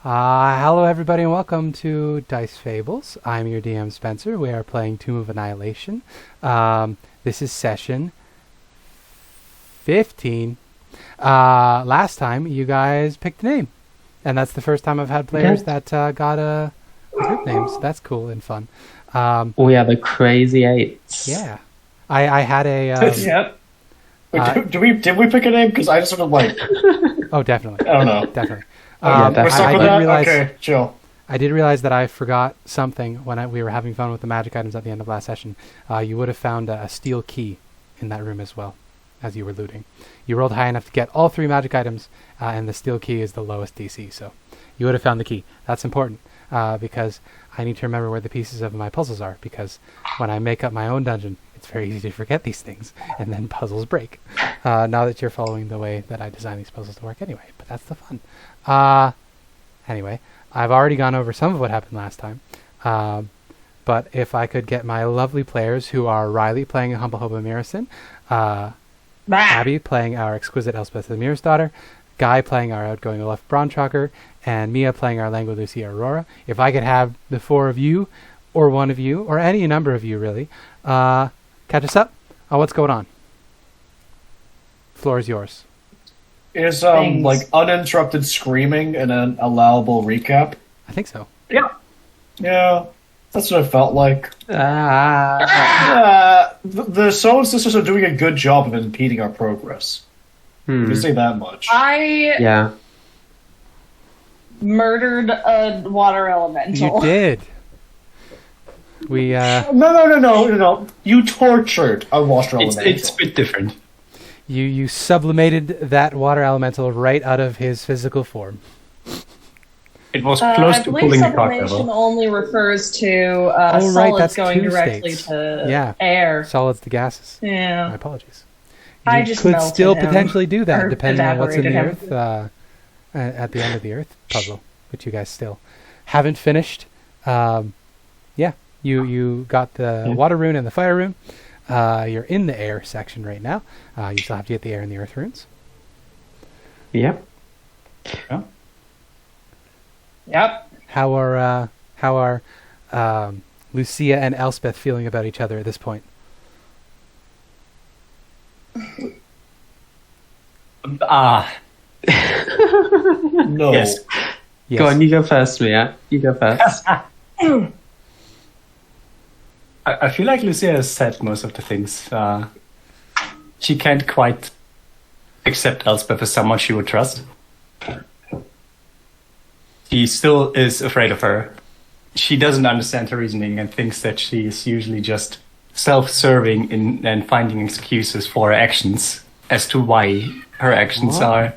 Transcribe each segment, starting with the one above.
Hello, everybody, and welcome to Dice Fables. I'm your DM, Spencer. We are playing Tomb of Annihilation. This is session 15. Last time, you guys picked a name. And that's the first time I've had players that got a group name, so that's cool and fun. We are the Crazy Eights. Yeah. I had a... Yep. Did we pick a name? Because I just sort of like... Oh, definitely. I don't know. Definitely. We're stuck with that? Okay, chill. I did realize that I forgot something when we were having fun with the magic items at the end of last session. You would have found a steel key in that room as well, as you were looting. You rolled high enough to get all 3 magic items, and the steel key is the lowest DC, so you would have found the key. That's important, because I need to remember where the pieces of my puzzles are, because when I make up my own dungeon, it's very easy to forget these things, and then puzzles break. Now that you're following the way that I designed these puzzles to work anyway, but that's the fun. Anyway, I've already gone over some of what happened last time, but if I could get my lovely players, who are Riley playing a Humble Hope Amirasen, Abby playing our exquisite Elspeth Amirasdottir, Guy playing our outgoing Olaf Brandtrokk, and Mia playing our languid Lucia Aurora. If I could have the 4 of you, or one of you, or any number of you really, catch us up on what's going on. Floor is yours. Is like uninterrupted screaming and an allowable recap? I think so. Yeah. Yeah. That's what it felt like. The Soul Sisters are doing a good job of impeding our progress. If you say that much. Yeah. Murdered a water elemental. You did. We No. You tortured a water elemental. It's a bit different. You sublimated that water elemental right out of his physical form. It was close to pulling the cock sublimation level. only refers to Right, solids that's going 2 directly states. to air. Solids to gases. Yeah. My apologies. I You just could melted still him, potentially do that, or depending on what's in the evaporated earth, at the end of the earth puzzle, which you guys still haven't finished. You got the water rune and the fire rune. You're in the air section right now. You still have to get the air and the earth runes. Yep. Yep. How are Lucia and Elspeth feeling about each other at this point? No. Yes. Yes. Go on, you go first, Mia. You go first. I feel like Lucia has said most of the things. She can't quite accept Elspeth as someone she would trust. She still is afraid of her. She doesn't understand her reasoning and thinks that she is usually just self-serving and finding excuses for her actions as to why her actions are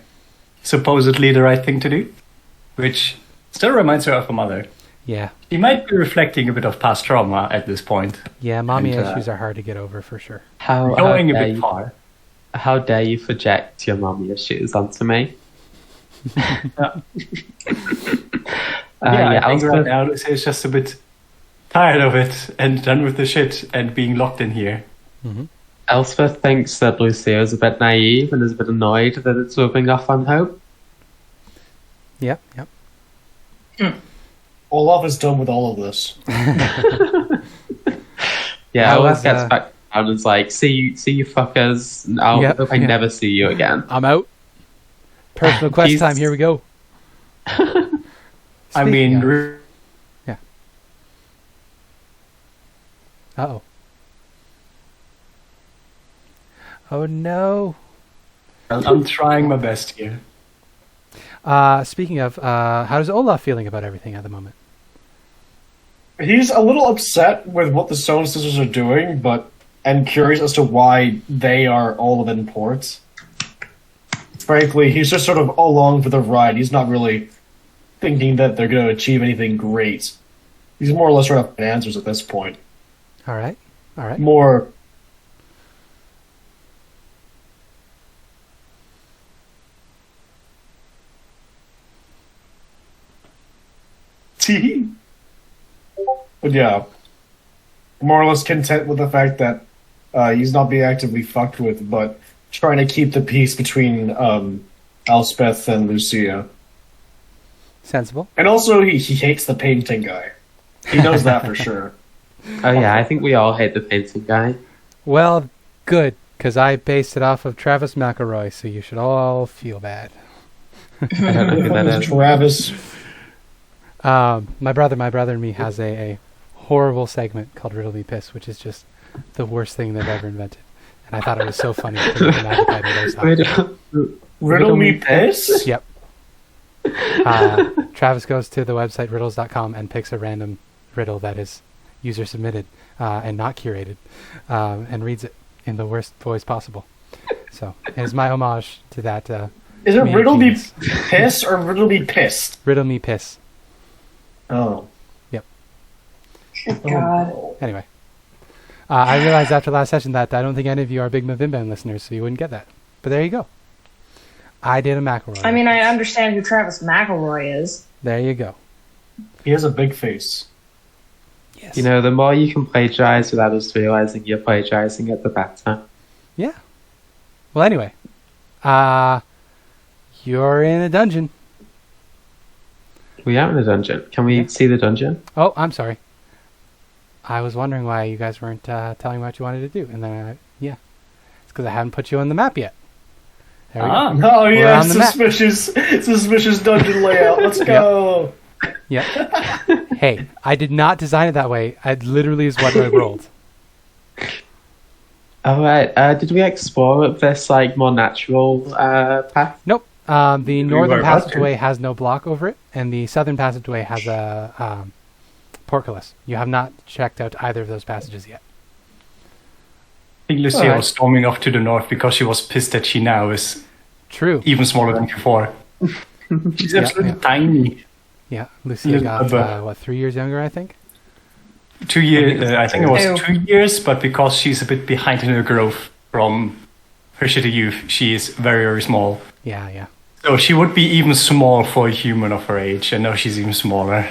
supposedly the right thing to do, which still reminds her of her mother. Yeah. She might be reflecting a bit of past trauma at this point. Yeah, mommy And, issues are hard to get over for sure. Going a bit far. How dare you project your mommy issues onto me? I think right now Lucia is just a bit tired of it and done with the shit and being locked in here. Mm-hmm. Elspeth thinks that Lucia is a bit naive and is a bit annoyed that it's rubbing off on Hope. Yep. Olaf is done with all of this. Yeah, How Olaf is, gets back down and is like, see you fuckers, I hope I never see you again. I'm out. Personal quest time, here we go. I mean, yeah. Uh-oh. Oh no. I'm trying my best here. Speaking of, how's Olaf feeling about everything at the moment? He's a little upset with what the Stone Sisters are doing, and curious as to why they are all of import. Frankly, he's just sort of along for the ride. He's not really thinking that they're going to achieve anything great. He's more or less trying to find answers at this point. All right. More... But yeah, more or less content with the fact that he's not being actively fucked with, but trying to keep the peace between Elspeth and Lucia. Sensible. And also, he hates the painting guy. He knows that for sure. Oh yeah, I think we all hate the painting guy. Well, good, because I based it off of Travis McElroy, so you should all feel bad. I don't know who that is. Travis. My brother and me has a horrible segment called Riddle Me Piss, which is just the worst thing they've ever invented. And I thought it was so funny. To put the magic item goes up. Riddle me piss? Yep. Travis goes to the website riddles.com and picks a random riddle that is user submitted and not curated, and reads it in the worst voice possible. So it is my homage to that. Is it comedic riddle me genius. piss or riddle me pissed? Riddle Me Piss. Oh. Good God. Anyway, I realized after last session that I don't think any of you are big Mavimban listeners, so you wouldn't get that. But there you go. I did a McElroy. I mean, I understand who Travis McElroy is. There you go. He has a big face. Yes. You know, the more you can plagiarize without us realizing you're plagiarizing it, the better. Yeah. Well, anyway, you're in a dungeon. We are in a dungeon. Can we see the dungeon? Oh, I'm sorry. I was wondering why you guys weren't telling me what you wanted to do, and then it's because I haven't put you on the map yet. There we go. Oh yeah, on the map. suspicious dungeon layout. Let's go. Yep. Hey, I did not design it that way. It literally is what I rolled. Alright, did we explore this, like, more natural path? Nope. The northern were about to. passageway has no block over it, and the southern passageway has a portcullis. You have not checked out either of those passages yet. I think Lucia Alright. was storming off to the north because she was pissed that she now is True. even smaller than before. She's absolutely tiny. Yeah. Lucia Little got, above. 3 years younger, I think? 2 years, I think it was Ew. 2 years, but because she's a bit behind in her growth from her shitty youth, she is very, very small. Yeah. So she would be even small for a human of her age, and now she's even smaller.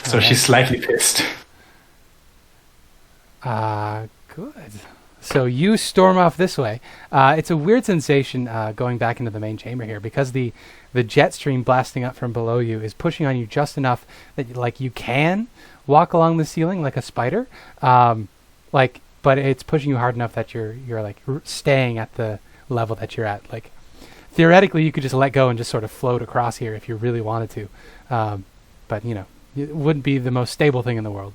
So Okay. she's slightly pissed. Good. So you storm off this way. It's a weird sensation going back into the main chamber here because the jet stream blasting up from below you is pushing on you just enough that like you can walk along the ceiling like a spider, but it's pushing you hard enough that you're like staying at the level that you're at. Like theoretically, you could just let go and just sort of float across here if you really wanted to, but you know it wouldn't be the most stable thing in the world.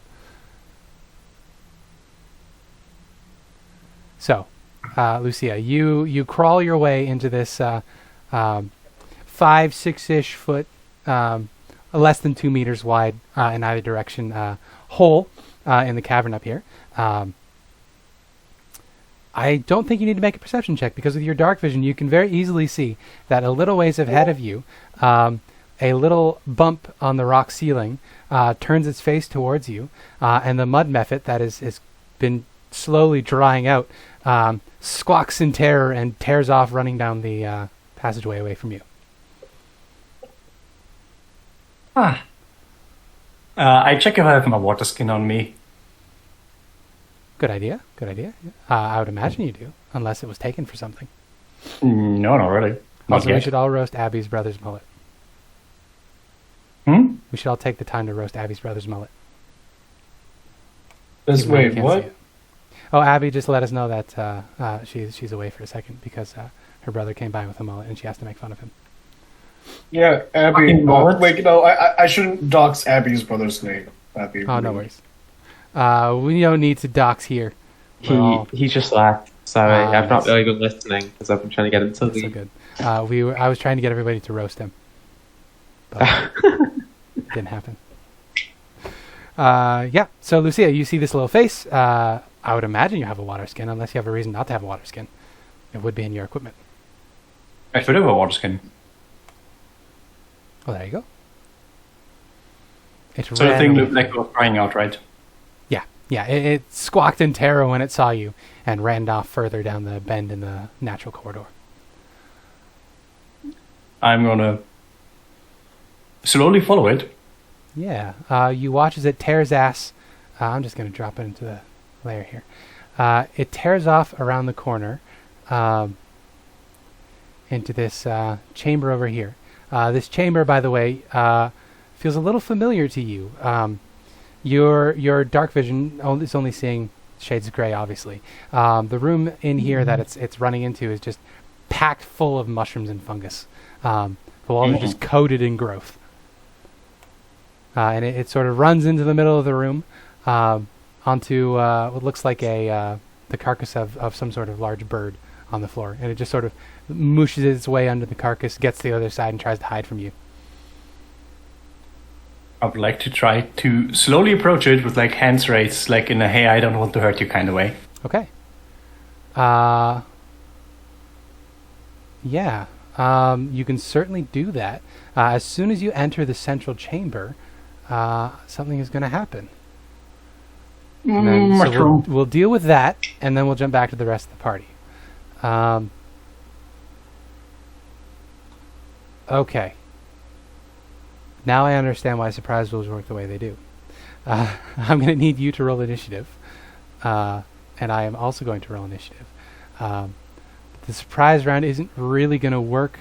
So, Lucia, you crawl your way into this 5-6-ish foot, less than 2 meters wide in either direction hole in the cavern up here. I don't think you need to make a perception check because with your dark vision, you can very easily see that a little ways ahead of you, a little bump on the rock ceiling turns its face towards you, and the mud mephit that has been slowly drying out squawks in terror and tears off running down the passageway away from you. I check if I have my water skin on me. Good idea. I would imagine you do, unless it was taken for something. No, not really. Not Also, we yet. should all roast Abby's brother's mullet. Hmm? We should all take the time to roast Abby's brother's mullet. This, even though you wait, can't what? see it. Oh, Abby just let us know that she's away for a second because her brother came by with a mullet and she has to make fun of him. Yeah, Abby. Fucking mullet. Wait, no, I shouldn't dox Abby's brother's name. Abby. Oh, no worries. We don't need to dox here. We're all- He just left. Sorry, I've not nice. really been listening because I've been trying to get him to That's so leave. good. I was trying to get everybody to roast him, but it didn't happen. Yeah. So Lucia, you see this little face. I would imagine you have a water skin, unless you have a reason not to have a water skin. It would be in your equipment. I should have a water skin. Oh, there you go. It So the ran thing away looked from like you. it was crying out, right? Yeah. It squawked in terror when it saw you and ran off further down the bend in the natural corridor. I'm gonna slowly follow it. Yeah. You watch as it tears ass. I'm just going to drop it into the layer here. It tears off around the corner into this chamber over here. This chamber, by the way, feels a little familiar to you. Your dark vision is only seeing shades of gray, obviously. The room in here that it's running into is just packed full of mushrooms and fungus. The walls are just coated in growth. And it sort of runs into the middle of the room onto what looks like the carcass of some sort of large bird on the floor. And it just sort of mooshes its way under the carcass, gets to the other side, and tries to hide from you. I would like to try to slowly approach it with like hands raised, like in a "hey, I don't want to hurt you" kind of way. Okay. Yeah. You can certainly do that. As soon as you enter the central chamber, something is going to happen. And then, so we'll deal with that, and then we'll jump back to the rest of the party. Okay. Now I understand why surprise rules work the way they do. I'm going to need you to roll initiative. And I am also going to roll initiative. The surprise round isn't really going to work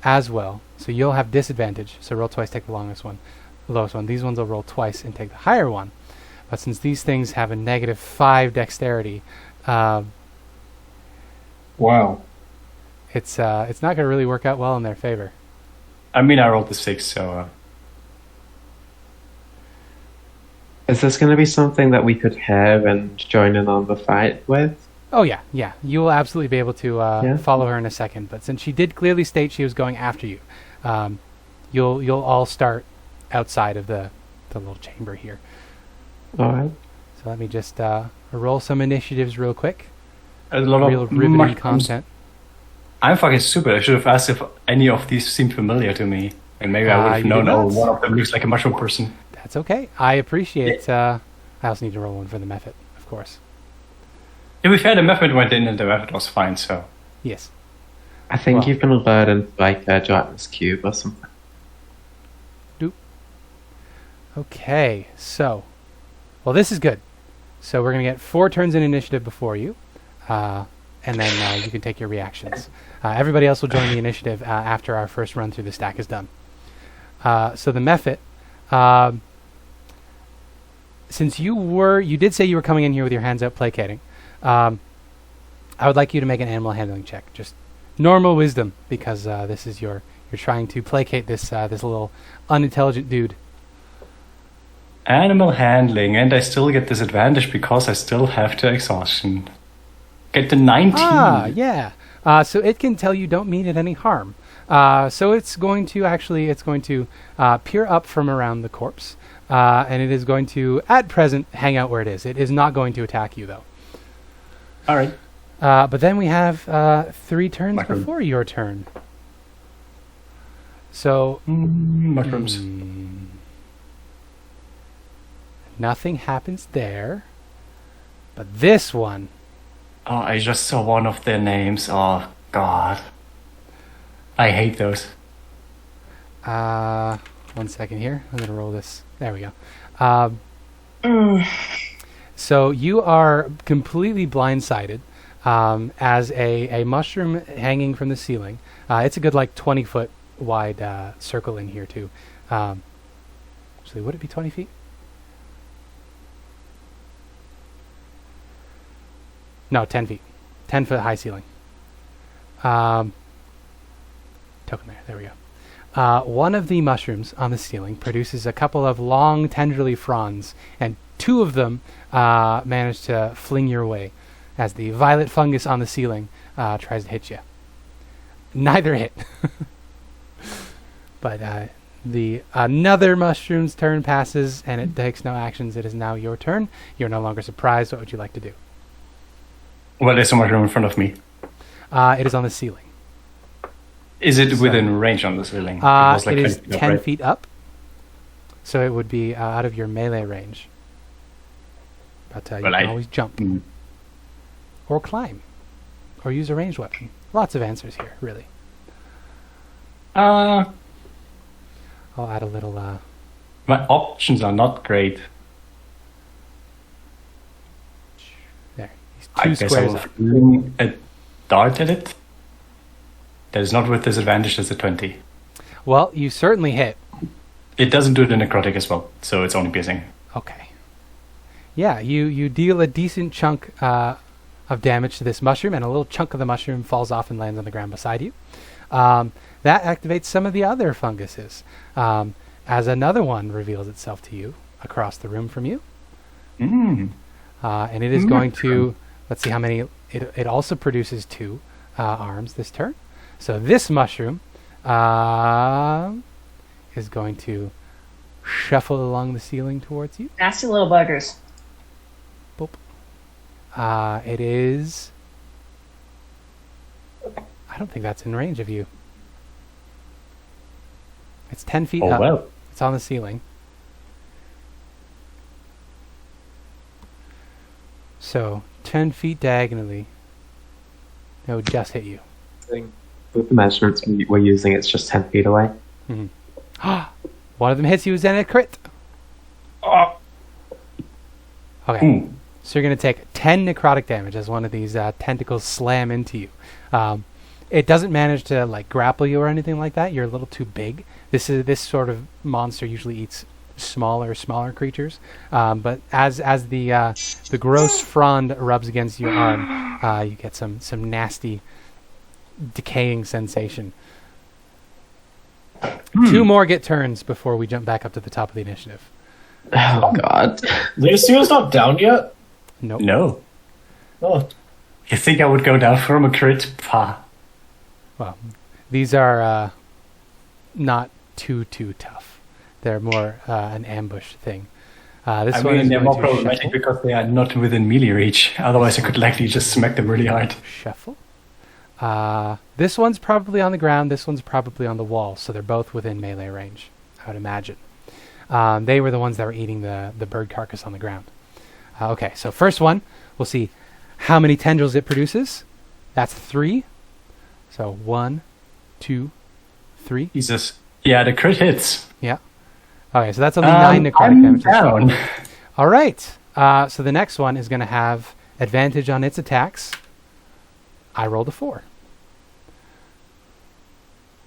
as well. So you'll have disadvantage. So roll twice, take the lowest one. These ones will roll twice and take the higher one. But since these things have a -5 dexterity, Wow. it's not going to really work out well in their favor. I mean, I rolled the 6, so. Is this going to be something that we could have and join in on the fight with? Oh yeah. You will absolutely be able to follow her in a second. But since she did clearly state she was going after you, you'll all start outside of the little chamber here. All right. So let me just roll some initiatives real quick. A lot Real of riveting mushrooms. content. I'm fucking stupid. I should have asked if any of these seemed familiar to me. And maybe I would have you known, did not. one of them looks like a mushroom person. That's okay. I appreciate. I also need to roll one for the method, of course. To be fair, the method went in and the method was fine, so. Yes. I think Well. you've been lured into like a Darkness Cube or something. Okay. So, well, this is good. So we're gonna get 4 turns in initiative before you, and then you can take your reactions. Everybody else will join the initiative after our first run through the stack is done. So the method. Since you did say you were coming in here with your hands out placating, I would like you to make an animal handling check, just normal wisdom, because this is you're trying to placate this little unintelligent dude. Animal handling, and I still get disadvantage because I still have to exhaustion. Get to 19. Ah, yeah. So it can tell you don't mean it any harm. So it's going to peer up from around the corpse, and it is going to, at present, hang out where it is. It is not going to attack you, though. All right. But then we have 3 turns Mushroom. before your turn. So Mushrooms. nothing happens there. But this one, Oh, I just saw one of their names. Oh, God. I hate those. 1 second here. I'm going to roll this. There we go. So you are completely blindsided as a mushroom hanging from the ceiling. It's a good 20-foot wide circle in here too. Actually, would it be 20 feet? No, 10 feet. 10-foot high ceiling. Token there we go. One of the mushrooms on the ceiling produces a couple of long, tenderly fronds, and 2 of them manage to fling your way as the violet fungus on the ceiling tries to hit you. Neither hit. But another mushroom's turn passes, and it takes no actions. It is now your turn. You're no longer surprised. What would you like to do? Well, there's a mushroom in front of me. It is on the ceiling. Is it within range on the ceiling? It is 20 feet up, 10 right? feet up. So it would be out of your melee range. But you Well, can always jump. Mm. Or climb. Or use a ranged weapon. Lots of answers here, really. Uh, I'll add a little... my options are not great. there. These I 2 guess I squares will up. fling a dart at it. That is not with disadvantage as a 20. Well, you certainly hit. It doesn't do the necrotic as well, so it's only piercing. Okay. Yeah, you deal a decent chunk of damage to this mushroom, and a little chunk of the mushroom falls off and lands on the ground beside you. That activates some of the other funguses, as another one reveals itself to you across the room from you. Mm. And it is going to, let's see how many, it also produces 2 arms this turn. So this mushroom is going to shuffle along the ceiling towards you. Nasty little buggers. Boop. It is, I don't think that's in range of you. It's 10 feet up. Well. It's on the ceiling. So, 10 feet diagonally. It would just hit you. With the measurements we're using, it's just 10 feet away. One of them hits you as a crit. Okay. So you're going to take 10 necrotic damage as one of these tentacles slam into you. It doesn't manage to like grapple you or anything like that. You're a little too big. This sort of monster usually eats smaller creatures. But as the gross frond rubs against your arm, you get some nasty decaying sensation. 2 more get turns before we jump back up to the top of the initiative. Oh god. Lucia's not down yet? Nope. No. Oh. You think I would go down from a crit? Pah. Well, these are not too tough. They're more an ambush thing. This I one mean, is they're going more to problematic shuffle. because they are not within melee reach. Otherwise, I could likely just smack them really hard. Shuffle. This one's probably on the ground. This one's probably on the wall. So they're both within melee range, I would imagine. They were the ones that were eating the bird carcass on the ground. Okay, so first one, we'll see how many tendrils it produces. That's 3. So 1, 2, 3. Jesus. Yeah, the crit hits. Yeah. Okay, so that's only 9 necrotic damage. Down. All right. So the next one is going to have advantage on its attacks. I rolled a 4.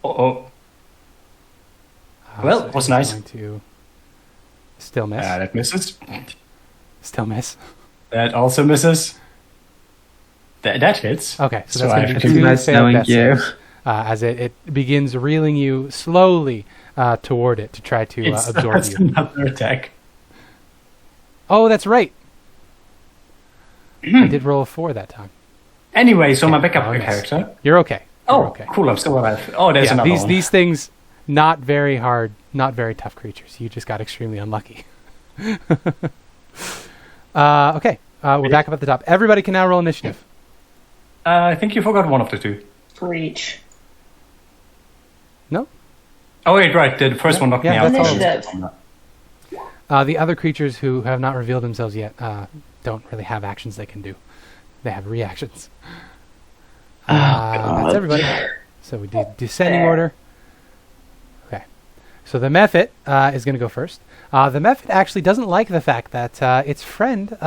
Uh-oh. Well, So it was it's nice. going to still miss. That misses. Still miss. That also misses. That hits. Okay, so So that's I going to have be to 2 nice failed knowing death you. saves, as it begins reeling you slowly toward it to try to absorb That's you. another attack. Oh, that's right. I did roll a 4 that time. Anyway, so my Okay, backup oh, yes. character. You're okay. You're Oh, okay. cool, I'm still alive. Oh, there's Yeah, another one. these things, not very hard, not very tough creatures. You just got extremely unlucky. Okay, we're back up at the top. Everybody can now roll initiative. I think you forgot one of the 2. Breach. No? Oh, wait, right. The first one knocked me yeah, out. that's all. Initiative. The other creatures who have not revealed themselves yet don't really have actions they can do. They have reactions. That's everybody. So we did descending order. Okay. So the Mephit is going to go first. The Mephit actually doesn't like the fact that its friend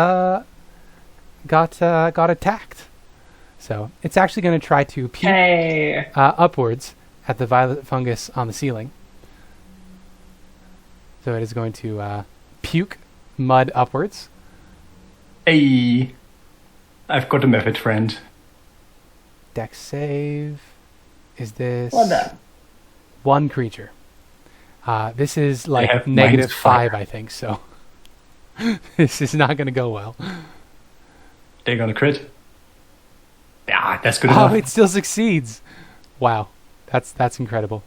got attacked. So it's actually going to try to puke Hey. upwards at the violet fungus on the ceiling. So it is going to puke mud upwards. Hey, I've got a method friend. Dex save. Is this What the? 1 creature? This is like have negative -5. 5, I think. So this is not going to go well. They're gonna crit. Yeah, that's good Oh, enough. it still succeeds. Wow, that's incredible.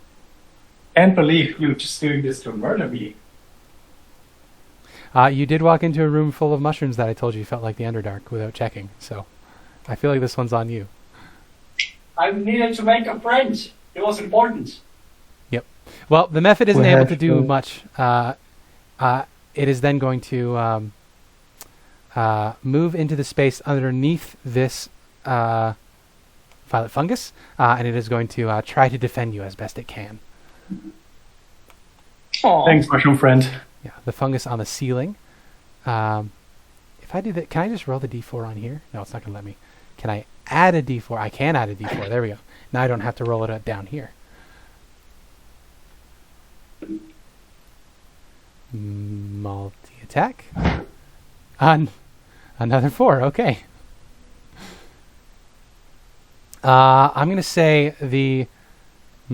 Can't believe you're just doing this to murder me. You did walk into a room full of mushrooms that I told you felt like the Underdark without checking. So I feel like this one's on you. I needed to make a friend. It was important. Well, the method isn't We able have to do to- much. It is then going to move into the space underneath this violet fungus, and it is going to try to defend you as best it can. Aw. Thanks, mushroom friend. Yeah, the fungus on the ceiling. If I do that, can I just roll the d4 on here? No, it's not going to let me. Can I add a d4? I can add a d4. There we go. Now I don't have to roll it down here. Multi-attack. On another 4, okay. I'm going to say the... I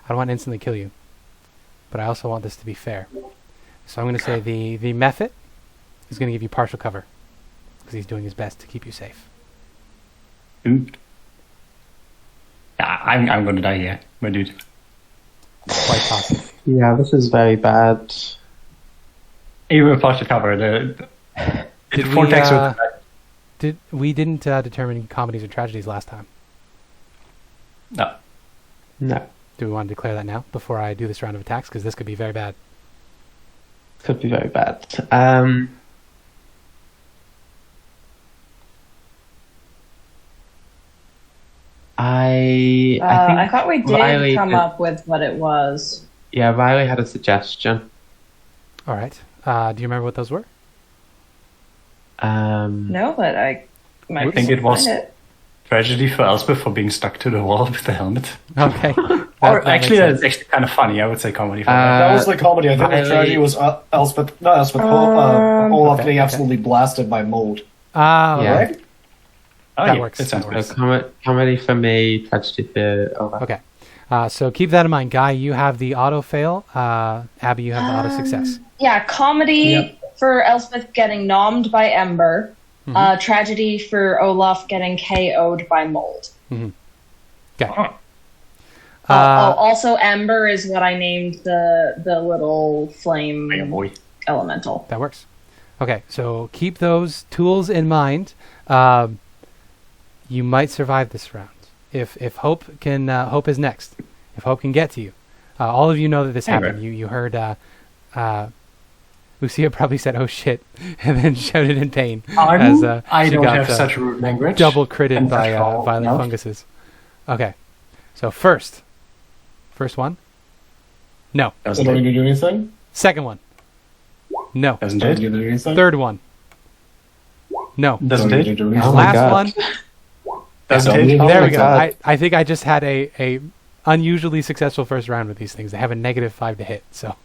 don't want to instantly kill you, but I also want this to be fair. So I'm going to say the method is going to give you partial cover, because he's doing his best to keep you safe. Oop. I'm going to die here, my dude. Quite possible. Yeah, this is very bad. Even with partial cover, the Did we, vortex we didn't determine comedies or tragedies last time. No. No, Do we want to declare that now before I do this round of attacks? Because this could be very bad. could be very bad. I think I thought we did Riley come did- up with what it was. Yeah, Riley had a suggestion. All right. Do you remember what those were? No, but I might I be think able it to was find it. tragedy for Elspeth for being stuck to the wall with the helmet. Okay. Or That actually, makes sense. that's actually kind of funny. I would say comedy for that. That was the comedy. I think the Riley- tragedy was Elspeth, not Elspeth, Olaf getting absolutely blasted by mold. Ah, Yeah. Right? Oh, that yeah, works, That sounds that good. works. Comedy for me, tragedy for Olaf. Okay. So keep that in mind. Guy, you have the auto fail. Abby, you have the auto success. Yeah, comedy for Elspeth getting nommed by Ember. Mhm. Tragedy for Olaf getting KO'd by mold. Okay. Also, Ember is what I named the little flame Oh, boy. elemental. That works. Okay, so keep those tools in mind. You might survive this round. If Hope can, Hope is next. If Hope can get to you, all of you know that this Hey, happened. You heard Lucia probably said, "Oh shit," and then shouted in pain as I she don't got have such rude language. double critted And by control. violent No. funguses. Okay, so first one, no. Doesn't Don't it? need to do anything? Second one, no. Doesn't Don't it? need to do anything? Third one, no. Doesn't Don't need to it? do anything? Oh my Last God. one. Doesn't Don't it? need- Oh There my we go. God. I think I just had a unusually successful first round with these things. They have a -5 to hit. So.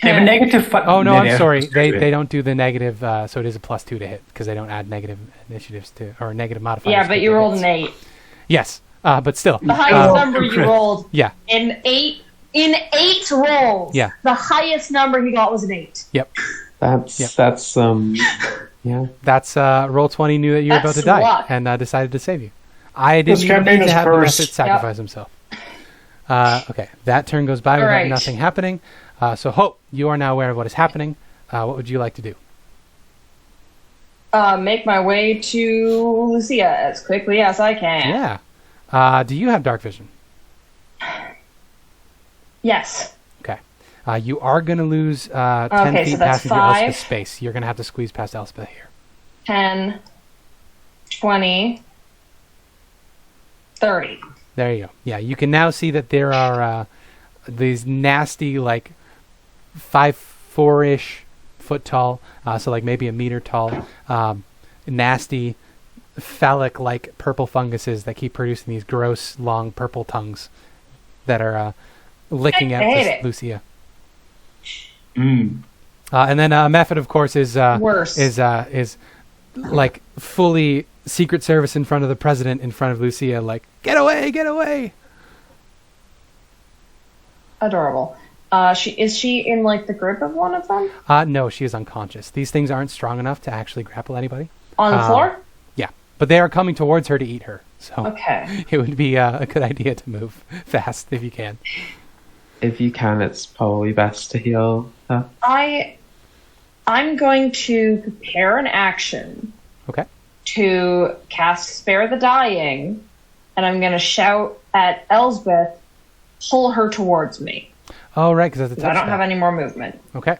They have a negative. Oh no, I'm have sorry. plus They two. they don't do the negative. So it is a +2 to hit because they don't add negative initiatives to or negative modifiers. Yeah, to but the you rolled hits. an 8. Yes, but still. The highest Oh. number you rolled Yeah. in 8 rolls. Yeah. The highest number he got was an 8. That's Yep. yeah. That's Roll20 knew that you were about That's to die luck. and decided to save you. I didn't This even campaign need to is have cursed. Method sacrifice himself. Okay, that turn goes by without Alright. nothing happening. So Hope, you are now aware of what is happening. What would you like to do? Make my way to Lucia as quickly as I can. Yeah. Do you have dark vision? Yes. Okay. You are going to lose 10 Okay, feet so that's past your 5. Elspeth space. You're going to have to squeeze past Elspeth here. 10, 20, 30. There you go. Yeah, you can now see that there are these nasty, like 5'4" foot tall, so like maybe a meter tall, nasty phallic-like purple funguses that keep producing these gross, long purple tongues that are licking I at hate this it. Lucia. Mm. And then Method, of course, is Worse. is like fully Secret Service in front of the president, in front of Lucia, like get away, get away. Adorable. Is she in like the grip of one of them? No, she is unconscious. These things aren't strong enough to actually grapple anybody. On the floor? Yeah, but they are coming towards her to eat her. So Okay. it would be a good idea to move fast if you can. If you can, it's probably best to heal her. I'm going to prepare an action Okay. to cast Spare the Dying, and I'm going to shout at Elspeth, pull her towards me. Oh, right, because that's a 'cause touch I don't spell. have any more movement. Okay.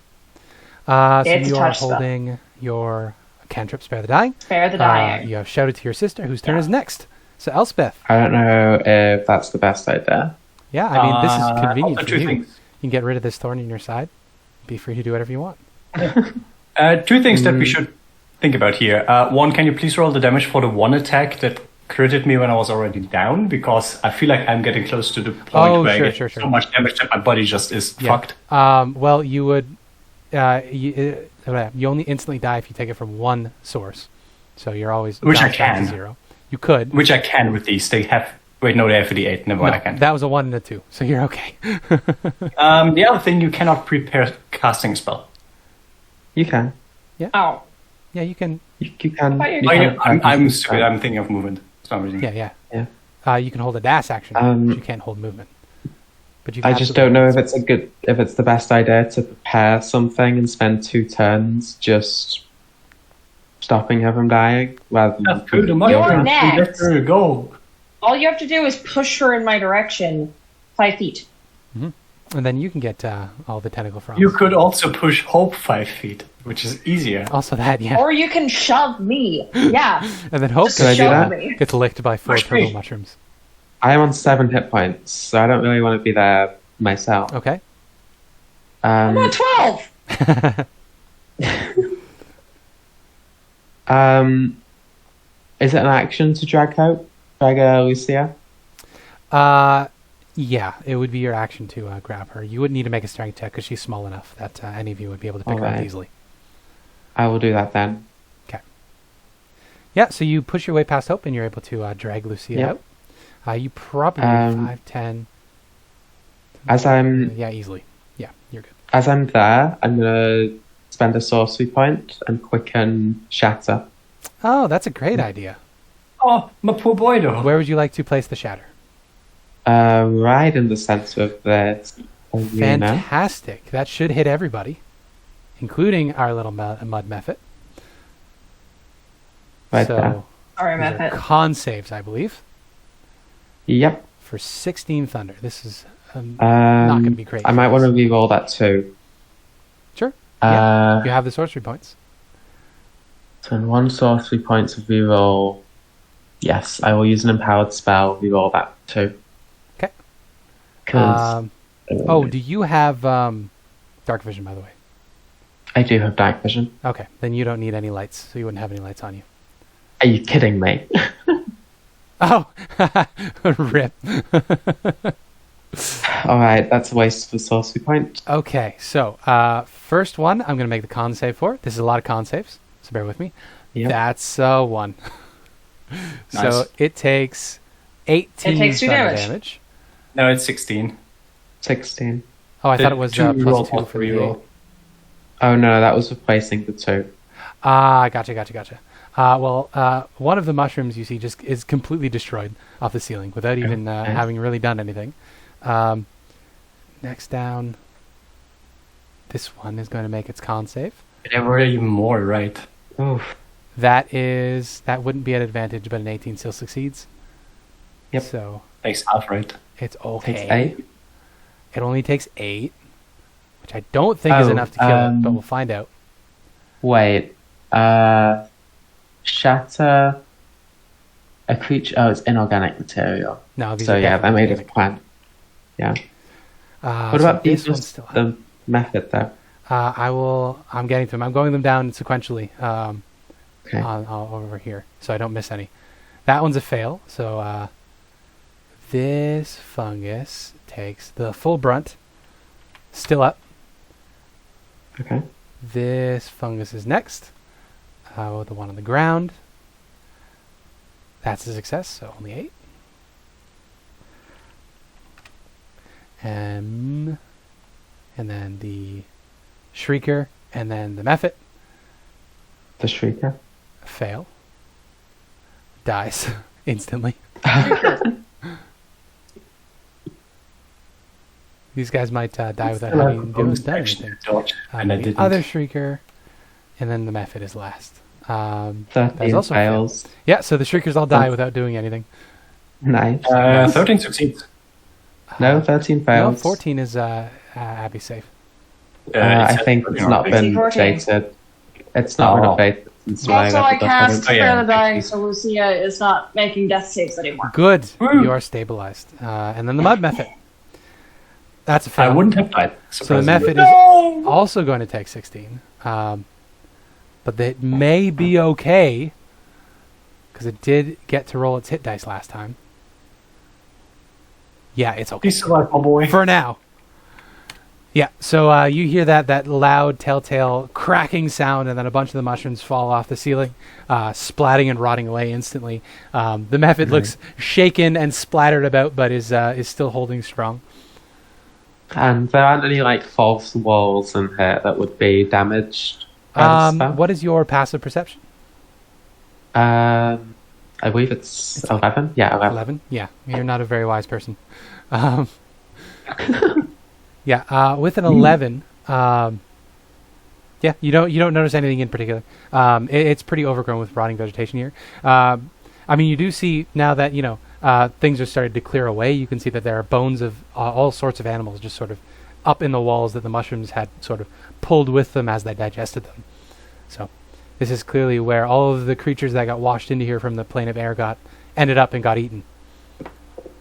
So It's a you are touch spell. holding your cantrip, Spare the Dying. Spare the Dying. You have shouted to your sister, whose turn is next. So Elspeth. I don't know if that's the best idea. Yeah, I mean, this is convenient also for two you. things. You can get rid of this thorn in your side. Be free to do whatever you want. Two things that we should think about here. One, can you please roll the damage for the one attack that critted me when I was already down, because I feel like I'm getting close to the point where I get so much damage that my body just is fucked. Well, you would. You only instantly die if you take it from one source, so you're always Which I down to can. 0. You could. Which I can with these. They have. Wait, no, they have for the 8. Never mind, I can. That was a 1 and a 2, so you're okay. The other thing, you cannot prepare casting a spell. You can. Oh. Yeah, you can. You can. thought you you could. can I'm practice stupid. that. I'm thinking of movement for some reason. Yeah. Yeah. You can hold a dash action, but you can't hold movement. But you. I just don't know if it's the best idea to prepare something and spend 2 turns just stopping her from dying rather than You're next. Go. All you have to do is push her in my direction 5 feet. And then you can get all the tentacle frogs. You could also push Hope 5 feet, which is easier. Also that, yeah. Or you can shove me. Yeah. And then Hope Just shove me. gets licked by 4 Push turtle me. mushrooms. I am on 7 hit points, so I don't really want to be there myself. Okay. I'm at 12. Is it an action to drag Lucia? Yeah, it would be your action to grab her. You wouldn't need to make a strength check because she's small enough that any of you would be able to pick her up Alright. easily. I will do that then. Yeah, so you push your way past Hope and you're able to drag Lucia Yep. out. You probably 5, 10. As I'm Yeah, easily. Yeah, you're good. As I'm there, I'm gonna spend a sorcery point and quicken Shatter. Oh, that's a great idea. Oh, my poor boy, though. Where would you like to place the shatter? Right in the center of the arena. Fantastic. That should hit everybody, including our little mud method. Right so there. Sorry, these are Method. con saves, I believe, Yep. for 16 thunder. This is not Not going to be great. I might want to re-roll that too. Sure. Uh, You have the sorcery points. So in 1 sorcery point to re-roll. Yes, I will use an empowered spell. Re-roll that too. Okay. 'Cause, Do you have dark vision, by the way? I do have dark vision. Okay, then you don't need any lights, so you wouldn't have any lights on you. Are you kidding me? Oh, rip. All right, that's a waste of a sorcery point. Okay, so first one, I'm going to make the con save for. This is a lot of con saves, so bear with me. Yep. That's a 1. So Nice. it takes 18 It takes 2 thunder damage. No, it's 16. 16. Oh, I thought it was Two plus roll 2 off for the reroll. 8. Oh no, that was replacing the 2. Ah, gotcha. One of the mushrooms you see just is completely destroyed off the ceiling without even having really done anything. Next down, this one is going to make its con save. There were even more, right? Oof. That wouldn't be at advantage, but an 18 still succeeds. Yep. So Takes half, right? it's okay. Takes 8. It only takes 8, which I don't think is enough to kill it, but we'll find out. Wait. Shatter a creature. Oh, it's inorganic material. No, these So are yeah, that made definitely it plan. Yeah. What so about this these? one's still The method though. I'm getting to them. I'm going them down sequentially. Okay. Over here, so I don't miss any. That one's a fail. So this fungus takes the full brunt. Still up. Okay. This fungus is next. The one on the ground. That's a success, so only 8. And then the Shrieker, and then the Mephit. The Shrieker. Fail. Dies instantly. These guys might die without having done anything. And I The didn't. other Shrieker, and then the Mephit is last. There's 13 also a fail. fails. Yeah, so the Shriekers all die without doing anything. Nice. 13 succeeds. No, 13 No, fails. 14 is Abby safe. I think it's not been 14. updated. It's not been Oh. updated since July. Also, I cast Oh, yeah. Spare the Dying, so Lucia is not making death saves anymore. Good. Woo. You are stabilized. And then the Mud Mephit. That's a fail. I wouldn't have died. So the surprisingly. Mephit is also going to take 16. But it may be okay because it did get to roll its hit dice last time. Yeah, it's okay. He's survived, my boy. For now. Yeah, so you hear that loud, telltale cracking sound, and then a bunch of the mushrooms fall off the ceiling, splatting and rotting away instantly. The method looks shaken and splattered about, but is still holding strong. And there aren't any like false walls in here that would be damaged. by the spell? What is your passive perception? I believe it's 11. Yeah, 11. 11? Yeah, you're not a very wise person. Yeah, with an 11, yeah, you don't notice anything in particular. It's pretty overgrown with rotting vegetation here. I mean, you do see now that things are starting to clear away. You can see that there are bones of all sorts of animals just sort of up in the walls that the mushrooms had sort of pulled with them as they digested them. So this is clearly where all of the creatures that got washed into here from the plane of air ended up and got eaten.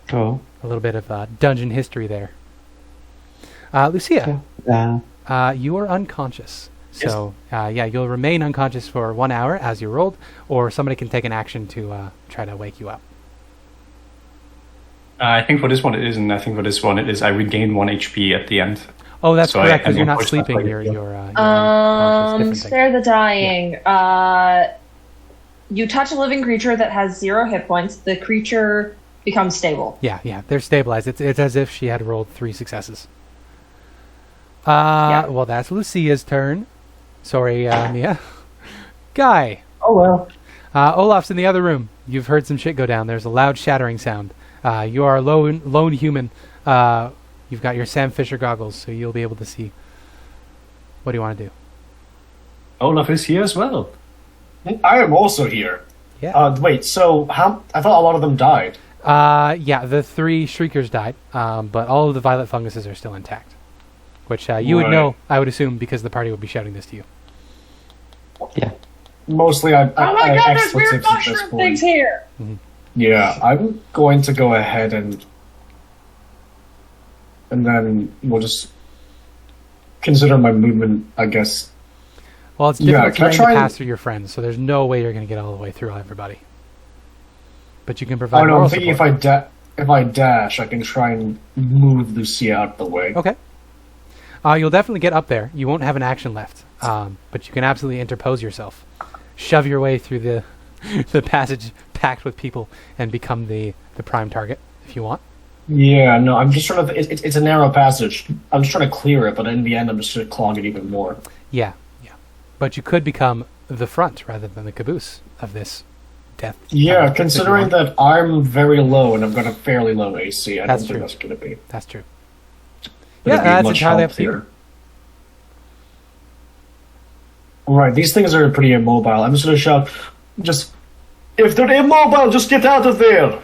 Cool. A little bit of dungeon history there. Lucia, you are unconscious. So, yeah, you'll remain unconscious for 1 hour as you rolled, or somebody can take an action to try to wake you up. I think for this one it is, and I think for this one it is I regain 1 HP at the end. Oh, that's So correct, because I you're not unfortunately- sleeping. You're unconscious. Different thing. Spare the dying. You touch a living creature that has 0 hit points. The creature becomes stable. Yeah, they're stabilized. It's as if she had rolled 3 successes. Yeah. Well, that's Lucia's turn. Sorry, Mia. Guy. Oh well. Olaf's in the other room. You've heard some shit go down. There's a loud shattering sound. You are a lone human. You've got your Sam Fisher goggles, so you'll be able to see. What do you want to do? Olaf is here as well. I am also here. Yeah. Wait, so I thought a lot of them died. Yeah, the 3 shriekers died, but all of the violet funguses are still intact. Which you would Right. know, I would assume, because the party would be shouting this to you. Yeah. Mostly I Oh my god, there's weird expletives at this mushroom point. things here! Yeah, I'm going to go ahead and then we'll just consider my movement, I guess. Well, it's Yeah, difficult can I terrain try to and- pass through your friends, so there's no way you're going to get all the way through everybody. But you can provide Oh no, moral I'm thinking support. if I dash, I can try and move Lucia out of the way. Okay. You'll definitely get up there. You won't have an action left, but you can absolutely interpose yourself, shove your way through the the passage packed with people, and become the prime target if you want. Yeah, no, I'm just trying to. It's a narrow passage. I'm just trying to clear it, but in the end, I'm just going to clog it even more. Yeah. But you could become the front rather than the caboose of this death. Yeah, if you considering want. that I'm very low and I've got a fairly low AC, I That's don't true. think that's going to be. That's true. gonna Yeah, be that's much entirely help up to you. here. Right, these things are pretty immobile. I'm just going to shout, if they're immobile, just get out of there!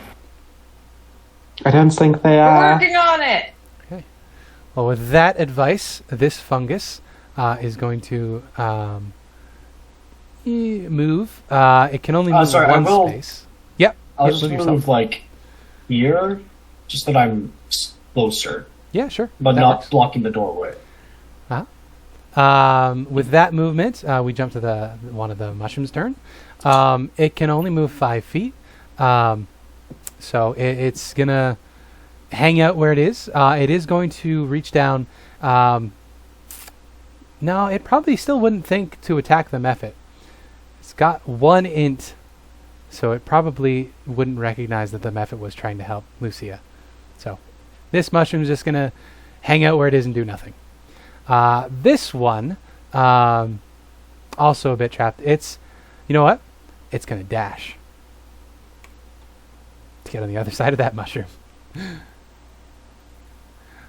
I don't think they We're are. working on it! Well, with that advice, this fungus is going to move. It can only move Sorry, I one will- space. Yep. I'll Yep, just move move, yourself. like, here, just that I'm closer, Yeah, sure. but That not works. blocking the doorway. With that movement, we jump to the one of the mushrooms' turn. It can only move 5 feet, so it's gonna hang out where it is. It is going to reach down. No, it probably still wouldn't think to attack the Mephit. It's got 1 int, so it probably wouldn't recognize that the Mephit was trying to help Lucia. So this mushroom's just gonna hang out where it is and do nothing. This one, also a bit trapped. You know what? It's going to dash to get on the other side of that mushroom.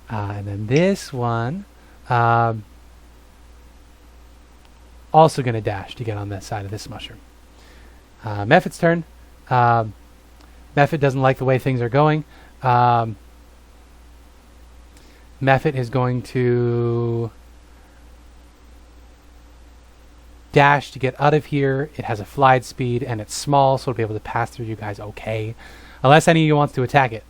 And then this one, also going to dash to get on that side of this mushroom. Mephit's turn. Mephit doesn't like the way things are going. Mephit is going to dash to get out of here. It has a flight speed and it's small, so it'll be able to pass through you guys okay. Unless any of you wants to attack it.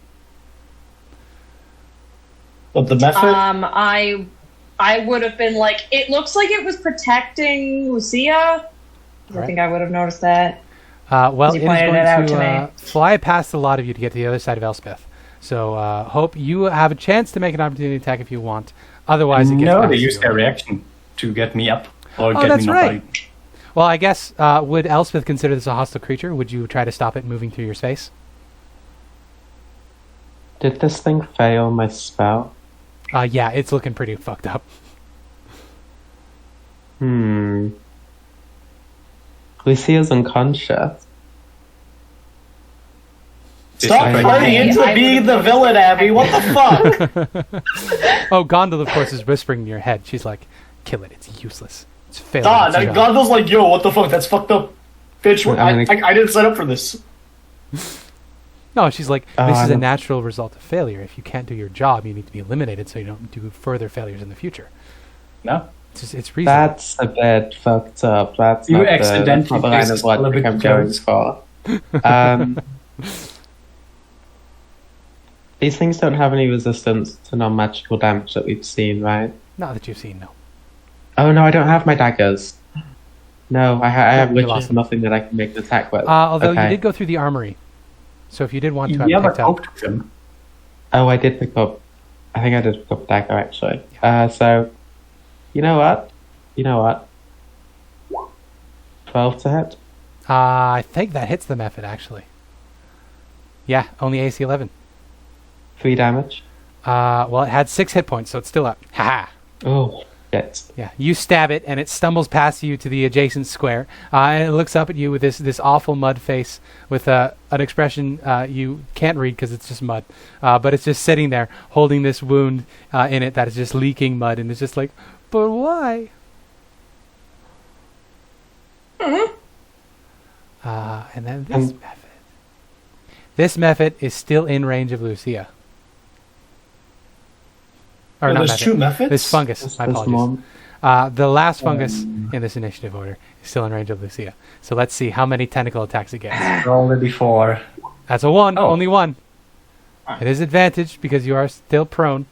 But the method, I would have been like, it looks like it was protecting Lucia. I Alright. think I would have noticed that. Well, He it is pointed it out going to to fly past a lot of you to get to the other side of Elspeth. So, Hope, you have a chance to make an opportunity attack if you want. Otherwise, it gets No, past they you. use their reaction to get me up. Or Oh, get that's me right. knocked out. Well, I guess, would Elspeth consider this a hostile creature? Would you try to stop it moving through your space? Did this thing fail my spell? Yeah, it's looking pretty fucked up. Lucia's unconscious. Stop It's playing into I being the villain, Abby. What the fuck? Oh, Gondel, of course, is whispering in your head. She's like, kill it. It's useless. It's failing. God, its job." Gondol's like, yo, what the fuck? That's fucked up. Bitch, I didn't sign up for this. No, she's like, this is a no. natural result of failure. If you can't do your job, you need to be eliminated so you don't do further failures in the future. No. It's reasonable. That's a bit fucked up. That's You not accidentally the line placed of what a little bit I'm going for. These things don't have any resistance to non-magical damage that we've seen, right? Not that you've seen, no. Oh no, I don't have my daggers. No, I have You literally lost them. nothing that I can make an attack with. Although you Okay. did go through the armory. So if you did want to, You have never picked up... talked to them. Oh, I did pick up. I think I did pick up a dagger actually. So, you know what? 12 to hit. I think that hits the method, actually. Yeah, only AC 11. 3 damage. Well, it had 6 hit points, so it's still up. Haha. Oh, shit. Yeah, you stab it, and it stumbles past you to the adjacent square, and it looks up at you with this awful mud face with an expression you can't read because it's just mud, but it's just sitting there holding this wound in it that is just leaking mud, and it's just like, but why? And then this method. This method is still in range of Lucia. Or not There's method. two methods? This fungus. My This apologies. one. The last fungus in this initiative order is still in range of Lucia. So let's see how many tentacle attacks it gets. Rolled it before. That's a 1. Oh. Only 1. It is advantage because you are still prone.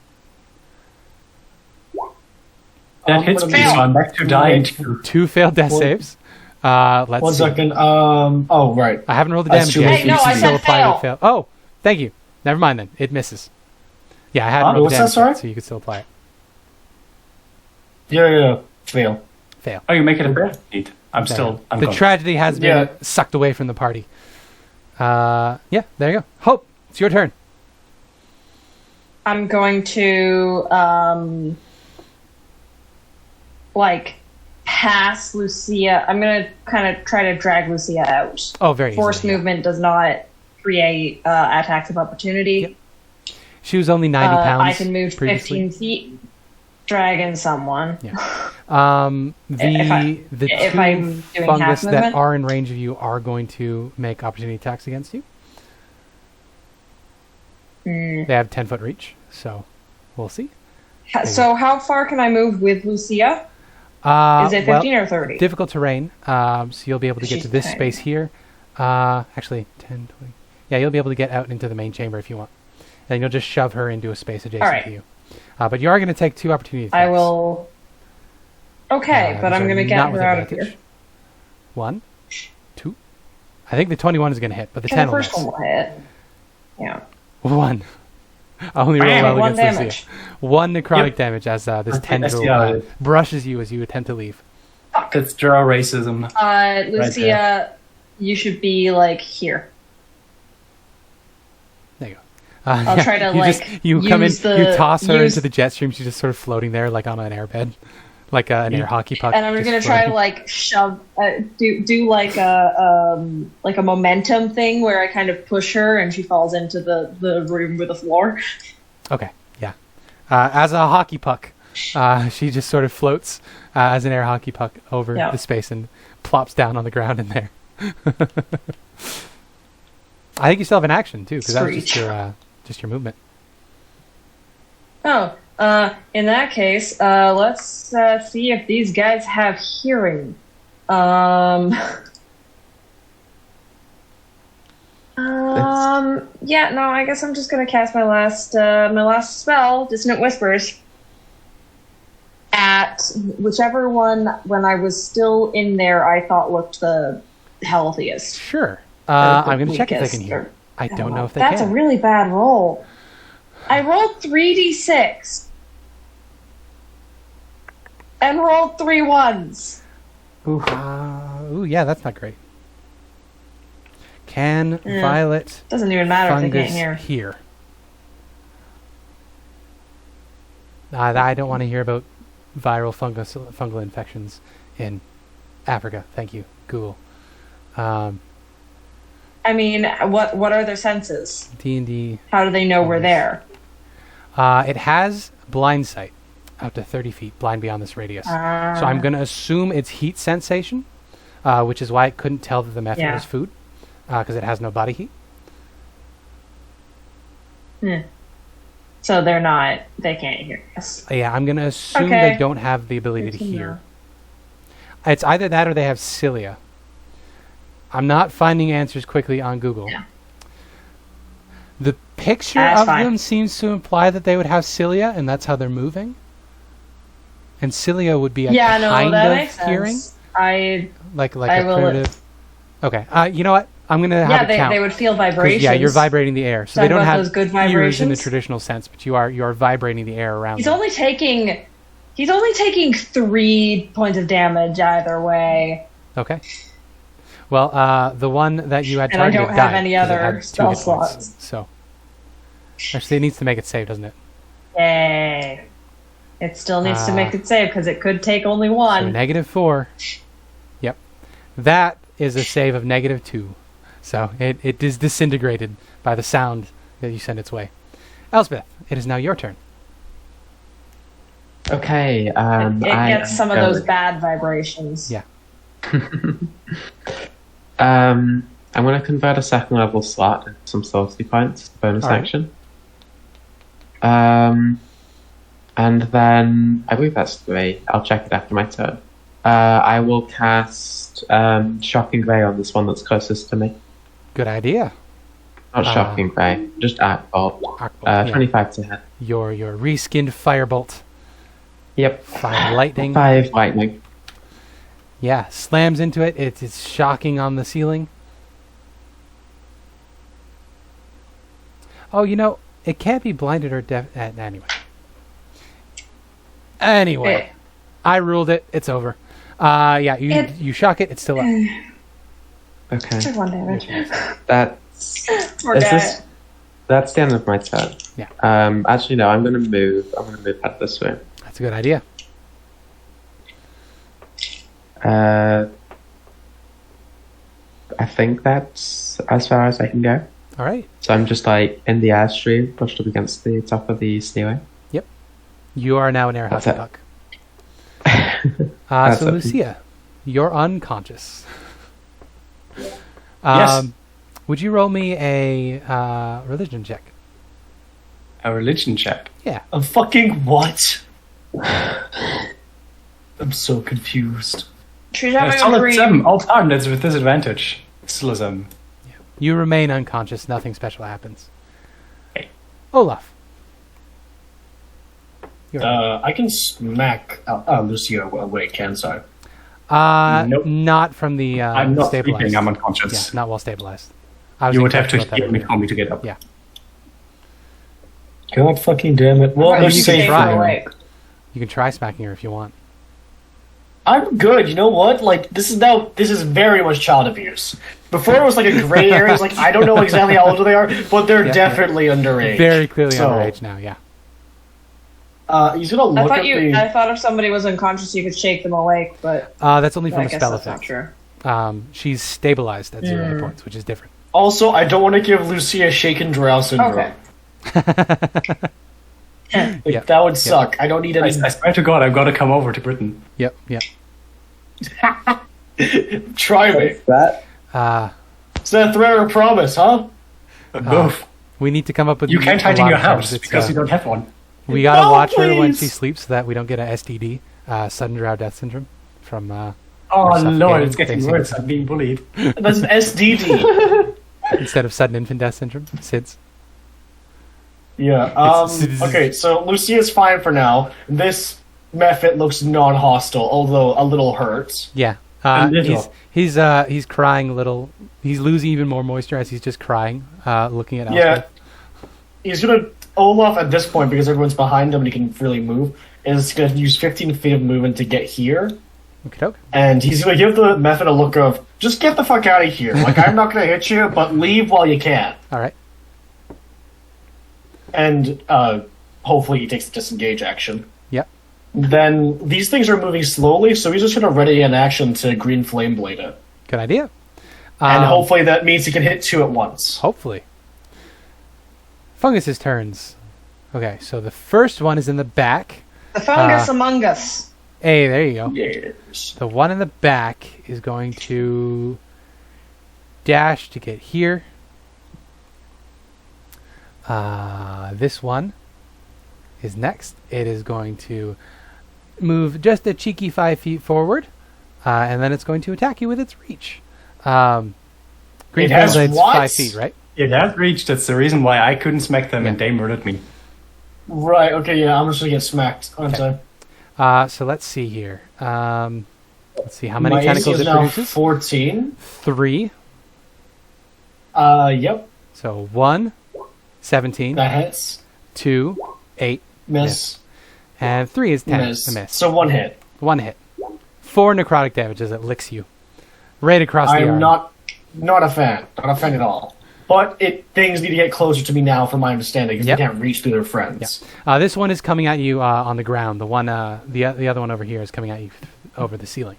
That hits me, so I'm back to dying too. 2 failed death One- saves. Let's One see. second. Oh, right. I haven't rolled the That's damage too yet. late. so Hey, you no, can I still said apply fail. the fail. Oh, thank you. Never mind then. It misses. Yeah, I hadn't Huh? rolled What's the that, damage sorry? yet, so you can still apply it. Yeah. Fail. Fail. Oh, you make it a bit neat. I'm There you still. go. I'm the gone. tragedy has been Yeah. sucked away from the party. Yeah, there you go. Hope, it's your turn. I'm going to pass Lucia. I'm gonna kind of try to drag Lucia out. Oh, very Force easily, yeah. movement does not create attacks of opportunity. Yep. She was only 90 pounds. I can move previously. 15 feet, dragging someone. Yeah. If The I'm two doing fungus half that movement? are in range of you are going to make opportunity attacks against you. They have 10-foot reach, so we'll see. So how far can I move with Lucia? Is it 15 or 30? Difficult terrain, so you'll be able to get She's to this tiny. space here. Actually, 10, 20. Yeah, you'll be able to get out into the main chamber if you want. And you'll just shove her into a space adjacent Alright. to you. But you are going to take 2 opportunity attacks. I will. Okay, but these I'm are going to not get with her out of advantage. here. 1, 2. I think the 21 is going to hit, but the Okay, 10 the will first miss. one will hit. Yeah. 1. I only roll Bam, well 1 against damage. Lucia. 1 necrotic Yep. damage as this Okay, tendril yeah. brushes you as you attempt to leave. Fuck, it's Drow racism. Lucia, there. you should be here. There you go. I'll try to, you come in, use the- you toss her use- into the jet stream. She's just sort of floating there, like on an airbed, like an air hockey puck. And I'm just going to try floating. to shove, do a momentum thing where I kind of push her and she falls into the room with the floor. Okay, yeah. As a hockey puck, she just sort of floats as an air hockey puck over Yeah. the space and plops down on the ground in there. I think you still have an action too, because that was just your movement. Oh, in that case, let's see if these guys have hearing. Yeah, no, I guess I'm just gonna cast my last spell, Dissonant Whispers, at whichever one when I was still in there I thought looked the healthiest. Sure. the I'm going to check if they can weakest, hear. or- I don't know if they That's can. a really bad roll. I rolled 3d6 and rolled 3 1s. Ooh, yeah, that's not great. Can Yeah. violet Doesn't even matter if they fungus can't hear. hear? I don't want to hear about viral fungal infections in Africa. Thank you, Google. I mean, what are their senses? D&D. How do they know we're there? It has blind sight up to 30 feet, blind beyond this radius. So I'm going to assume it's heat sensation, which is why it couldn't tell that the method was food, because it has no body heat. So they can't hear us. Yeah, I'm going to assume Okay. they don't have the ability to Good to hear. know. It's either that or they have cilia. I'm not finding answers quickly on Google. Yeah. The picture That's of fine. them seems to imply that they would have cilia, and that's how they're moving. And cilia would be a Yeah, no, kind that of makes hearing, sense. I a will- primitive. Okay, you know what? I'm gonna have a count. they would feel 'Cause, vibrations. yeah, you're vibrating the air, so Talk they don't about have those good ears in the vibrations. traditional sense, but you are vibrating the air around. He's them. only taking 3 points of damage either way. Okay. Well, the one that you had And I targeted don't have died, any 'cause it other had 2 spell hit points. slots. So, actually, it needs to make it save, doesn't it? Yay. It still needs to make it save because it could take only So one. -4. Yep. That is a save of -2. So it is disintegrated by the sound that you send its way. Elspeth, it is now your turn. Okay. It I gets am some of those going- bad vibrations. Yeah. I'm going to convert a second level slot into some sorcery points, bonus All right. action. And then I believe that's 3. I'll check it after my turn. I will cast Shocking Ray on this one that's closest to me. Good idea. Not Shocking Ray, just Arc Bolt. Arc bolt, yeah. 25 to hit. Your reskinned firebolt, Yep. 5 lightning. 5 lightning. Yeah, slams into it. It's shocking on the ceiling. Oh, it can't be blinded or deaf. Anyway, Eh. I ruled it. It's over. Yeah, you shock it. It's still up. Okay. Took 1 damage. That's Poor Is guy. this- that's the end of my turn. Yeah. Actually, no. I'm gonna move out of this way. That's a good idea. I think that's as far as I can go. All right. So I'm just like in the airstream, pushed up against the top of the ceiling. You are now an air That's hockey it. puck. That's So it. Lucia, you're unconscious. Yes. Would you roll me a religion check? A religion check. Yeah. A fucking what? I'm so confused. She's A having a solid dream. 7. All targets with disadvantage. Still a 7. You remain unconscious. Nothing special happens. Okay. Olaf. You're I can smack Lucia awake, can't I? Nope. Not from the I'm not stabilized. sleeping. I'm Yeah, unconscious. not while stabilized. I was You in would have to touch about that heal me, earlier. call me to get up. Yeah. God fucking damn it. Well, Right, there's you can safe try. room. awake. You can try smacking her if you want. I'm good. You know what? Like this is very much child abuse. Before it was like a gray area. It's like I don't know exactly how old they are, but they're Yeah. definitely underage. Very clearly So, underage now. Yeah. He's gonna look at the. I thought if somebody was unconscious, you could shake them awake, but That's only from I a guess spell that's not effect. true. She's stabilized at 0 hit points, which is different. Also, I don't want to give Lucia shaken drow syndrome. Okay. Yep. That would suck. I don't need I any. swear to God, I've got to come over to Britain. Yep. Yep. Try me. That Is that a threat or a promise, huh? Both. We need to come up with. You can't a hide in lot your of times house it's, because you don't have one. We gotta No, watch her when please. she sleeps so that we don't get a SDD, sudden drow death syndrome, from. Oh suffocating, Lord, it's getting facing worse. the sun. I'm being bullied. That's an SDD. Instead of sudden infant death syndrome, SIDS. Yeah. Okay, so Lucia's fine for now. This method looks non-hostile, although a little hurts. Yeah. little. He's crying a little. He's losing even more moisture as he's just crying, looking at Elspeth. He's gonna Olaf at this point because everyone's behind him and he can freely move. Is gonna use 15 feet of movement to get here, Okey-doke. and he's gonna give the method a look of just get the fuck out of here. Like I'm not gonna hit you, but leave while you can. All right. And hopefully he takes the disengage action. Yep. Then these things are moving slowly, so he's just gonna ready an action to green flame blade it, Good idea. and hopefully that means he can hit 2 at once. Hopefully. Fungus's turns. Okay, so the first one is in the back. The fungus among us. Hey, there you go. Yes. The one in the back is going to dash to get here. This one is next. It is going to move just a cheeky 5 feet forward, and then it's going to attack you with its reach. Green It has Blade's what? 5 feet, right? It has reached. That's the reason why I couldn't smack them and they murdered me. Right. Okay. Yeah. I'm just gonna get smacked, aren't I? So let's see here. Let's see how many My AC tentacles is it now produces. 14. 3. Yep. So 1, 17. That hits. 2, 8. Miss. And 3 is 10. Miss. A miss. So 1 hit. 1 hit. 4 necrotic damage as it licks you. Right across the I'm arm. not a fan. Not a fan at all. But things need to get closer to me now, from my understanding, because Yep. they can't reach through their friends. This one is coming at you on the ground. The one, the other one over here is coming at you over the ceiling.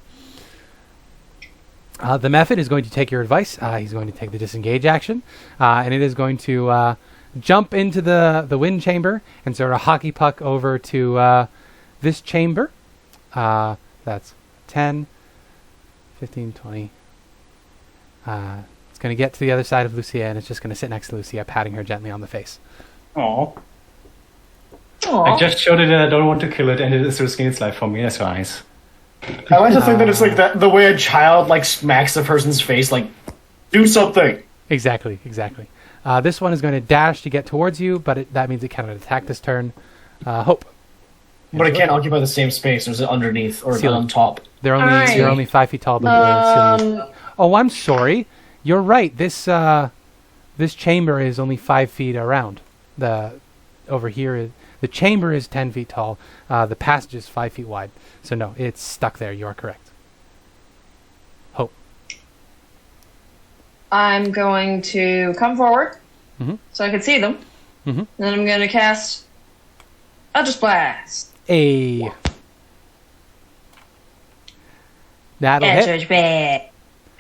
The method is going to take your advice. He's going to take the disengage action, and it is going to jump into the wind chamber and sort of hockey puck over to this chamber. That's 10, 15, 20. It's going to get to the other side of Lucia, and it's just going to sit next to Lucia, patting her gently on the face. Aww. Aw. I just showed it that I don't want to kill it, and it is risking its life for me. That's nice. I like to think that it's like that the way a child like smacks a person's face, like, do something. Exactly. This one is going to dash to get towards you, but that means it cannot attack this turn. Hope. But it can't occupy the same space. There's it underneath or Ceiling. on top. You're Alright. only 5 feet tall. But the ceiling is- Oh, I'm sorry. You're right. This chamber is only 5 feet around. Over here, the chamber is 10 feet tall. The passage is 5 feet wide. So no, it's stuck there. You are correct. Hope. I'm going to come forward Mhm. so I can see them. Mhm. Then I'm going to cast Eldritch Blast. That'll hit. Eldritch Blast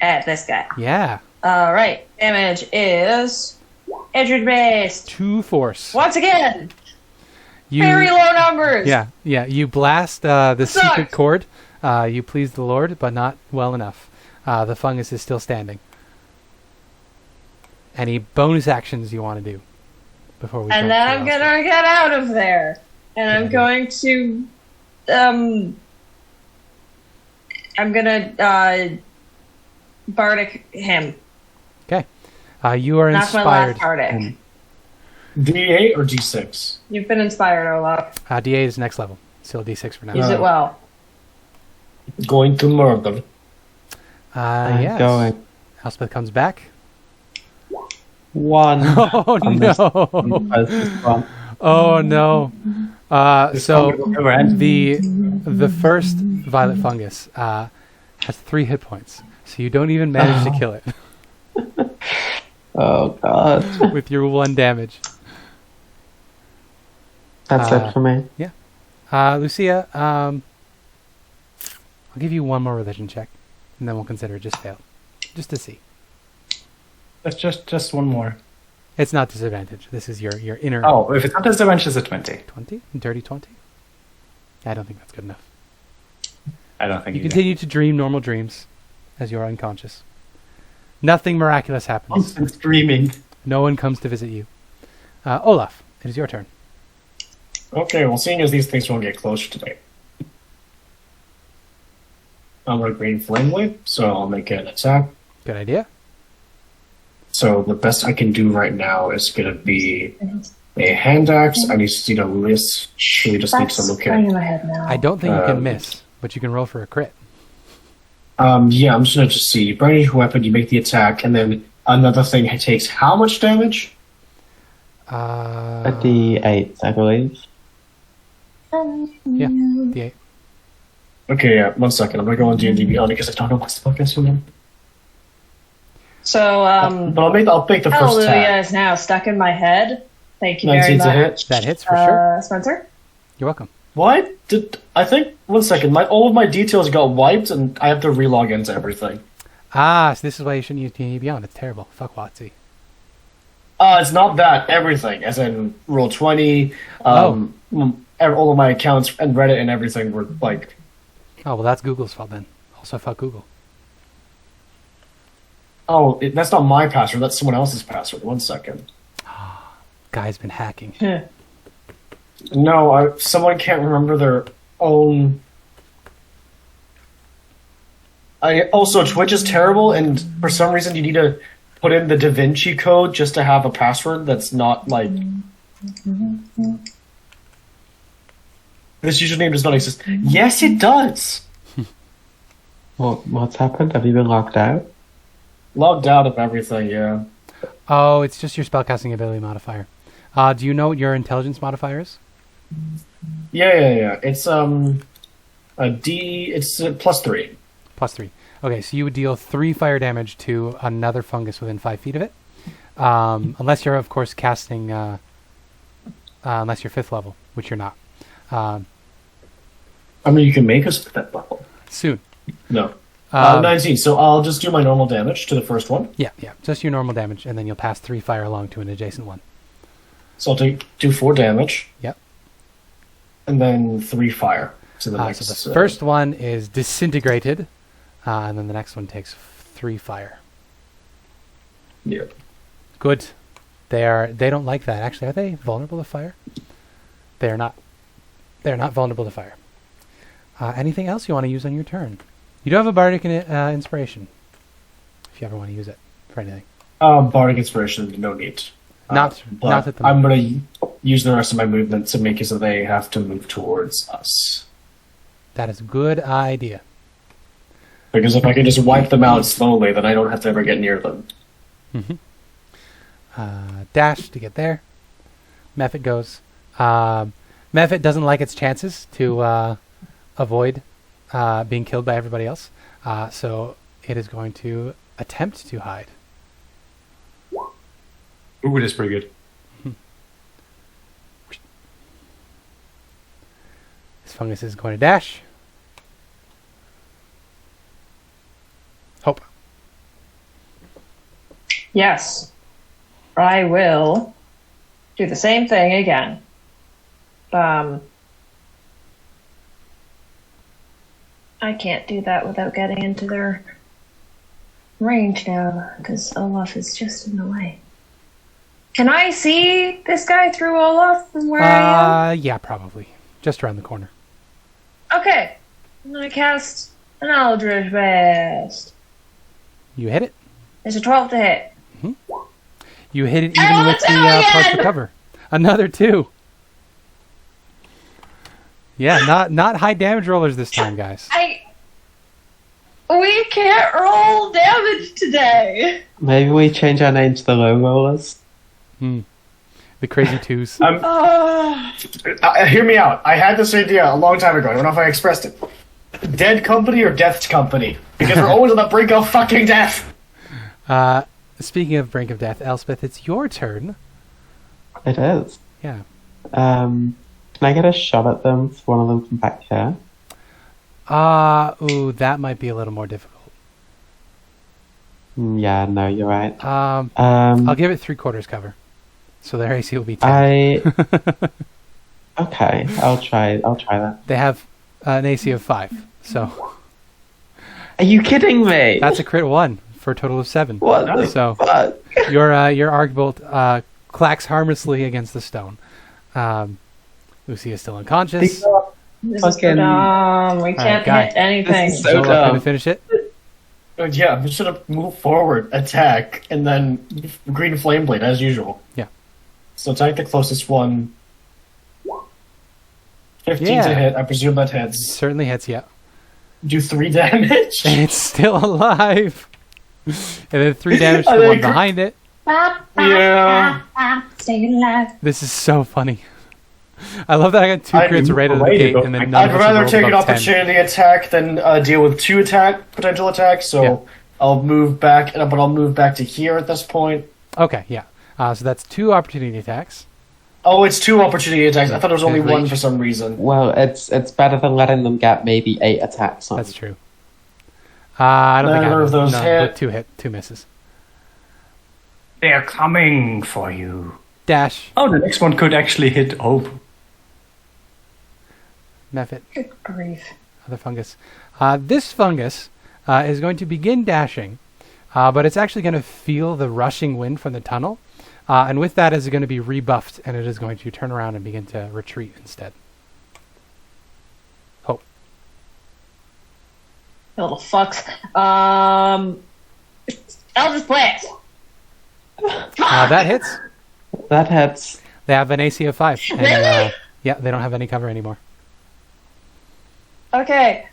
at this guy. Yeah. All right. Damage is Eldritch Blast. 2 force. Once again, You, very low numbers. Yeah. You blast the Sucks. secret chord. You please the Lord, but not well enough. The fungus is still standing. Any bonus actions you want to do before we? And jump then to I'm Elspeth? gonna get out of there, and I'm going to, I'm gonna bardic him. Okay. You are That's my last inspired. bardic. D8 or D6? You've been inspired, Olaf. DA is next level. Still D6 for now. Use it well. Going to murder. I'm Yes. going. Elspeth comes back. 1. Oh on this- on no! the closest one. Oh no! So Never end. the first violet fungus has 3 hit points, so you don't even manage to kill it Oh god. with your 1 damage. That's it for me. Lucia, I'll give you 1 more religion check, and then we'll consider it just failed, just to see. That's just one more. It's not disadvantage. This is your inner Oh, if it's not disadvantage, it's a 20. 20, dirty 20. I don't think that's good enough. I don't think You either. continue to dream normal dreams as you are unconscious. Nothing miraculous happens. Constant screaming. No one comes to visit you. Olaf, it is your turn. Okay, well, seeing as these things won't get closer to me, I'm going to green flame blade, so I'll make an attack. Good idea. So the best I can do right now is going to be a hand axe. I need to see the list. She just needs to look going in at. my head now. I don't think you can Um, miss, but you can roll for a crit. Yeah, I'm just gonna just see. Burning your weapon, you make the attack, and then another thing takes how much damage? A D8, I believe. Yeah, D8. Okay, yeah, 1 second. I'm gonna go on D&D Beyond because I don't know what spellcasting again. So, But I'll make the first Hallelujah attack. is now stuck in my head. Thank you very 19 much. to hit. That hits for sure. Spencer? You're welcome. What? I think 1 second. All of my details got wiped, and I have to relog into everything. So this is why you shouldn't use D&D Beyond. It's terrible. Fuck WotC. It's not that everything, as in Roll20. All of my accounts and Reddit and everything were like. Oh, well, that's Google's fault then. Also, fuck Google. Oh, that's not my password. That's someone else's password. 1 second. Guy's been hacking. No, someone can't remember their own. Also, Twitch is terrible, and for some reason you need to put in the Da Vinci code just to have a password that's not like. This username does not exist. Yes, it does. What's happened? Have you been locked out? Logged out of everything, yeah. Oh, it's just your spellcasting ability modifier. Do you know what your intelligence modifier is? Yeah. It's a D. It's +3. +3. Okay, so you would deal 3 fire damage to another fungus within 5 feet of it. Unless you're, of course, casting... unless you're 5th level, which you're not. I mean, you can make us that level. Soon. No. 19. So I'll just do my normal damage to the first one. Yeah. Just your normal damage, and then you'll pass 3 fire along to an adjacent one. So I'll do 4 damage. Yep. And then 3 fire. So the next. So the first one is disintegrated, and then the next one takes 3 fire. Yeah. Good. They don't like that. Actually, are they vulnerable to fire? They are not. They're not vulnerable to fire. Anything else you want to use on your turn? You do have a bardic inspiration, if you ever want to use it for anything. Bardic inspiration, no need. Not at the I'm moment. going to use the rest of my movement to make it so they have to move towards us. That is a good idea. Because if I can just wipe them out slowly, then I don't have to ever get near them. Dash to get there. Mephit goes. Mephit doesn't like its chances to avoid being killed by everybody else. So it is going to attempt to hide. Ooh, that's pretty good. This fungus is going to dash. Hope. Yes. I will do the same thing again. I can't do that without getting into their range now, because Olaf is just in the way. Can I see this guy through Olaf from where I am? Yeah, probably. Just around the corner. Okay. I'm going to cast an Eldritch Blast. You hit it. It's a 12 to hit. You hit it even with the partial cover. Another 2. Yeah, not high damage rollers this time, guys. We can't roll damage today. Maybe we change our name to the low rollers. The crazy 2s. Hear me out. I had this idea a long time ago. I don't know if I expressed it. Dead company or death's company? Because we're always on the brink of fucking death. Speaking of brink of death, Elspeth, it's your turn. It is. Yeah. Can I get a shot at them if one of them from back here? Ooh, that might be a little more difficult. Yeah, no, you're right. I'll give it 3/4 cover. So their AC will be 10. Okay, I'll try that. They have an AC of 5, so... Are you kidding me? That's a crit 1 for a total of 7. What the fuck? Your Arcbolt clacks harmlessly against the stone. Lucia is still unconscious. This is so dumb. We can't hit anything. This is so Joel, dumb. gonna finish it? Yeah, I'm just gonna move forward, attack, and then green flame blade as usual. Yeah. So attack the closest one. 15 to hit. I presume that hits. Certainly hits, yeah. do 3 damage. And it's still alive. And then 3 damage to the one behind it. Yeah. Staying alive. This is so funny. I love that I got 2 crits right out of the gate, and then none I'd of us rather rolled take an above 10. opportunity attack than deal with 2 potential attacks. So Yeah. I'll move back, but I'll move back to here at this point. Okay, yeah. So that's 2 opportunity attacks. Oh, it's 2 opportunity attacks. I thought it was only Every 1 each. for some reason. Well, it's better than letting them get maybe 8 attacks on. That's true. I don't think I Neither have of those no, hit. 2 misses. They're coming for you. Dash, Oh, the next one could actually hit Hope. Mephit, Good grief. other fungus. This fungus is going to begin dashing, but it's actually going to feel the rushing wind from the tunnel. And with that, is going to be rebuffed, and it is going to turn around and begin to retreat instead. Hope. Little fucks. Eldritch Blast. That hits. That hits. They have an AC of 5. And, Really? yeah, they don't have any cover anymore. Okay.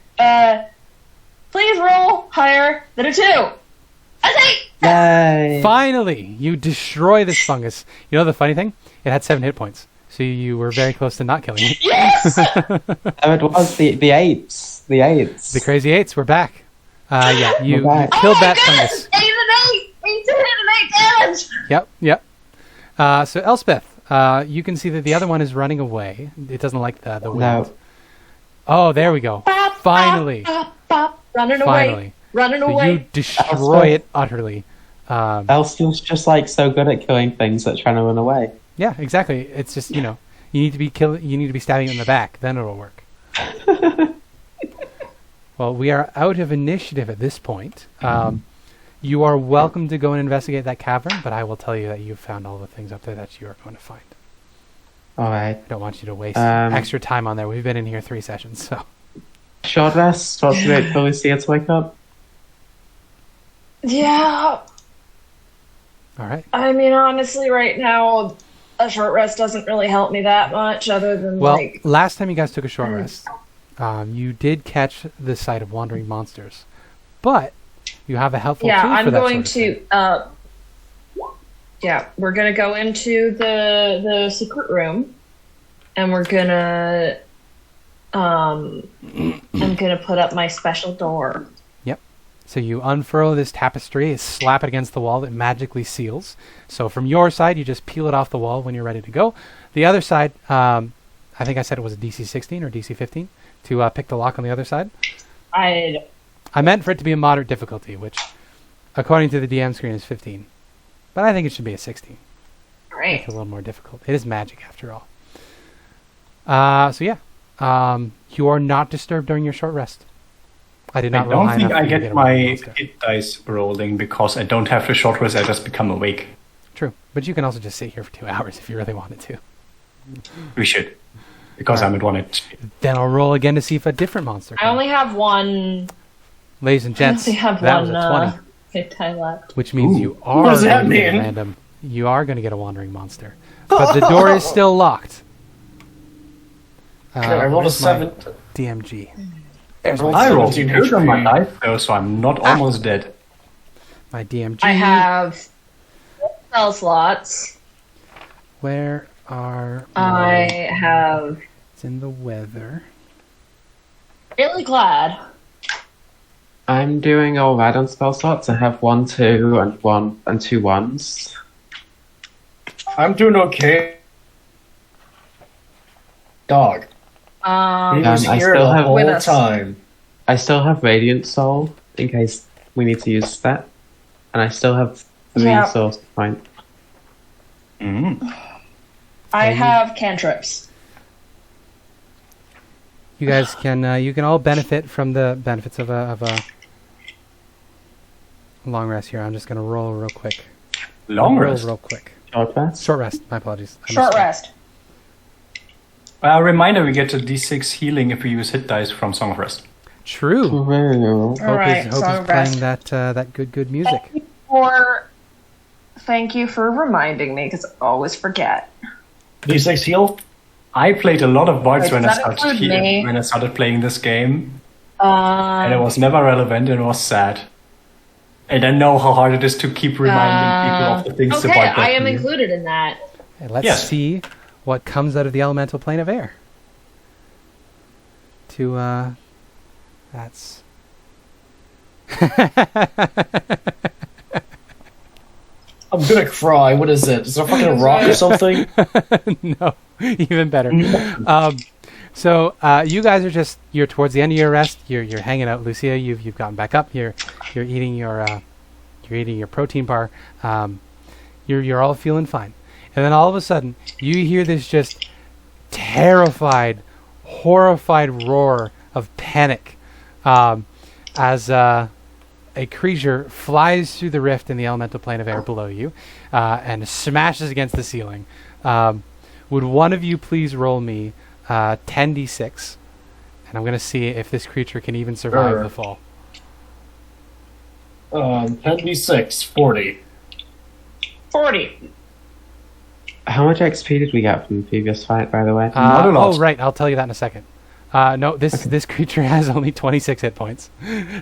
Please roll higher than a 2. That's 8. Yay! Finally, you destroy this fungus. You know the funny thing? It had 7 hit points, so you were very close to not killing it. Yes. Oh, it was the 8s. The 8s. The crazy 8s, we're back. Yeah, you back. killed Oh my that goodness! fungus. 8 and 8. 8 to hit and 8 damage. Yep. So Elspeth, you can see that the other one is running away. It doesn't like the wind. No. Oh, there we go. Bop, Finally. bop, bop, running Finally. away. Running So away. you destroy it utterly. Elspeth's just like so good at killing things that trying to run away. Yeah, exactly. It's just, you need to be you need to be stabbing it in the back, then it'll work. Well, we are out of initiative at this point. You are welcome to go and investigate that cavern, but I will tell you that you've found all the things up there that you are going to find. Alright. I don't want you to waste Um, extra time on there. We've been in here 3 sessions, so. Short rest. What's the wait for Lucia to wake up? Yeah. All right. I mean, honestly, right now, a short rest doesn't really help me that much, other than Well, like. last time you guys took a short rest, you did catch the sight of wandering monsters, but you have a helpful Yeah, tool for I'm that going sort of thing. to. Yeah, we're gonna go into the secret room, and we're gonna. I'm gonna put up my special door. So you unfurl this tapestry, slap it against the wall, it magically seals. So from your side, you just peel it off the wall when you're ready to go. The other side, I think I said it was a DC 16 or DC 15 to pick the lock on the other side. I meant for it to be a moderate difficulty, which, according to the DM screen, is 15. But I think it should be a 16. Great. Make it a little more difficult. It is magic, after all. So yeah, you are not disturbed during your short rest. I did I not roll don't high think enough I for you to get a my wandering monster. hit dice rolling because I don't have the short rest. I just become awake. True, but you can also just sit here for 2 hours if you really wanted to. We should, because I'm at 1 HP. Then I'll roll again to see if a different monster I comes. only have one. Ladies and gents, I only have that one was a 20, hit die left. which means Ooh. you are What does that going to get a mean? random. You are going to get a wandering monster, but the door is still locked. Okay, I rolled a where's my 7. DMG. There's one I rolled 17 good on my HP. dice, though, so I'm not almost dead. My DMG. I have spell slots. Where are I have It's in the weather. really glad. I'm doing alright on spell slots. I have 1, 2, and 1 and 2 1s. I'm doing okay. Dog. He was I here still the have- whole With us. time. I still have Radiant Soul in case we need to use that, and I still have 3 Yeah. source point. I have cantrips. You guys can you can all benefit from the benefits of a long rest here. I'm just going to roll real quick. Long roll rest. real quick. Short rest. Short rest. My apologies. I Short missed that. rest. Reminder, we get a D6 healing if we use hit dice from Song of Rest. True. True. Hope Alright, is, Hope Song is of playing Rest. that good music. Thank you for reminding me, because I always forget. D6 heal? I played a lot of bards Wait, when does I that include me? started playing this game. And it was never relevant and it was sad. And I know how hard it is to keep reminding people of the things okay, about that. I am year. included in that. And let's Yes. see what comes out of the elemental plane of air. That's... I'm gonna cry. What is it? Is it a fucking rock or something? No, even better. So you guys are you're towards the end of your rest. You're hanging out, Lucia. You've gotten back up. You're eating your protein bar. You're all feeling fine, and then all of a sudden you hear this just terrified, horrified roar of panic as a creature flies through the rift in the elemental plane of air below you and smashes against the ceiling. Would one of you please roll me 10d6? And I'm going to see if this creature can even survive the fall. 10d6, 40. 40. How much XP did we get from the previous fight, by the way? Not a lot. Oh, right. I'll tell you that in a second. No, this creature has only 26 hit points.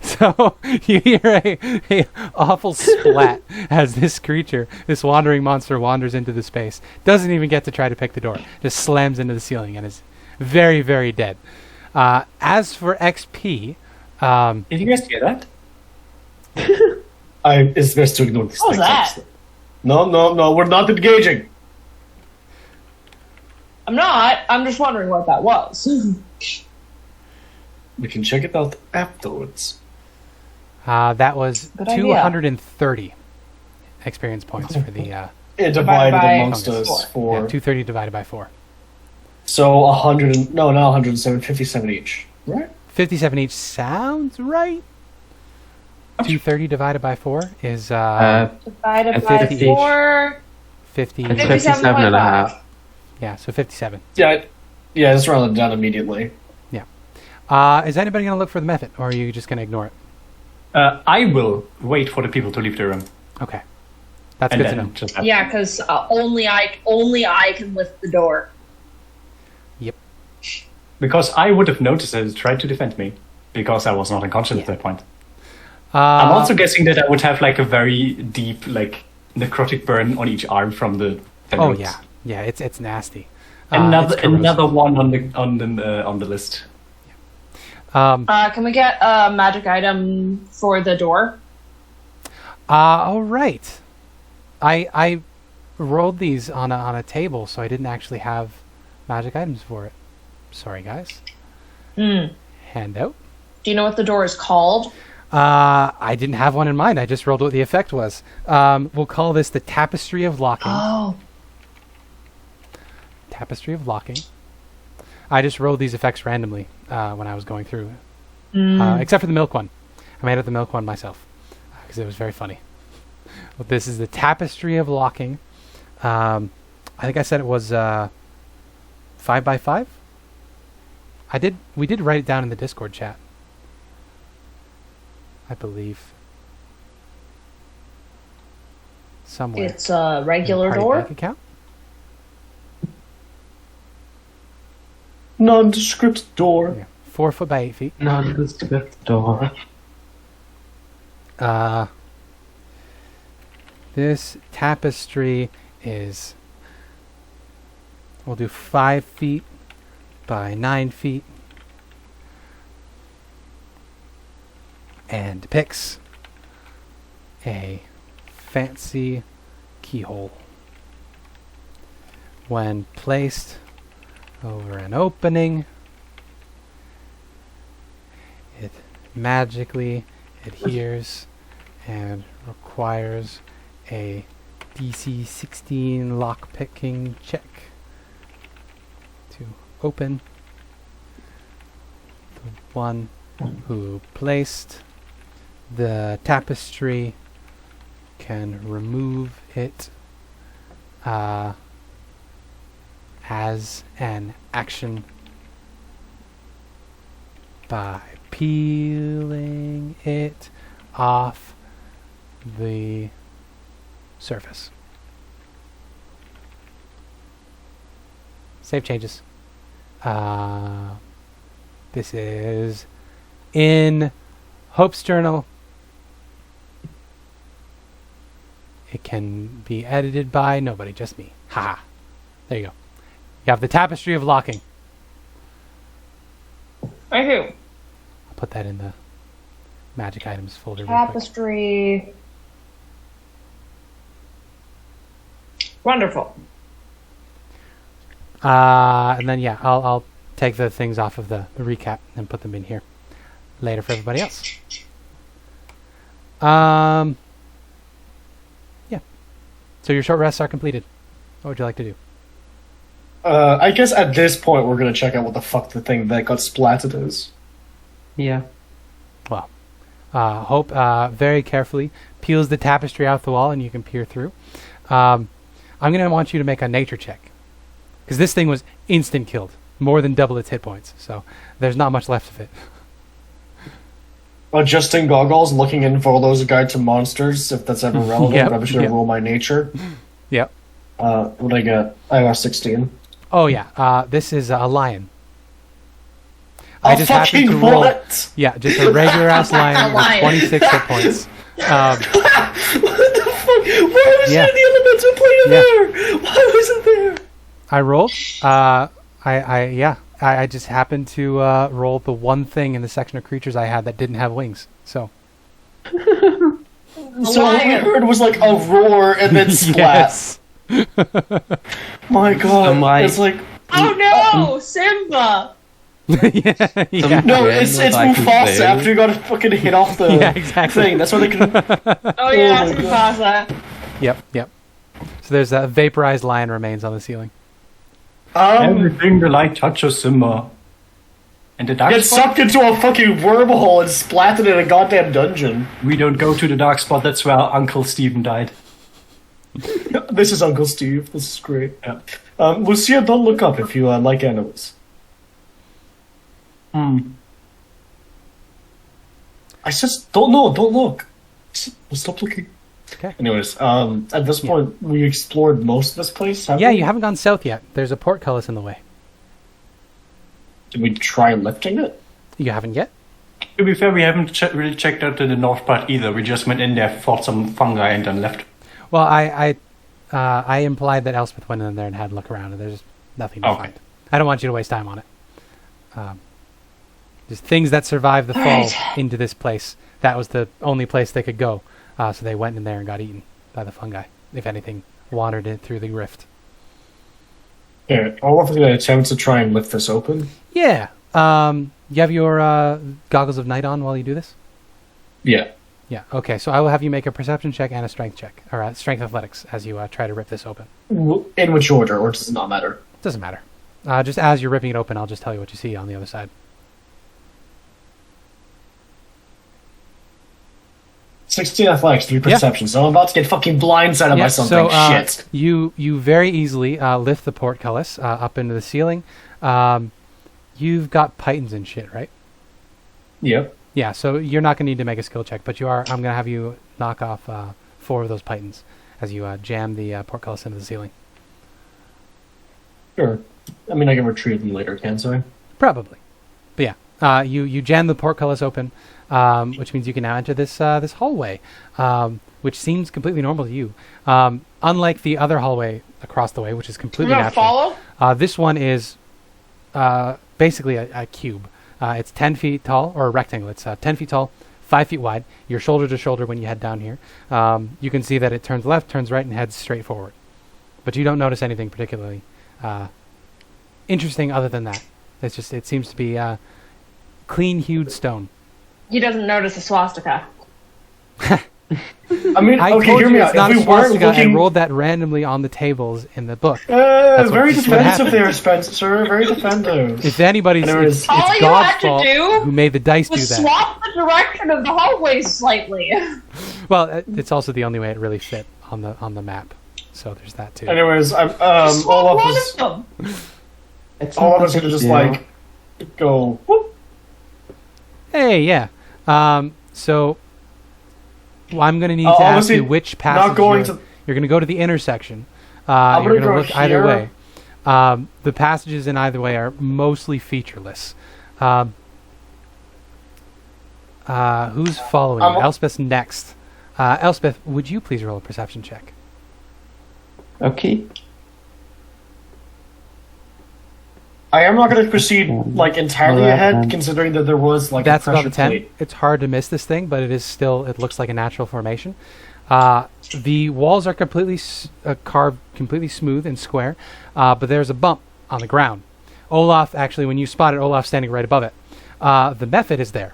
So you hear a awful splat as this creature, this wandering monster, wanders into the space. Doesn't even get to try to pick the door. Just slams into the ceiling and is very, very dead. As for XP... Did you guys hear that? It's best to ignore this What was thing. that? No, we're not engaging. I'm not. I'm just wondering what that was. We can check it out afterwards. that was Good idea. 230 experience points for the... It Divided divided by amongst four. us for... Yeah, 230 divided by 4. So 100 and... No, not 107, 57 each. Right? 57 each sounds right. 230 divided by 4 is Divided And by 50 each. 4. 50. 57 and a half. Yeah, so 57. Yeah, just round it down immediately. Is anybody going to look for the method, or are you just going to ignore it? I will wait for the people to leave the room. Okay. That's And good to then know. just Yeah, because only I can lift the door. Yep. because I would have noticed that it tried to defend me because I was not unconscious at that point. I'm also guessing that I would have like a very deep like necrotic burn on each arm from the Oh tendrils. yeah, it's nasty. Another it's corrosive. another one on the list. Can we get a magic item for the door? All right. I rolled these on a table, so I didn't actually have magic items for it. Sorry, guys. Handout. Do you know what the door is called? I didn't have one in mind. I just rolled what the effect was. We'll call this the Tapestry of Locking. Oh. Tapestry of Locking. I just rolled these effects randomly when I was going through. Except for the milk one. I made up the milk one myself because it was very funny. Well, this is the Tapestry of Locking. I think I said it was 5x5. We did write it down in the Discord chat, I believe. Somewhere. It's a regular Party door? bank account? Nondescript door. Yeah. 4 foot by 8 feet. Nondescript door. This tapestry is, we'll do 5 feet by 9 feet, and depicts a fancy keyhole. When placed over an opening, it magically adheres and requires a DC 16 lockpicking check to open. The one who placed the tapestry can remove it as an action by peeling it off the surface. Save changes. This is In Hope's journal, it can be edited by nobody, just me. Haha. There you go. You have the Tapestry of Locking. Right here. I'll put that in the magic items folder. real quick. Tapestry. Wonderful. And then yeah, I'll take the things off of the recap and put them in here later for everybody else. Yeah. So your short rests are completed. What would you like to do? I guess at this point we're gonna check out what the fuck the thing that got splatted is. Yeah. Well, Hope very carefully peels the tapestry out the wall, and you can peer through. I'm gonna want you to make a nature check, because this thing was instant killed, more than double its hit points. So there's not much left of it. Adjusting goggles, looking in for those guide to monsters, if that's ever relevant. Yep, But I'm just gonna yep. roll my nature. Yep. What I got? I got 16. Oh yeah. This is a lion. I Oh, just happened fucking to roll. what? Yeah, just a regular ass lion with lion. 26 hit points. What the fuck? Why was Yeah. the elemental player Yeah. there? Why was it there? I rolled. I just happened to roll the one thing in the section of creatures I had that didn't have wings. So So what we heard was like a roar and then splat. yes. My god. Some, like- It's like Oh no, Simba! yeah. Yeah. no, Yeah, it's like I can Mufasa say. after you got fucking hit off the Yeah, exactly. thing. That's why they can. Oh yeah, my it's God. Mufasa. Yep. So there's a vaporized lion remains on the ceiling. Everything the light touches, Simba. And the dark Get spot? sucked into a fucking wormhole and splatted in a goddamn dungeon. We don't go to the dark spot. That's where Uncle Stephen died. This is Uncle Steve. This is great. Yeah. Lucia, don't look up if you like animals. I just don't know. Don't look. Stop looking. Okay. Anyways, at this point, we explored most of this place. Yeah, you haven't gone south yet. There's a portcullis in the way. Did we try lifting it? You haven't yet? To be fair, we haven't really checked out the north part either. We just went in there, fought some fungi, and then left. Well, I implied that Elspeth went in there and had a look around, and there's nothing to Okay. find. I don't want you to waste time on it. Just things that survived the fall into this place. That was the only place they could go. So they went in there and got eaten by the fungi. If anything, wandered in through the rift. Yeah, Olaf is going to attempt to try and lift this open. Yeah. You have your goggles of night on while you do this? Yeah. Yeah. Okay, so I will have you make a perception check and a strength check, or a strength athletics, as you try to rip this open. In which order, or does it not matter? Doesn't matter. Just as you're ripping it open, I'll just tell you what you see on the other side. 16 athletics, 3 perception. So I'm about to get fucking blindsided by something. Shit. You very easily lift the portcullis up into the ceiling. You've got pythons and shit, right? Yep. Yeah, so you're not going to need to make a skill check, but you are. I'm going to have you knock off 4 of those pythons as you jam the portcullis into the ceiling. Sure. I mean, I can retrieve them later, can't I? Probably. But yeah, you jam the portcullis open, which means you can now enter this this hallway, which seems completely normal to you. Unlike the other hallway across the way, which is completely natural. Follow? This one is basically a cube. It's 10 feet tall, or a rectangle. It's 10 feet tall, 5 feet wide. You're shoulder to shoulder when you head down here. You can see that it turns left, turns right, and heads straight forward. But you don't notice anything particularly interesting other than that. It's just, it seems to be clean-hued stone. He doesn't notice a swastika. I mean, I okay, told hear you me it's out. not If a we weren't swastika. I looking... rolled that randomly on the tables in the book. what very just defensive happened. there, Spencer. Very defensive. If anybody's, Anyways, it's All you God's had to fault do who made the dice do Was that. swap the direction of the hallway slightly. Well, it's also the only way it really fit on the map. So there's that too. Anyways, Just swap Olaf one is... of them. It's Olaf not is a going to big just, deal. like, go... Whoop. Hey, yeah. So I'm going to need to ask obviously you which passage not going you're, to... you're going to go to the intersection. I'm You're gonna going to go look either here. way. The passages in either way are mostly featureless. Who's following? Elspeth's next. Elspeth, would you please roll a perception check? Okay. I am not going to proceed like entirely ahead, considering that there was like That's a pressure about a 10. plate. It's hard to miss this thing, but it is still. It looks like a natural formation. The walls are completely carved, completely smooth and square, but there's a bump on the ground. Olaf, actually, when you spot it, Olaf's standing right above it. The method is there,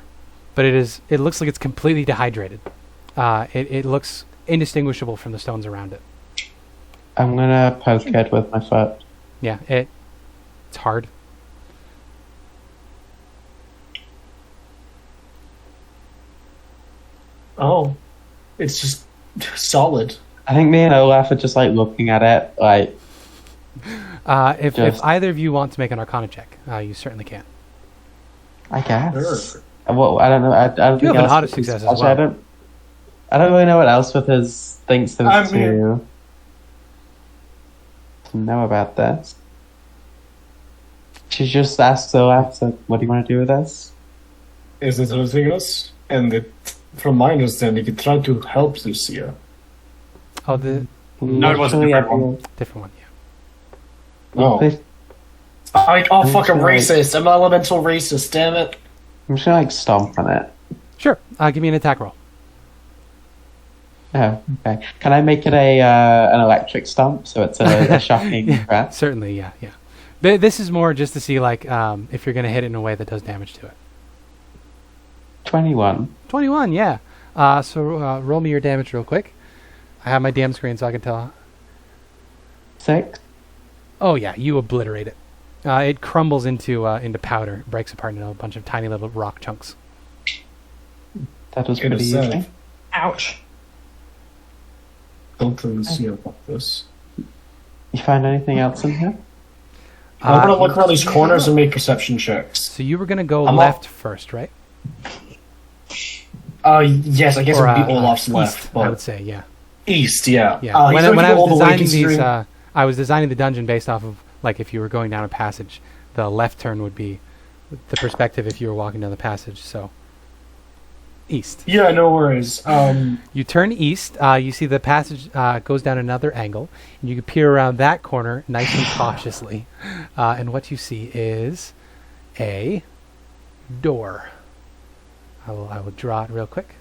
but it looks like it's completely dehydrated. It looks indistinguishable from the stones around it. I'm gonna poke it with my foot. Yeah, it's hard. Oh, it's just solid. I think me and Olaf are just like looking at it, like. If either of you want to make an Arcana check, you certainly can. I guess. Sure. Well, I don't know. I don't You think have an Elspeth auto success as actually, well. I don't really know what Elspeth thinks to know about this. She just asks Olaf, so, what do you want to do with this? Is it anything else? And from my understanding, you tried to help Lucia. Oh, the No, it was a different one. different one. Yeah. Oh. Please- Fucking Right. racist. I'm an elemental racist, damn it. I'm just gonna like stomp on it. Sure. Give me an attack roll. Oh, okay. Can I make it an electric stomp so it's a shocking threat? Certainly, yeah. This is more just to see like if you're going to hit it in a way that does damage to it. 21. 21, yeah. So roll me your damage real quick. I have my DM screen so I can tell. 6. Oh yeah, you obliterate it. It crumbles into powder, breaks apart into a bunch of tiny little rock chunks. That was Good pretty to say. easy. Ouch. Don't tell Lucia about this. You find anything else in here? I'm gonna look around these corners and make perception checks. So you were going to go I'm left first, right? Yes, I guess it would be Olaf's east, left, I would but say, yeah. east, yeah. Yeah. He's When going I to go all was the way designing these, considering... I was designing the dungeon based off of like if you were going down a passage, the left turn would be the perspective if you were walking down the passage. So east. Yeah, no worries. You turn east. You see the passage goes down another angle, and you can peer around that corner nice and cautiously. And what you see is a door. I will draw it real quick.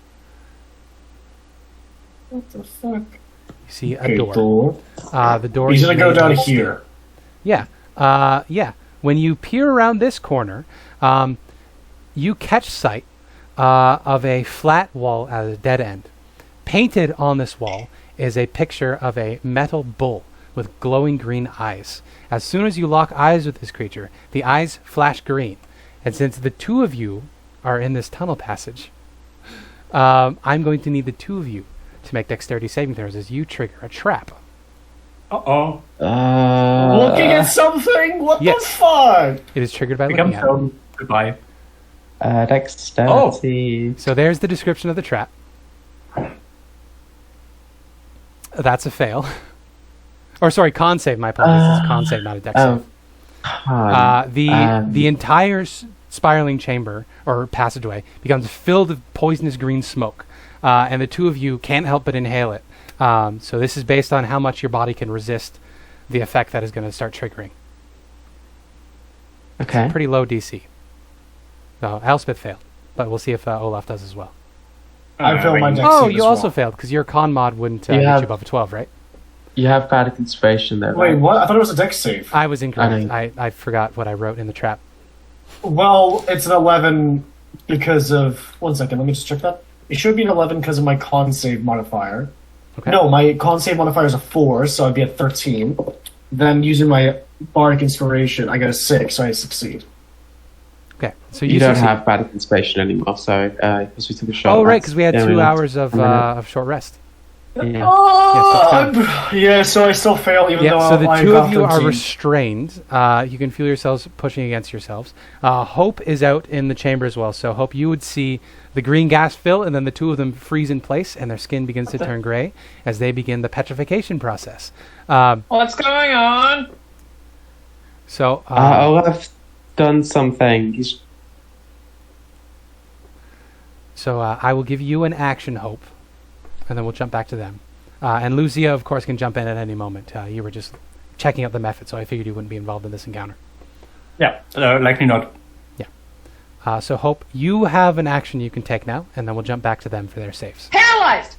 What the fuck? You see a Okay, door. The door. He's is gonna go made down of here. Yeah. Yeah. When you peer around this corner, you catch sight of a flat wall at a dead end. Painted on this wall is a picture of a metal bull with glowing green eyes. As soon as you lock eyes with this creature, the eyes flash green. And since the two of you are in this tunnel passage, I'm going to need the two of you to make dexterity saving throws as you trigger a trap. Uh-oh. Looking at something? What yes. the fuck? It is triggered by Become looking at it. film. Goodbye. Dexterity. So there's the description of the trap. That's a fail. Or sorry, con save, my apologies. It's con save, not a dex save. The entire spiraling chamber or passageway becomes filled with poisonous green smoke, and the two of you can't help but inhale it. So this is based on how much your body can resist the effect that is going to start triggering. Okay. Pretty low DC. No, Elspeth failed, but we'll see if Olaf does as well. I failed my dex Oh, save you as also well. failed because your con mod wouldn't get have- you above a 12, right? You have guided inspiration there. Wait, right? what? I thought it was a dex save. I was incorrect. I I forgot what I wrote in the trap. Well, it's an 11 because of... One second, let me just check that. It should be an 11 because of my con save modifier. Okay. No, my con save modifier is a 4, so I'd be at 13. Then using my bardic inspiration, I get a 6, so I succeed. Okay, so You don't succeed. have guided inspiration anymore, so because we took a shot. Oh, right, because we had 2 minutes. hours of short rest. Yeah. Yeah, so I still fail even Yeah, though so the I two got of you are 13. restrained. You can feel yourselves pushing against yourselves. Hope is out in the chamber as well, so Hope, you would see the green gas fill, and then the two of them freeze in place, and their skin begins to turn gray as they begin the petrification process. What's going on? So, Olaf's done something. So I will give you an action, Hope, and then we'll jump back to them. And Lucia, of course, can jump in at any moment. You were just checking out the method, so I figured you wouldn't be involved in this encounter. Yeah, likely not. So Hope, you have an action you can take now, and then we'll jump back to them for their saves. Paralyzed!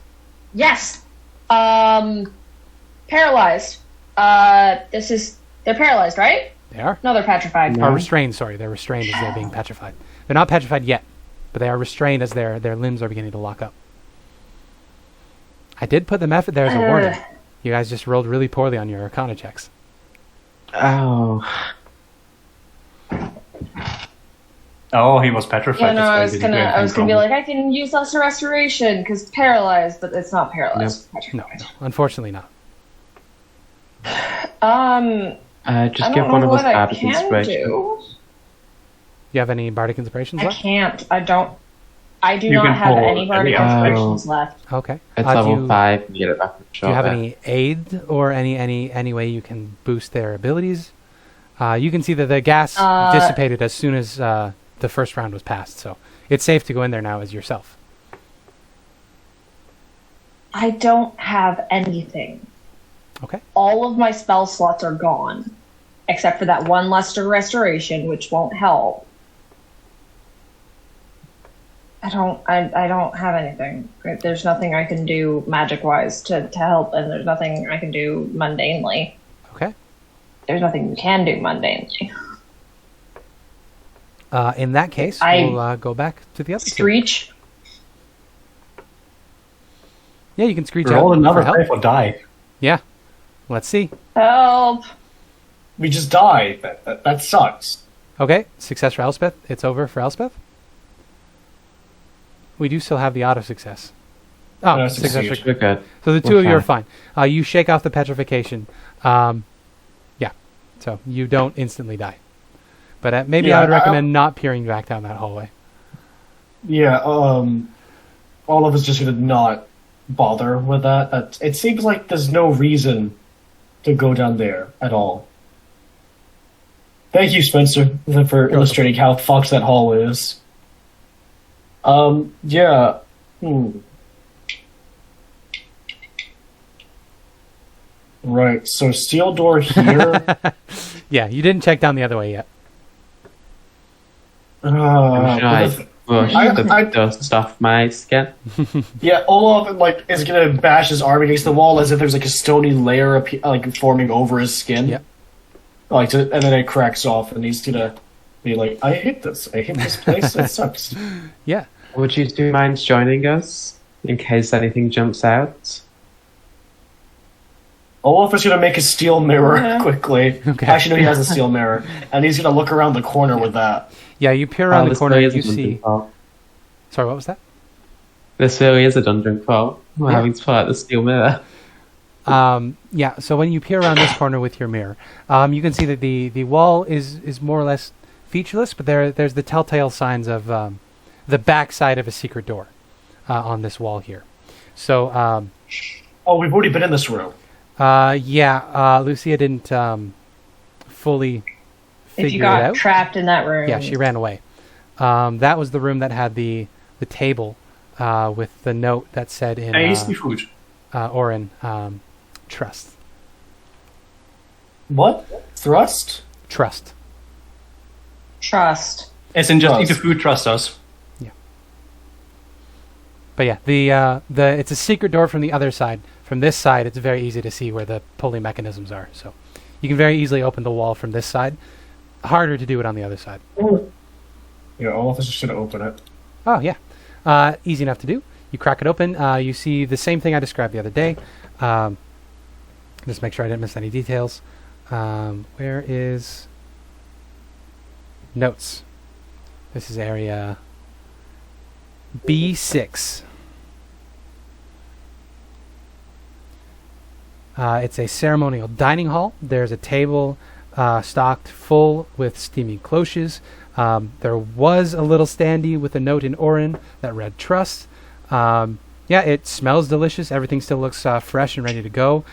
Yes! Paralyzed. They're paralyzed, right? They are? No, they're petrified. Are restrained, sorry. They're restrained as they're being petrified. They're not petrified yet, but they are restrained as their limbs are beginning to lock up. I did put the method there as a warning. You guys just rolled really poorly on your Arcana checks. Oh. Oh, he was petrified. Yeah, no, I was gonna be like, I can use lesser restoration because it's paralyzed, but it's not paralyzed. No, unfortunately not. Just give one of us Bardic Inspiration. Do you have any Bardic Inspirations left? I can't. I do not have any Bardic Inspirations left. Okay. It's level 5, and you get it back. Do you have any aid or any way you can boost their abilities? You can see that the gas dissipated as soon as the first round was passed, so it's safe to go in there now as yourself. I don't have anything. Okay. All of my spell slots are gone, except for that one lesser restoration, which won't help. I don't have anything. There's nothing I can do magic-wise to help, and there's nothing I can do mundanely. Okay. There's nothing you can do mundanely. In that case, we'll go back to the other Screech. Two. Yeah, you can screech Roll out another for help. save or die. Yeah. Let's see. Help! We just died. That sucks. Okay, success for Elspeth. It's over for Elspeth. We do still have the auto success. Oh, No, success succeed. for... We're good. So the two of you are fine. fine. You shake off the petrification. Yeah, so you don't instantly die. But maybe I would recommend not peering back down that hallway. Yeah, all of us just gonna not bother with that. It seems like there's no reason to go down there at all. Thank you, Spencer, for illustrating how fucked that hallway is. Yeah. Right, so steel door here. Yeah, you didn't check down the other way yet. Should I brush I- the dust off my skin? Yeah, Olaf is gonna bash his arm against the wall as if there's a stony layer forming over his skin. Yep. And then it cracks off, and he's gonna be like, "I hate this. I hate this place. It sucks." Yeah. Would you two mind joining us in case anything jumps out? Olaf is gonna make a steel mirror quickly. Okay. Actually, no, he has a steel mirror, and he's gonna look around the corner with that. Yeah, you peer around the this corner really and is you a dungeon see... crawl. Sorry, what was that? This really is a dungeon crawl. We're Yeah. having to pull out the steel mirror. Yeah, so when you peer around this corner with your mirror, you can see that the wall is more or less featureless, but there's the telltale signs of the backside of a secret door on this wall here. So, We've already been in this room. Lucia didn't fully figure If you it out. got trapped in that room. Yeah, she ran away. That was the room that had the table with the note that said in Tasty food. Orin, trust. What? Thrust? Trust. Trust. As in, just Trust. eat the food, trust us. But yeah, the it's a secret door from the other side. From this side, it's very easy to see where the pulley mechanisms are. So you can very easily open the wall from this side. Harder to do it on the other side. Yeah, Olaf is just gonna open it. Oh, yeah. Easy enough to do. You crack it open. You see the same thing I described the other day. Just make sure I didn't miss any details. Where is... Notes. This is area B6. It's a ceremonial dining hall. There's a table stocked full with steaming cloches. There was a little standee with a note in Orin that read trust. Yeah, it smells delicious. Everything still looks fresh and ready to go.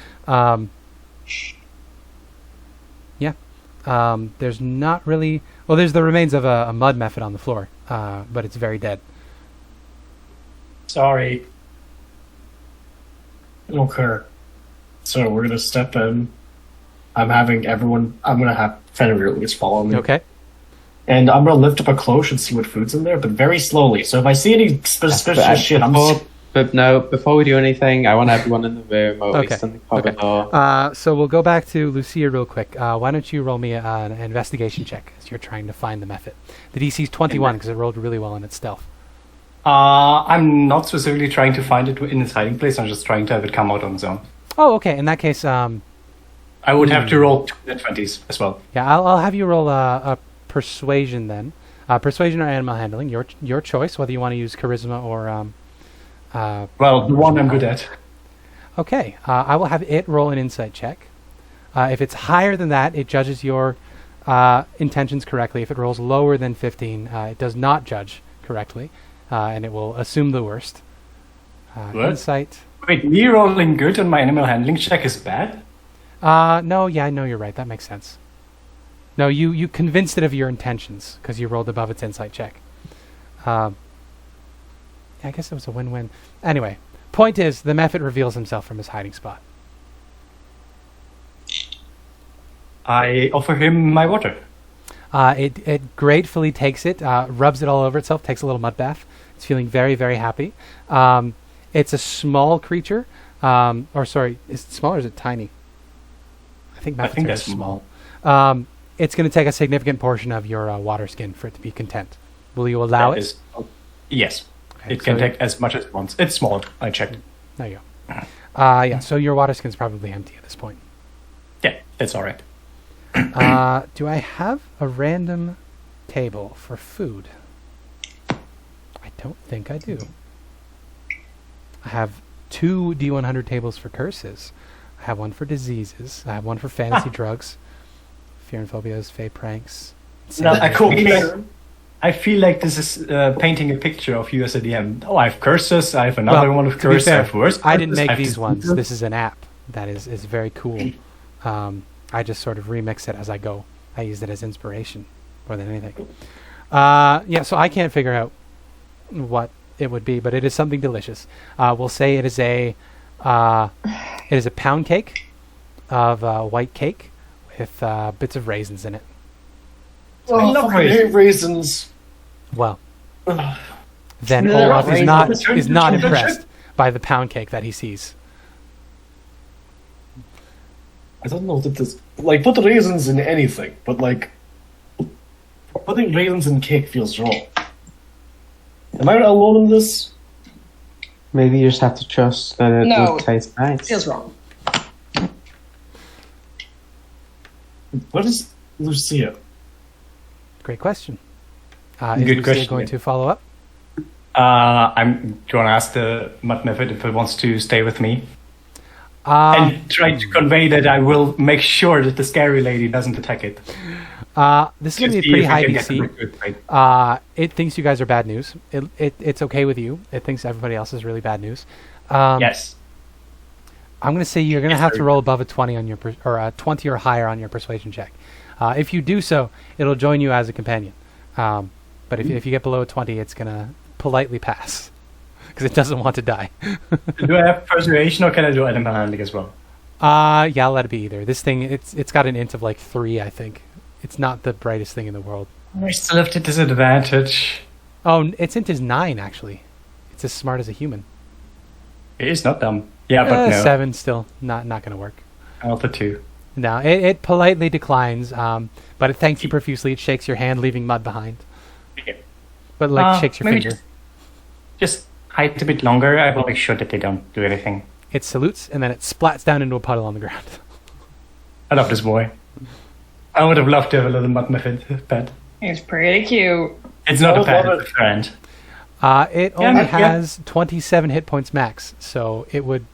There's not really... Well, there's the remains of a mud method on the floor, but it's very dead. Sorry. Okay. So we're gonna step in. I'm gonna have Fenrir at least follow me. Okay. And I'm gonna lift up a cloche and see what food's in there, but very slowly. So if I see any suspicious shit, But no, before we do anything, I want everyone in the room, or at Okay. least in the corridor. So we'll go back to Lucia real quick. Why don't you roll me an investigation check as you're trying to find the method. The DC's 21 because it rolled really well in its stealth. I'm not specifically trying to find it in its hiding place. I'm just trying to have it come out on its own. Oh, okay. In that case, I would have to roll 20s as well. yeah, I'll have you roll a persuasion then. Persuasion or animal handling, your choice, whether you want to use charisma or... Well, the one I'm good at. Okay, I will have it roll an insight check. If it's higher than that, it judges your intentions correctly. If it rolls lower than 15, it does not judge correctly, and it will assume the worst. What? Insight. Wait, me rolling good on my animal handling check is bad? No, yeah, I know you're right. That makes sense. No, you convinced it of your intentions because you rolled above its insight check. I guess it was a win-win. Anyway, point is, the Mephit reveals himself from his hiding spot. I offer him my water. It gratefully takes it, rubs it all over itself, takes a little mud bath. It's feeling very, very happy. It's a small creature. Is it small or is it tiny? I think I think Mephits are that's small. It's going to take a significant portion of your water skin for it to be content. Will you allow it? Yes. Okay, It can so- take as much as it wants. It's small. I checked. There you go. Yeah, so your water skin's probably empty at this point. Yeah, it's all right. Do I have a random table for food? I don't think I do. I have 2 D100 tables for curses. I have one for diseases. I have one for fantasy drugs, fear and phobias, fey pranks. No, insanity. I feel like this is painting a picture of you as a DM. Oh, I have curses. I have another one of to be curses. I fair, have worse. I didn't curses, I make have these ones. diseases. This is an app that is very cool. I just sort of remix it as I go. I used it as inspiration more than anything. Yeah, so I can't figure out what it would be, but it is something delicious. We'll say it is a pound cake of white cake with bits of raisins in it. I love raisins. Well, then They're Olaf not is not raisins. impressed by the pound cake that he sees. I don't know that this put raisins in anything, but putting raisins in cake feels wrong. Am I alone in this? Maybe you just have to trust that it No. will taste nice. Feels wrong. What is Lucia? Great question. Is Good Lucia question, going yeah. to follow up? I'm going to ask the Mud Method if it wants to stay with me and try to convey that I will make sure that the scary lady doesn't attack it. This is going To to be see pretty if I high can get DC. a good fight. It thinks you guys are bad news. It's okay with you. It thinks everybody else is really bad news. Yes. I'm going to say you're going to Yes, have to sir. roll above a 20 on your or a 20 or higher on your persuasion check. If you do so, it'll join you as a companion. But if you get below a 20, it's going to politely pass because it doesn't want to die. Do I have persuasion or can I do animal handling as well? Yeah, I'll let it be either. This thing, it's got an int of like 3, I think. It's not the brightest thing in the world. I still have the disadvantage. Oh, its int is 9 actually. It's as smart as a human. It is not dumb. Yeah, but no. 7 still not going to work. Alpha 2. No, it politely declines, but it thanks you profusely. It shakes your hand, leaving mud behind. Yeah. But shakes your maybe finger. Just hide a bit longer. I will make sure that they don't do anything. It salutes, and then it splats down into a puddle on the ground. I love this boy. I would have loved to have a little Mud Method pet. He's pretty cute. It's not I a would pet, love it's a friend. It only yeah. has 27 hit points max, so it would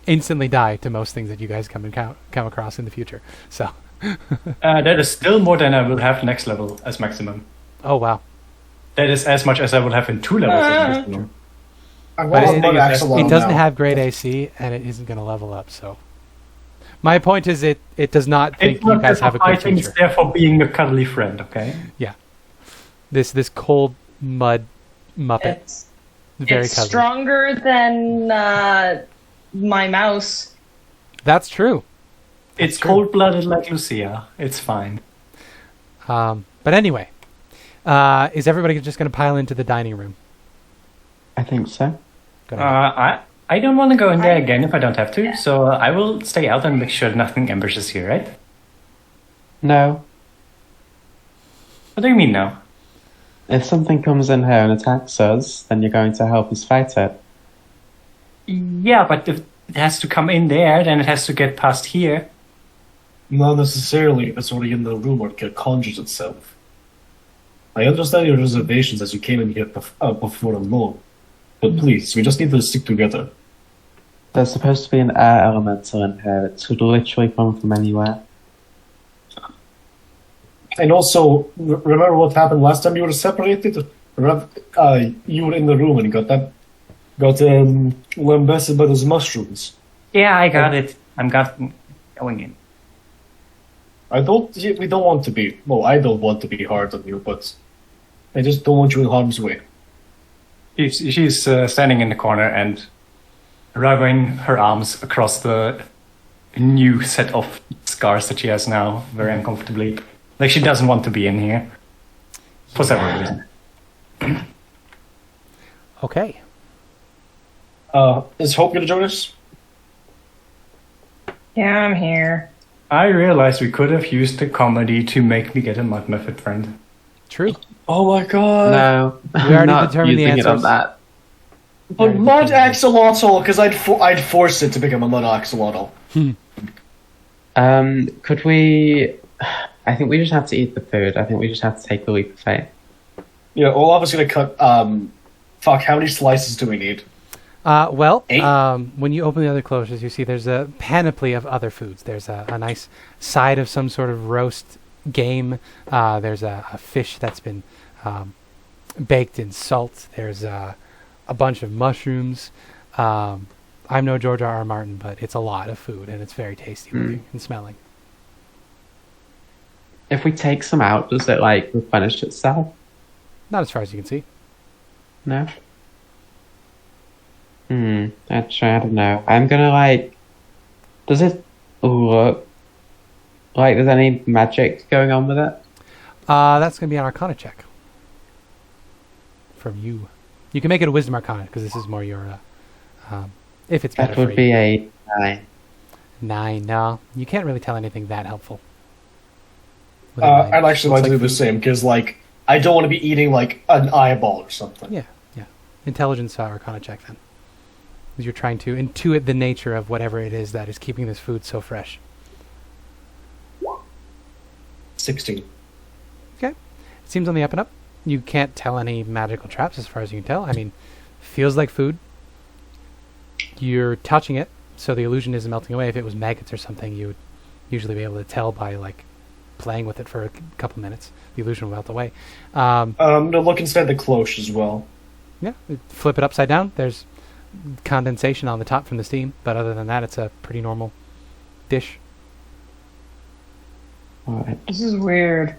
instantly die to most things that you guys come across in the future. So, That is still more than I will have next level as maximum. oh wow. That is as much as I will have in 2 levels as maximum. I But want it- Mud Axolotl It doesn't now. have great AC, and it isn't going to level up. So, my point is, it does not think It's you not guys there have a for good fighting, it's future. there for being a cuddly friend, okay? This cold mud muppet. It's Very it's cuddly. stronger than my mouse. That's true. It's true. cold-blooded like Lucia. It's fine. But anyway, is everybody just going to pile into the dining room? I think so. Go ahead. I don't want to go in there again if I don't have to, so I will stay out and make sure nothing ambushes here, right? No. What do you mean no? If something comes in here and attacks us, then you're going to help us fight it. Yeah, but if it has to come in there, then it has to get past here. Not necessarily if it's already in the room or it conjures itself. I understand your reservations as you came in here before alone. But please, we just need to stick together. There's supposed to be an air elemental in here. It could literally come from anywhere. And also, remember what happened last time you were separated? Remember, you were in the room and you got lambasted by those mushrooms. Yeah, I got it. I'm going in. We don't want to be, well, I don't want to be hard on you, but I just don't want you in harm's way. She's standing in the corner and rubbing her arms across the new set of scars that she has now very uncomfortably. Like she doesn't want to be in here. For several reasons. Okay. Is Hope gonna join us? Yeah, I'm here. I realized we could have used the comedy to make me get a mud muffet friend. True. Oh my god. No, We already I'm not determined the using it on answers. that. But mud axolotl, because I'd force it to become a mud axolotl. Could we... I think we just have to eat the food. I think we just have to take the leap of faith. Yeah, Olaf is gonna cut, fuck, how many slices do we need? Well, 8? when you open the other closures, you see there's a panoply of other foods. There's a nice side of some sort of roast game. There's a fish that's been baked in salt. There's a bunch of mushrooms. I'm no George R. R. Martin, but it's a lot of food, and it's very tasty looking and smelling. If we take some out, does it, like, replenish itself? Not as far as you can see. No? Actually, I don't know. I'm gonna, like... Does it look like there's any magic going on with it? That's going to be an Arcana check. From you. You can make it a Wisdom Arcana, because this is more your... if it's better That for would you. be a 9. 9, no. You can't really tell anything that helpful. With a 9. I'd actually like Looks to do the food. same, because, like, I don't want to be eating, like, an eyeball or something. Yeah. Intelligence Arcana check, then. Because you're trying to intuit the nature of whatever it is that is keeping this food so fresh. 16. Okay. It seems on the up and up. You can't tell any magical traps as far as you can tell. I mean, feels like food. You're touching it, so the illusion isn't melting away. If it was maggots or something, you would usually be able to tell by, like, playing with it for a couple minutes. The illusion will melt away. No, look inside the cloche as well. Yeah, flip it upside down. There's condensation on the top from the steam, but other than that, it's a pretty normal dish. Alright. This is weird.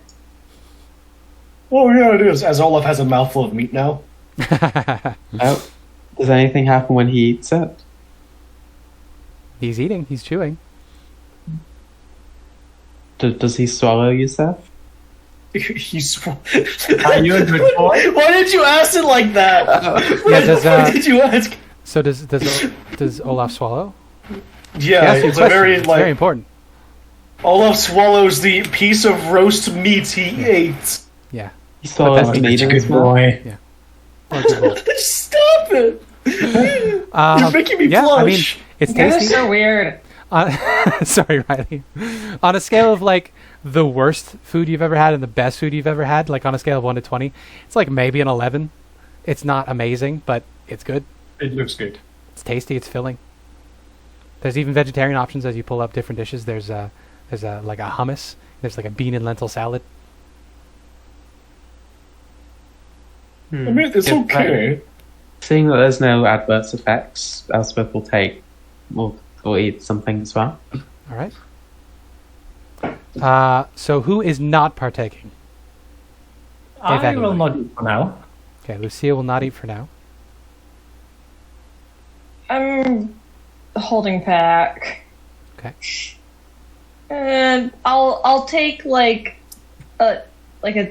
Oh, yeah, it is, as Olaf has a mouthful of meat now. Oh, does anything happen when he eats it? He's eating. He's chewing. Does he swallow you, Seth? He's... Are you a good boy? Why did you ask it like that? Yeah, does, Why did you ask? So does Olaf swallow? Yeah, Ask your it's question. a very, It's like... very important. Olaf swallows the piece of roast meat he ate. Yeah. He swallows the meat Such a in good his mouth? boy. Or good bowl. Stop it! You're making me yeah, blush. I mean, it's You guys are tasty. so weird. Sorry, Riley. On a scale of, like, the worst food you've ever had and the best food you've ever had, like on a scale of 1 to 20, it's like maybe an 11. It's not amazing, but it's good. It looks good. It's tasty. It's filling. There's even vegetarian options as you pull up different dishes. There's like a hummus. There's like a bean and lentil salad. I mean, it's Yeah, okay. Seeing that there's no adverse effects, Elspeth will eat something as well. All right. So who is not partaking? I will anyone. not eat for now. Okay, Lucia will not eat for now. I'm holding back. Okay. And I'll take like a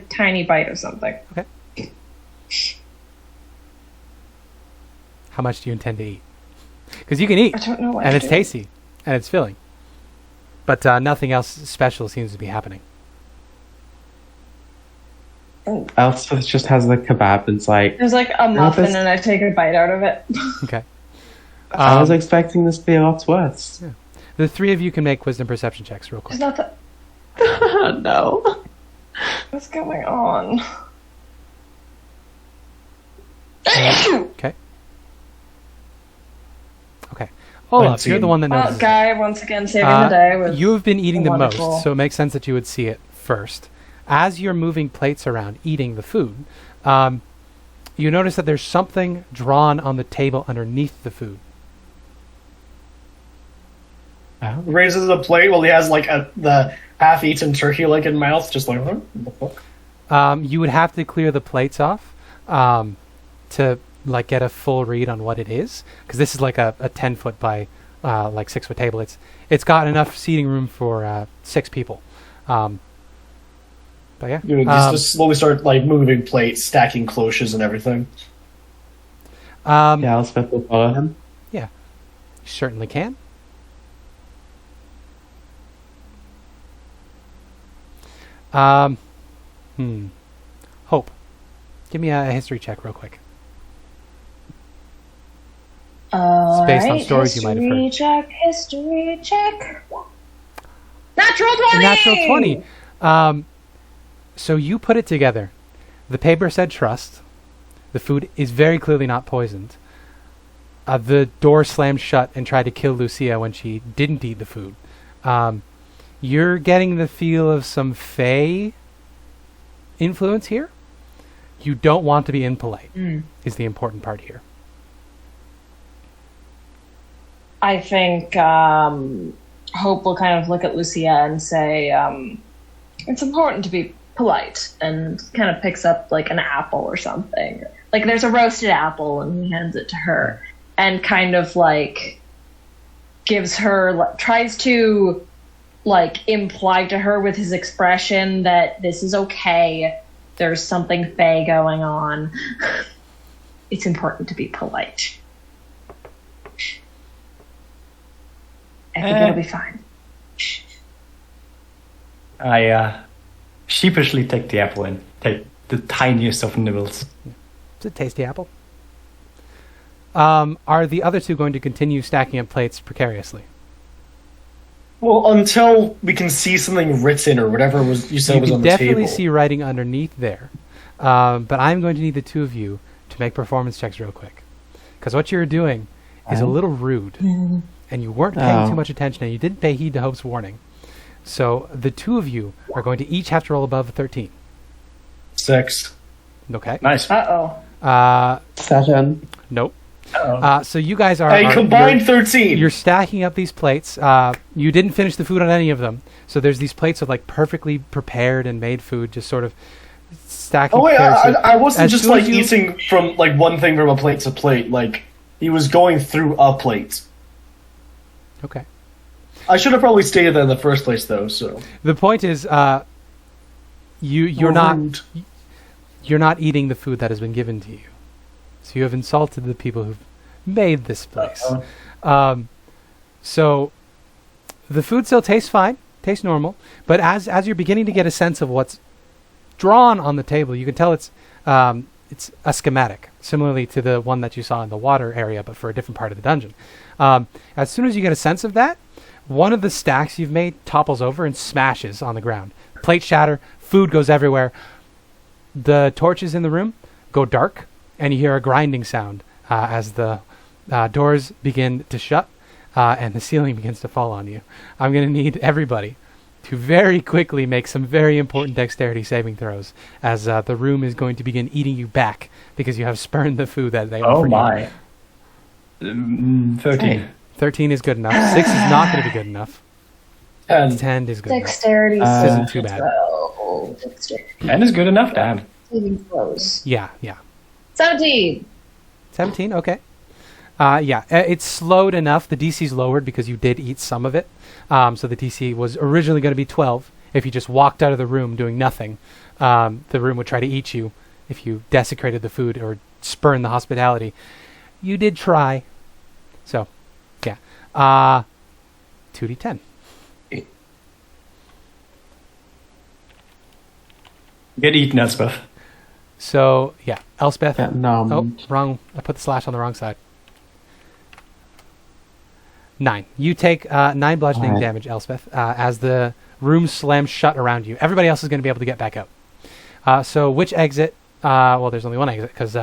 tiny bite of something. Okay. How much do you intend to eat? Because you can eat, I don't know what and to it's do. tasty, and it's filling. But nothing else special seems to be happening. Oh. Elspeth just has the kebab and it's like, There's like a muffin, this- and I take a bite out of it. Okay. I was Um, expecting this to be a lot worse. The three of you can make wisdom perception checks real quick. There's not that. No. What's going on? Okay. Okay. Olaf, you're the one that notices. Oh, Guy once again saving Uh, the day with. You have been eating the wonderful- most, so it makes sense that you would see it first. As you're moving plates around, eating the food, you notice that there's something drawn on the table underneath the food. Raises a plate while he has like the half-eaten turkey leg in mouth, just like, what the fuck? You would have to clear the plates off to like get a full read on what it is, because this is like a 10-foot by like 6-foot table. It's got enough seating room for 6 people. But yeah, You know, just slowly start like moving plates, stacking cloches and everything. Yeah, Elspeth will follow him. you certainly can. Hope, give me a history check real quick. It's based on stories you might have heard. History check. Natural 20! A natural 20. So you put it together. The paper said trust. The food is very clearly not poisoned. The door slammed shut and tried to kill Lucia when she didn't eat the food. You're getting the feel of some Fae influence here. You don't want to be impolite, is the important part here. I think Hope will kind of look at Lucia and say, it's important to be polite, and kind of picks up like an apple or something. Like there's a roasted apple and he hands it to her and kind of like gives her, tries to like imply to her with his expression that this is okay. There's something Fae going on. It's important to be polite. I think it'll be fine. I sheepishly take the apple and take the tiniest of nibbles. It's a tasty apple. Are the other two going to continue stacking up plates precariously? Well, until we can see something written or whatever you said You was can on the definitely table. see writing underneath there. But I'm going to need the two of you to make performance checks real quick. Because what you're doing is a little rude. And you weren't paying too much attention, and you didn't pay heed to Hope's warning. So the two of you are going to each have to roll above a 13. 6. Okay. Nice. Uh-oh. 7. Nope. Uh-oh. So you guys are... A combined 13! You're stacking up these plates. You didn't finish the food on any of them. So there's these plates of like perfectly prepared and made food, just sort of stacking. Oh wait, precariously. I wasn't As just soon like as you- eating from like one thing from a plate to plate. Like he was going through a plate. Okay. I should have probably stated that in the first place, though. So The point is, you're not eating the food that has been given to you. So you have insulted the people who've made this place. So the food still tastes fine, tastes normal, but as you're beginning to get a sense of what's drawn on the table, you can tell it's a schematic, similarly to the one that you saw in the water area, but for a different part of the dungeon. As soon as you get a sense of that, one of the stacks you've made topples over and smashes on the ground. Plates shatter, food goes everywhere. The torches in the room go dark, and you hear a grinding sound as the doors begin to shut and the ceiling begins to fall on you. I'm going to need everybody to very quickly make some very important dexterity saving throws, as the room is going to begin eating you back because you have spurned the food that they Oh offered you. my. 13. 13 is good enough. 6 is not going to be good enough. 10 is good enough. Dexterity Isn't too bad. Dexterity 10 is good enough, damn. saving throws. Yeah. 17. 17, okay. It's slowed enough. The DC's lowered because you did eat some of it. So the DC was originally going to be 12. If you just walked out of the room doing nothing, the room would try to eat you if you desecrated the food or spurned the hospitality. You did try. So, yeah. 2d10. Get eaten, Elspeth. So, yeah. Elspeth. Yeah, no. Oh, wrong. I put the slash on the wrong side. 9. You take 9 bludgeoning damage, Elspeth, as the room slams shut around you. Everybody else is going to be able to get back out. So which exit? Well, there's only one exit because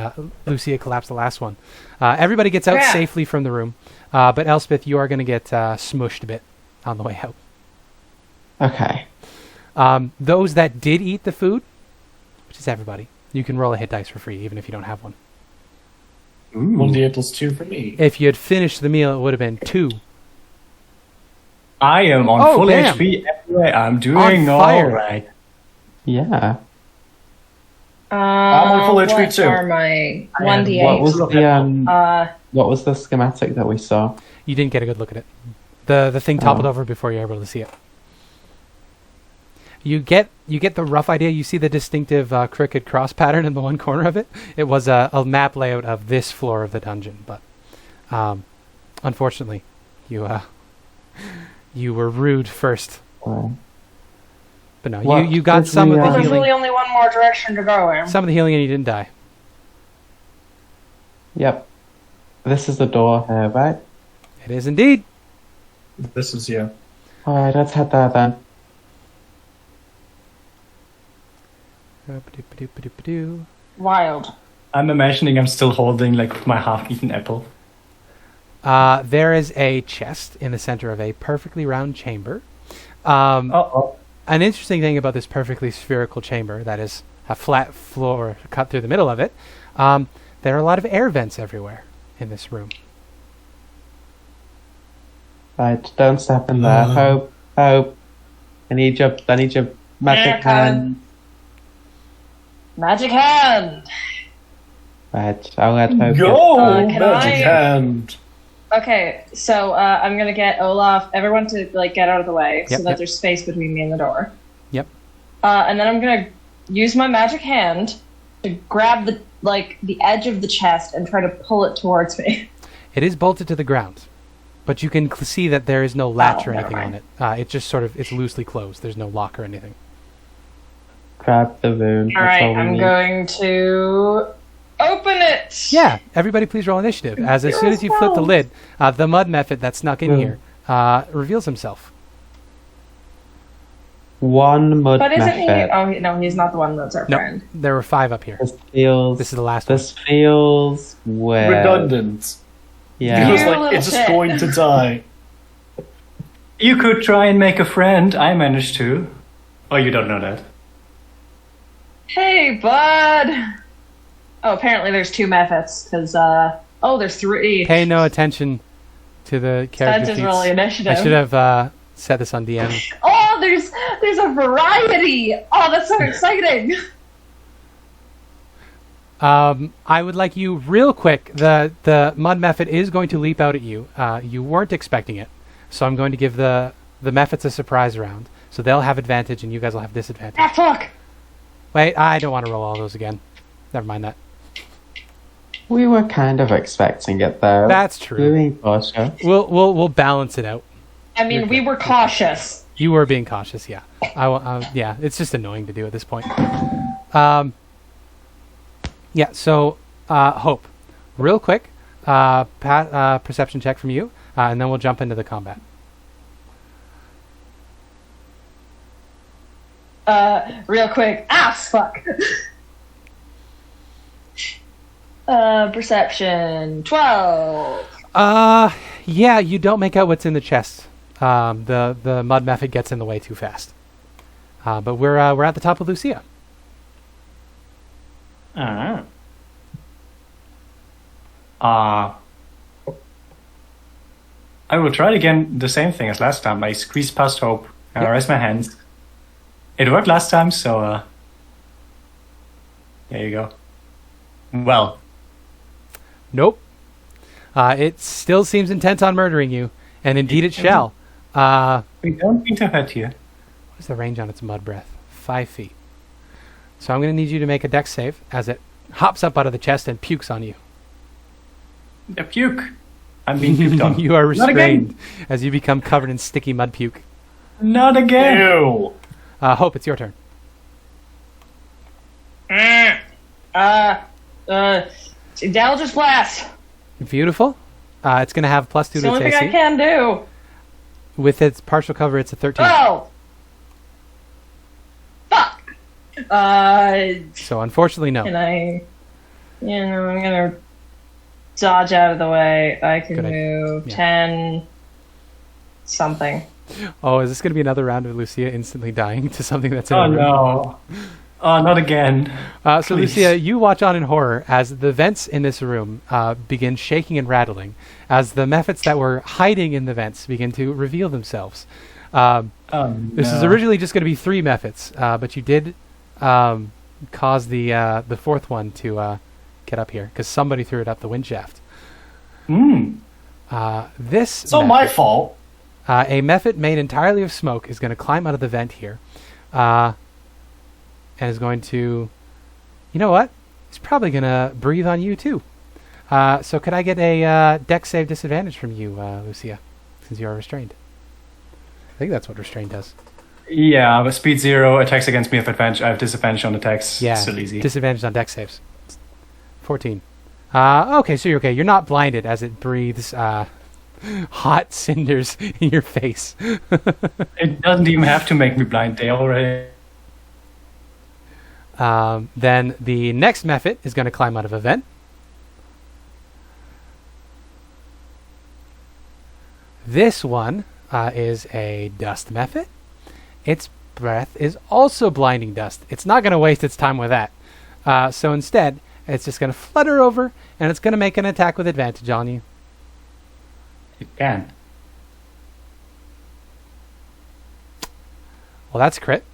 Lucia collapsed the last one. Everybody gets out safely from the room. But Elspeth, you are going to get smushed a bit on the way out. Okay. Those that did eat the food, which is everybody, you can roll a hit dice for free, even if you don't have one. Ooh. 1d8 plus 2 for me. If you had finished the meal, it would have been 2. I am on full damn. HP everywhere. I'm doing On fire. all right. Yeah. I'm on full HP what too. are my am. 1d8? What was the Uh, what was the schematic that we saw? You didn't get a good look at it. The thing toppled over before you were able to see it. You get the rough idea. You see the distinctive crooked cross pattern in the one corner of it. It was a map layout of this floor of the dungeon, but unfortunately, you were rude first. But no, What you got did some we, of the there's healing. really only one more direction to go in. Some of the healing, and you didn't die. Yep. This is the door here, right? It is indeed. This is, yeah. Alright, let's head there then. Wild. I'm imagining I'm still holding like my half-eaten apple. There is a chest in the center of a perfectly round chamber. An interesting thing about this perfectly spherical chamber, that is a flat floor cut through the middle of it, there are a lot of air vents everywhere in this room. Right, don't step in there. Hope. I need your magic hand. Magic hand! Right, I'll let Hope Go! can Magic I- hand! Okay, so I'm gonna get Olaf, everyone to like get out of the way so Yep, that yep. there's space between me and the door. Yep. And then I'm gonna use my magic hand to grab the edge of the chest and try to pull it towards me. It is bolted to the ground, but you can see that there is no latch or never anything on mind. it. It just it's loosely closed. There's no lock or anything. grab the rune. Alright, I'm going to open it! Yeah, everybody please roll initiative. As soon as you flip the lid, the mud method that snuck in here reveals himself. One mud But isn't method. he? Oh, no, he's not the one that's our No, friend. there were 5 up here. This is the last This feels weird. Redundant. Yeah. Feels You're a like little it's just bit. going to die. You could try and make a friend. I managed to. Oh, you don't know that. Hey, bud! Oh, apparently there's 2 methods, because, there's 3. Pay no attention to the character Spencer's feats. rolling initiative. I should have set this on DM. Oh, there's a variety! Oh, that's so exciting! I would like you real quick. The mud method is going to leap out at you. You weren't expecting it, so I'm going to give the methods a surprise round. So they'll have advantage and you guys will have disadvantage. Ah, fuck! Wait, I don't want to roll all those again. Never mind that. We were kind of expecting it though. That's true. Doing cautious. We'll balance it out. I mean, we were cautious. You were being cautious, yeah. Yeah, it's just annoying to do at this point. Yeah, so Hope, real quick, perception check from you, and then we'll jump into the combat. Real quick. Ah, fuck! Perception 12. Yeah, you don't make out what's in the chest. The mud method gets in the way too fast. But we're at the top of Lucia. I will try it again, the same thing as last time. I squeeze past Hope, I raise my hands. It worked last time, so there you go. Well, Nope. It still seems intent on murdering you, and indeed it shall. We don't mean to hurt you. What's the range on its mud breath? 5 feet. So I'm going to need you to make a dex save as it hops up out of the chest and pukes on you. The puke. I'm being puked on. You are Not again. restrained as you become covered in sticky mud puke. Not again. Ew. Hope, it's your turn. Eldritch Blast. Beautiful. It's going to have +2 It's to the only its thing I AC. can do. With its partial cover, it's a 13. Oh! Fuck! So unfortunately, no. Can I... I'm gonna dodge out of the way. I can Good idea. move Yeah. 10... something. Oh, is this going to be another round of Lucia instantly dying to something that's in Oh a room? no. Oh, not again. So Please. Lucia, you watch on in horror as the vents in this room begin shaking and rattling, as the mephits that were hiding in the vents begin to reveal themselves. This is originally just going to be 3 mephits, but you did cause the fourth one to get up here because somebody threw it up the wind shaft. This It's not my fault. a mephit made entirely of smoke is going to climb out of the vent here, and is going to, you know what? He's probably going to breathe on you too. So could I get a dex save disadvantage from you, Lucia, since you are restrained? I think that's what restrained does. Yeah, but speed 0 attacks against me with advantage. I have disadvantage on attacks. Yeah, Still easy. disadvantage on dex saves. 14. Okay, so you're okay. You're not blinded as it breathes hot cinders in your face. It doesn't even have to make me blind. They already. Then the next mephit is going to climb out of a vent. This one is a dust mephit. Its breath is also blinding dust. It's not going to waste its time with that. So instead, it's just going to flutter over, and it's going to make an attack with advantage on you. It can. Well, that's a crit.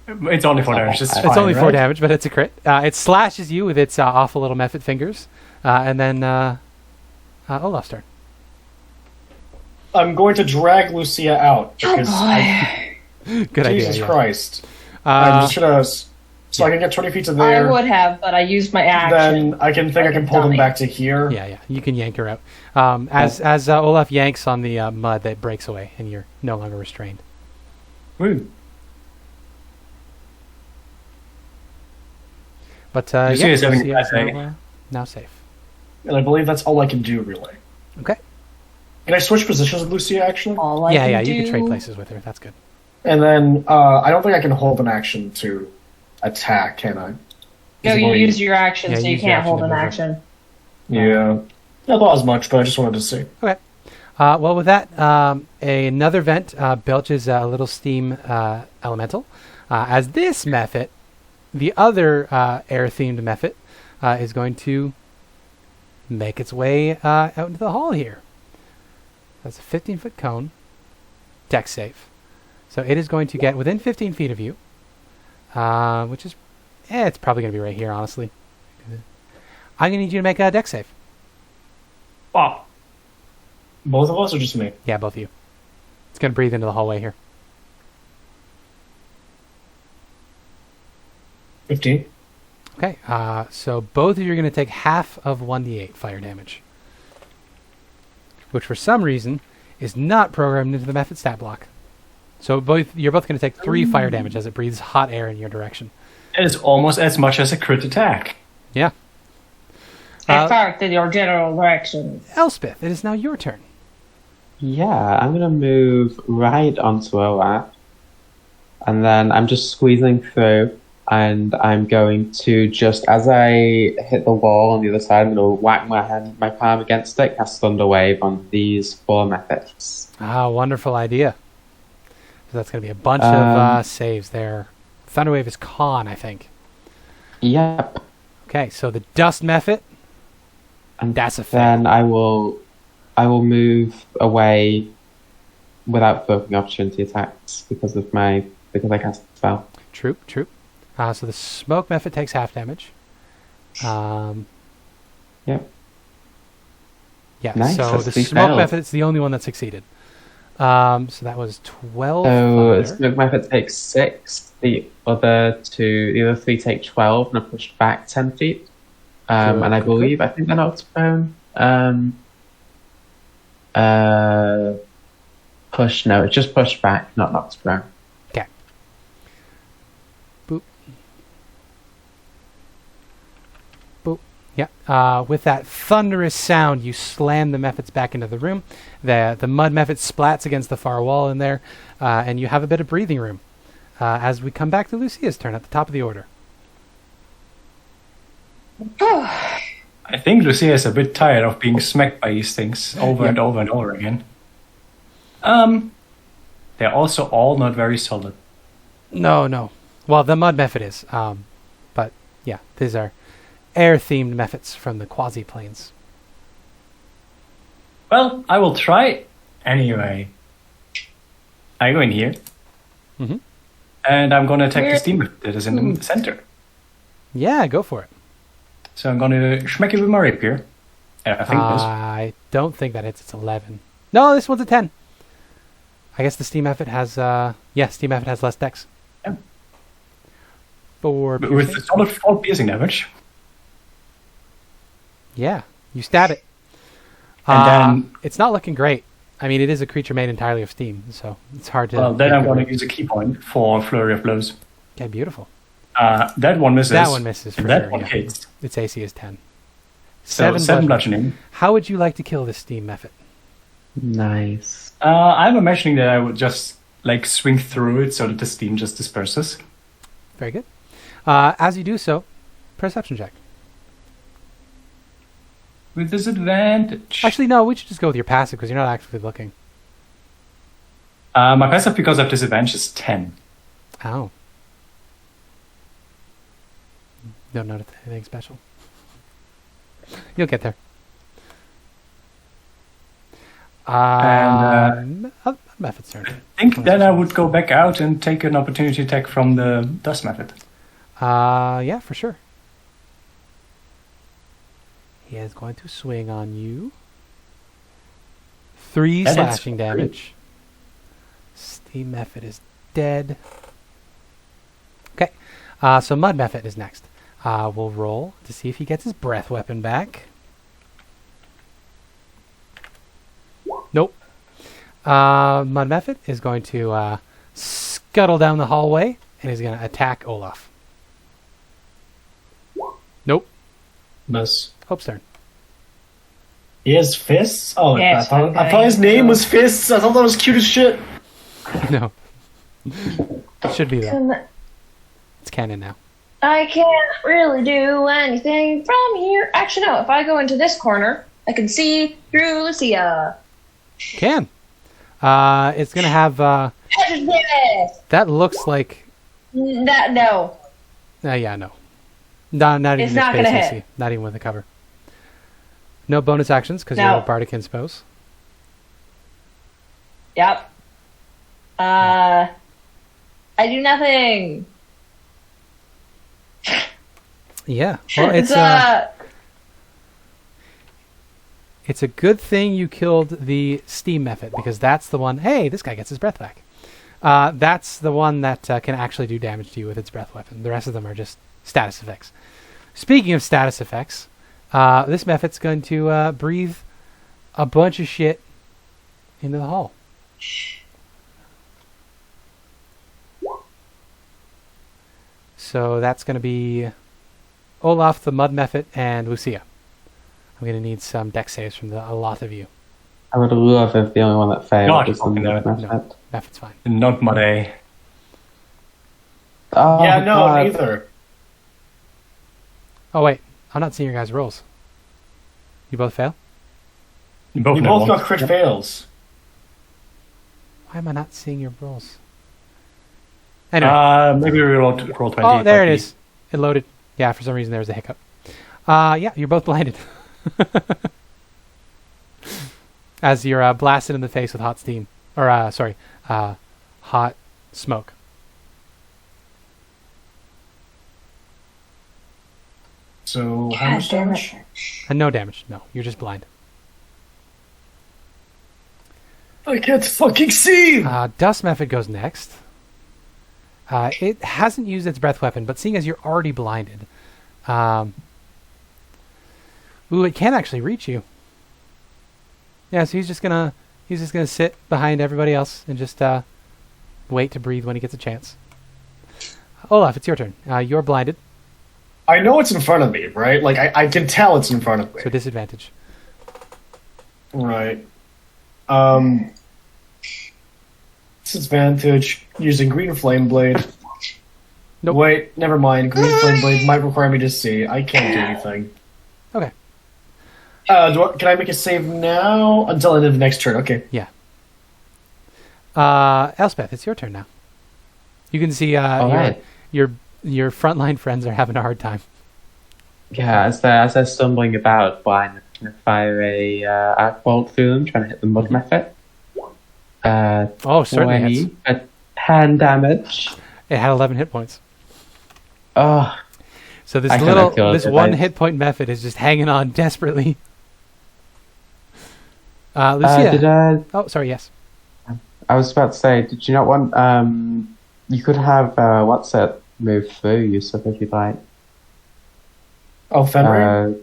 It's only 4 damage. It's It's fine, only 4 right? damage, but it's a crit. It slashes you with its awful little mephit fingers. And then Olaf's turn. I'm going to drag Lucia out Oh because Good idea. Jesus yeah. Christ. I'm Uh, just gonna so I can get 20 feet to I there. would have, but I used my action. Then I can think I can pull them back to here. yeah, you can yank her out. As Olaf yanks on the mud, that breaks away, and you're no longer restrained. Woo. But Lucia is having a Lucia is bad day. now safe. And I believe that's all I can do, really. Okay. Can I switch positions with Lucia, actually? All I Yeah, can yeah, do... you can trade places with her. That's good. And then I don't think I can hold an action to attack, can I? No, you use your action, Yeah, so you use your can't action hold to an move her. action. Yeah. Not thought as much, but I just wanted to see. Okay. Well, with that, another vent belches a little steam elemental. As this mephit, the other air-themed mephit, is going to make its way out into the hall here. That's a 15-foot cone. Dex save. So it is going to get within 15 feet of you, which is, it's probably going to be right here, honestly. I'm going to need you to make a dex save. Wow. Both of us or just me? Yeah, both of you. It's going to breathe into the hallway here. 15. Okay, so both of you are going to take half of 1d8 fire damage, which for some reason is not programmed into the method stat block. So you're both going to take 3 fire damage as it breathes hot air in your direction. It is almost as much as a crit attack. Yeah. I fired in your general direction. Elspeth, it is now your turn. Yeah, I'm gonna move right onto Olaf, and then I'm just squeezing through, and I'm going to just as I hit the wall on the other side, I'm gonna whack my palm against it, cast Thunder Wave on these 4 methods. Wonderful idea. So that's going to be a bunch of saves there. Thunderwave is con, I think. Yep. Okay, so the dust method. And That's a fail. then I will move away without provoking opportunity attacks because I cast the spell. True. So the smoke method takes half damage. Yep. Yeah, Nice, so that's the 3 smoke fails. method's the only one that succeeded. So that was 12 So thunder. smoke method takes 6. The other 3 take 12 and are pushed back 10 feet. And I Good. believe, I think they're knocked prone. Push, no, it's just pushed back, not knocked prone. Okay. Boop. Boop. Yeah. With that thunderous sound, you slam the methods back into the room. The mud method splats against the far wall in there, and you have a bit of breathing room. As we come back to Lucia's turn at the top of the order. I think Lucia is a bit tired of being smacked by these things over and over and over again. They're also all not very solid. No. Well, the mud method is. But yeah, these are air-themed methods from the quasi-planes. Well, I will try anyway. I go in here. Mhm. And I'm going to attack the steam that is in the center. Yeah, go for it. So I'm going to smack it with my rapier. I think this. I don't think that hits. It's 11. No, this one's a 10. I guess the steam effort has. Steam effort has less dex. Yeah. For But with piercing? a solid 4 piercing damage. Yeah, you stab it. And then- it's not looking great. I mean, it is a creature made entirely of steam, so it's hard to. Well, then I'm going to use a key point for Flurry of Blows. Okay, beautiful. That one misses. That one misses for and that sure. one Yeah. hits. Its AC is 10. So 7 bludgeoning. How would you like to kill this steam method? Nice. I'm imagining that I would just like swing through it so that the steam just disperses. Very good. As you do so, perception check. With disadvantage. Actually, no, we should just go with your passive because you're not actively looking. My passive because of disadvantage is 10. Oh. Don't notice anything special. You'll get there. Method's turn. I think then I would go back out and take an opportunity attack from the dust method. Yeah, for sure. He is going to swing on you. 3 That is slashing 3. damage. Steam Method is dead. Okay, so Mud Method is next. We'll roll to see if he gets his breath weapon back. Nope. Mud Method is going to scuttle down the hallway and is going to attack Olaf. Nope. Miss. Hope's turn. He has fists? Oh, Yes, I thought his name was Fists. I thought that was cute as shit. No. It should be though. It's canon now. I can't really do anything from here. Actually, no. If I go into this corner, I can see through Lucia. Can. It's gonna have. That looks like. That no. Yeah, no. Not even It's with not space gonna AC. hit. Not even with the cover. No bonus actions because No. you're a bardic inspos. Yep. I do nothing. Yeah. Well, it's it's a good thing you killed the steam method because that's the one. Hey, this guy gets his breath back. That's the one that can actually do damage to you with its breath weapon. The rest of them are just status effects. Speaking of status effects, this method's going to breathe a bunch of shit into the hall. So that's going to be Olaf, the Mud Method, and Lucia. I'm going to need some dex saves from a lot of you. I would love if the only one that failed God, was the no. method. Method's fine. Not Muddy. Oh, Yeah, no, God. neither. Oh, wait. I'm not seeing your guys' rolls. You both fail? You both You know both one. got crit fails. Why am I not seeing your rolls? Anyway. Maybe we roll 20. Oh, there it might be. is. It loaded. Yeah, for some reason there was a hiccup. Yeah, you're both blinded. As you're blasted in the face with hot steam. Or, hot smoke. So, how much damn damage? And no damage. No, you're just blind. I can't fucking see! Dust Method goes next. It hasn't used its breath weapon, but seeing as you're already blinded, it can actually reach you. Yeah, so he's just gonna sit behind everybody else and just wait to breathe when he gets a chance. Olaf, it's your turn. You're blinded, I know it's in front of me, right? Like, I can tell it's in front of me. so disadvantage. Right. Disadvantage using Green Flame Blade. Nope. Wait, never mind. Green Flame Blade might require me to see. I can't do anything. Okay. Can I make a save now? Until the end of the next turn, okay. Yeah. Elspeth, it's your turn now. You can see right. your frontline friends are having a hard time. Yeah, as they're stumbling about, blind, I'm going to fire a arc bolt through them, trying to hit the mud method. Certainly 20 hits. for 10 damage. It had 11 hit points. Oh, So this I kinda feel this it, one I- hit point method is just hanging on desperately. Lucia. Oh, sorry. Yes. I was about to say, did you not want, you could have, move through you, so if you'd like. Oh, Fenrir?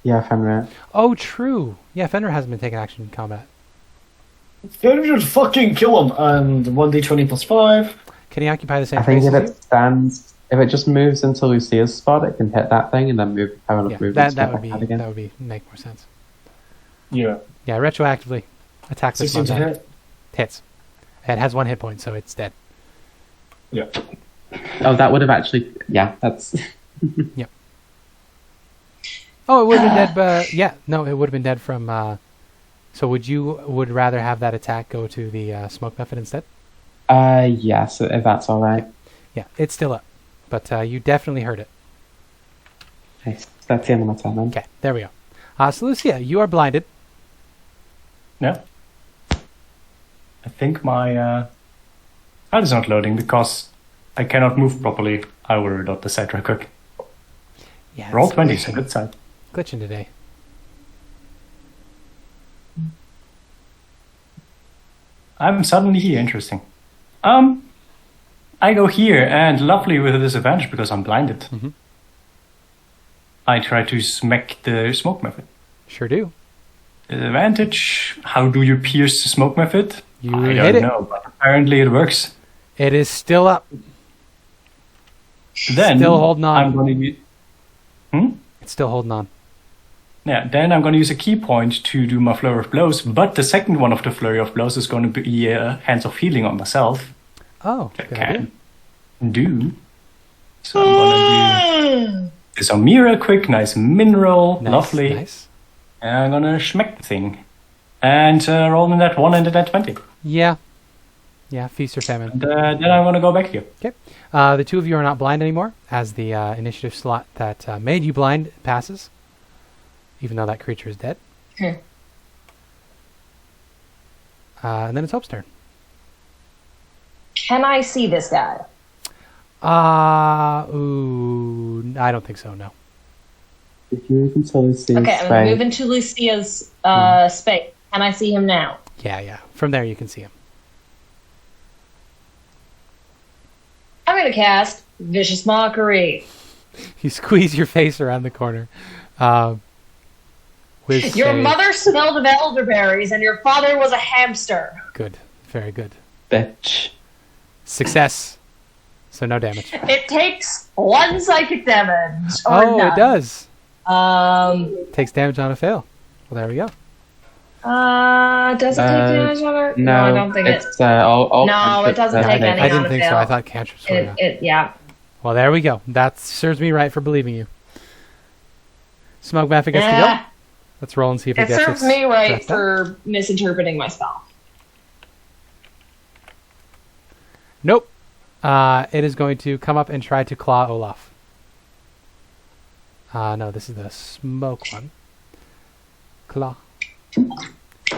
Yeah, Fenrir. Oh, true. Yeah, Fenrir hasn't been taking action in combat. Fenrir should fucking kill him. And 1d20 plus 5. Can he occupy the same I think space if as it you? stands, if it just moves into Lucia's spot, it can hit that thing and then move, have enough Yeah, movement. that would be make more sense. Yeah. Yeah, retroactively attack this 16 to one. hit. Hits. It has 1 hit point, so it's dead. Yeah. Oh, that would have actually, yeah, that's... Oh, it would have been dead, but yeah, no, it would have been dead from. So would rather have that attack go to the smoke method instead? Yes, if that's alright. Yeah, it's still up, but you definitely heard it. Nice. That's the end of my turn then. Okay, there we go. So Lucia, you are blinded. Yeah. I think my card is not loading because I cannot move properly. Aurora.Decay. Yeah, Roll it's 20, so good side. glitching today. I'm suddenly here. Interesting. I go here, and lovely with a disadvantage because I'm blinded. Mm-hmm. I try to smack the smoke method. Sure do. Disadvantage. How do you pierce the smoke method? You I hit don't it. know, but apparently it works. It is still up. Then Still holding on. I'm going to It's still holding on. Yeah, then I'm going to use a key point to do my Flurry of Blows, but the second one of the Flurry of Blows is going to be Hands of Healing on myself. Oh, That good I idea. can do. So I'm going to do this Amira quick, nice mineral, Nice, lovely. Nice. And I'm going to schmeck the thing. And roll in that 1 and that 20. Yeah. Yeah, feast or famine. And then I'm going to go back here. Okay. The two of you are not blind anymore, as the initiative slot that made you blind passes, even though that creature is dead. And then it's Hope's turn. Can I see this guy? I don't think so, no. If you can totally see Okay, his I'm gonna face. move into Lucia's space. Can I see him now? Yeah. From there you can see him. I'm gonna cast Vicious Mockery. You squeeze your face around the corner. With Your save. mother smelled of elderberries, and your father was a hamster. Good. Very good. Bitch. Success. So no damage. It takes 1 psychic damage. Or Oh, none. it does. Um. Takes damage on a fail. Well, there we go. Does it take damage on it? No, I don't think it. it's, all No, it doesn't take any. I didn't on a think so. fail. I thought cantrips were. Yeah. Well, there we go. That serves me right for believing you. Smoke Mafia gets to go. Let's roll and see if it It gets serves its me right draft done. for misinterpreting my spell. Nope. It is going to come up and try to claw Olaf. No, this is the smoke one. Claw.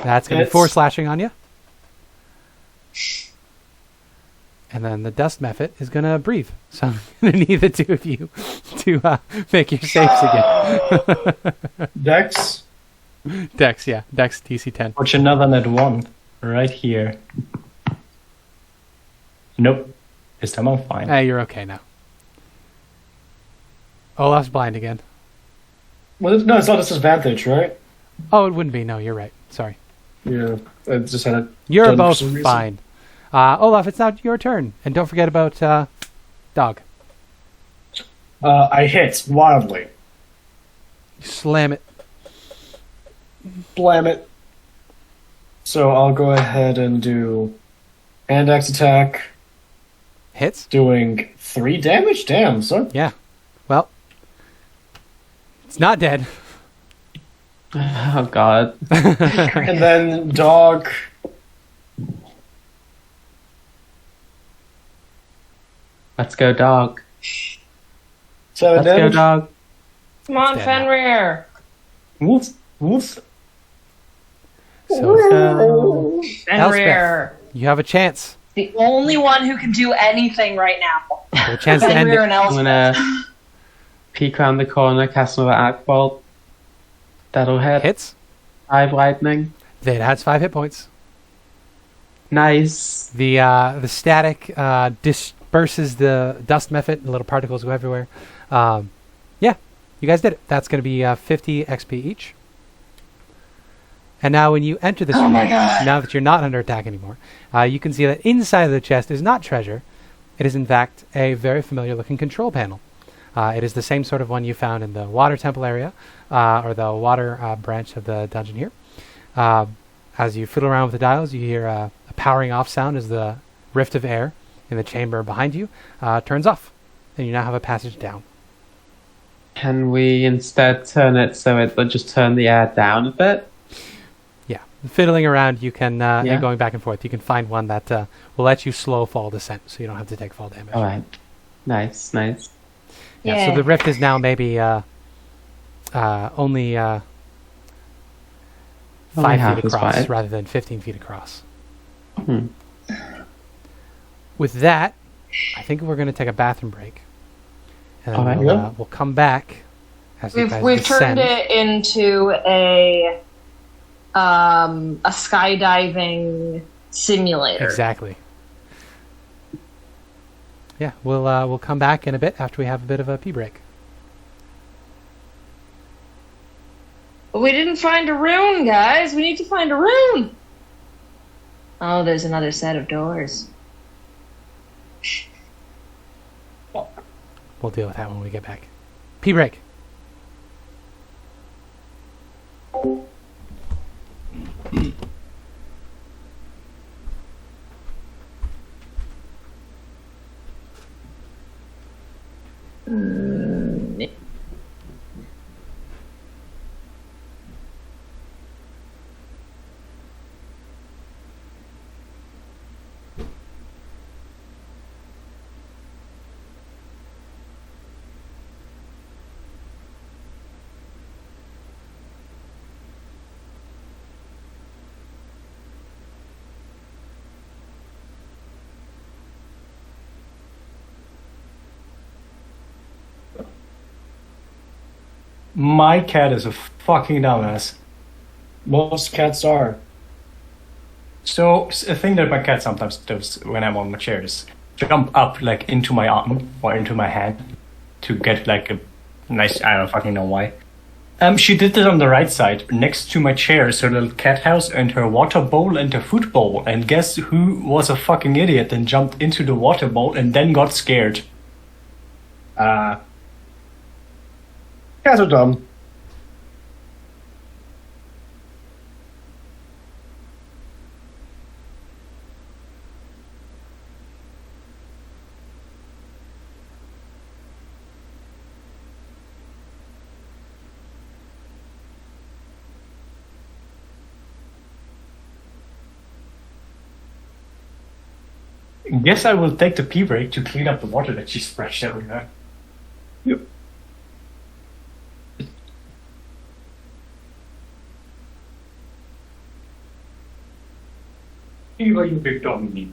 That's going to be 4 slashing on you. And then the dust method is going to breathe. So I'm going to need the two of you to make your saves again. Dex? Dex, yeah. Dex DC 10. Watch another net 1. right here. Nope. This time I'm fine. Hey, you're okay now. Olaf's blind again. Well, no, it's not a disadvantage, right? Oh, it wouldn't be. No, you're right. Sorry. Yeah, I just had it. You're done for both some reason. fine. Olaf, it's now your turn. And don't forget about dog. I hit wildly. You slam it. Blam it. So I'll go ahead and do hand axe attack, Hits? doing 3 damage. Damn, son. Yeah. Well, it's not dead. Oh god. And then dog. Let's go, dog. 7 Let's go, damage. dog. Come on, Stand up. Fenrir. Wolf. Wolf. So Fenrir. you have a chance. The only one who can do anything right now. You have a chance to end Fenrir it. and I'm Elspeth. gonna peek around the corner, cast another arc bolt. That'll hit. Hits. 5 lightning. Then it adds 5 hit points. Nice. The static disperses the dust method. The little particles go everywhere. Yeah, you guys did it. That's going to be 50 XP each. And now when you enter this room, now that you're not under attack anymore, you can see that inside of the chest is not treasure. It is in fact a very familiar looking control panel. It is the same sort of one you found in the water temple area, or the water branch of the dungeon here. As you fiddle around with the dials, you hear a powering off sound as the rift of air in the chamber behind you turns off, and you now have a passage down. Can we instead turn it so it will just turn the air down a bit? Yeah, fiddling around, you can Yeah. and going back and forth. You can find one that will let you slow fall descent, so you don't have to take fall damage. Alright. Nice, nice. Yeah, so the rift is now maybe only 5 half feet as across wide. rather than 15 feet across. Hmm. With that, I think we're going to take a bathroom break. And then All right. we'll come back as you guys We've descend. turned it into a skydiving simulator. Exactly. Yeah, we'll come back in a bit after we have a bit of a pee break. But we didn't find a rune, guys. We need to find a rune. Oh, there's another set of doors. We'll deal with that when we get back. Pee break. My cat is a fucking dumbass. Most cats are. So a thing that my cat sometimes does when I'm on my chair is jump up like into my arm or into my hand to get like a nice. I don't fucking know why. She did it on the right side next to my chair, is her little cat house and her water bowl and her food bowl. And guess who was a fucking idiot and jumped into the water bowl and then got scared? Cats are dumb. Guess I will take the pee break to clean up the water that she splashed everywhere. Yep. Eva, you big dog me.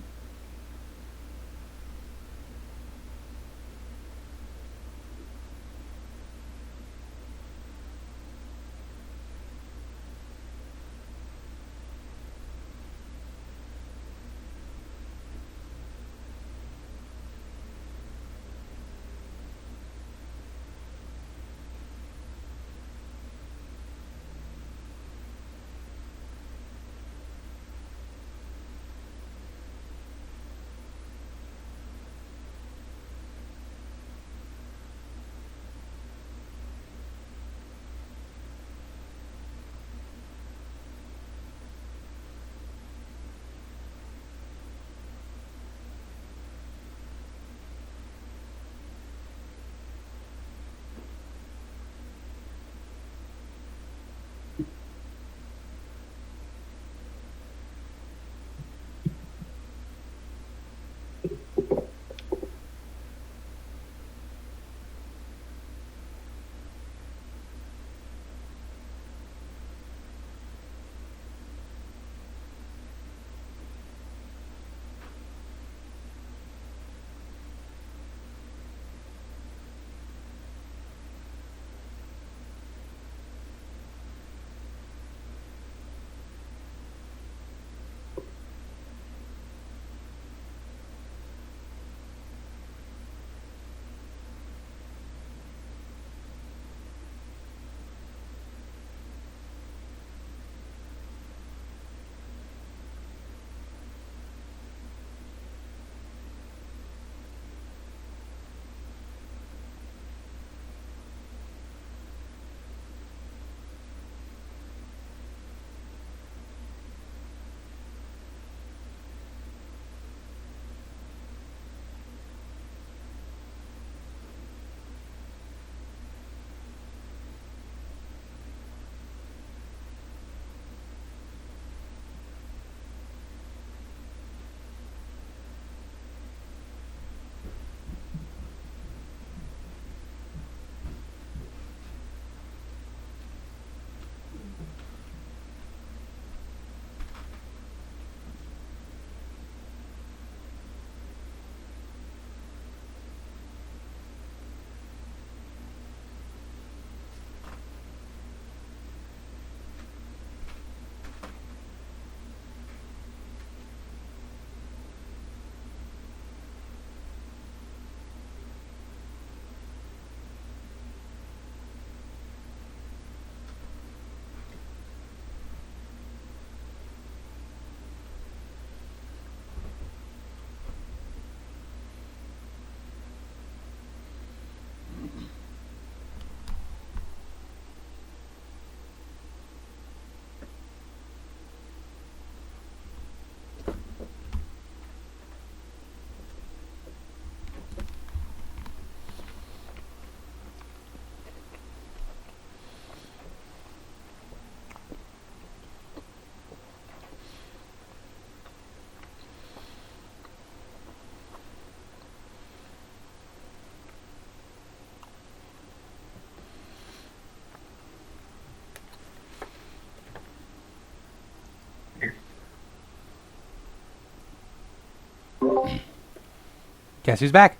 Guess who's back?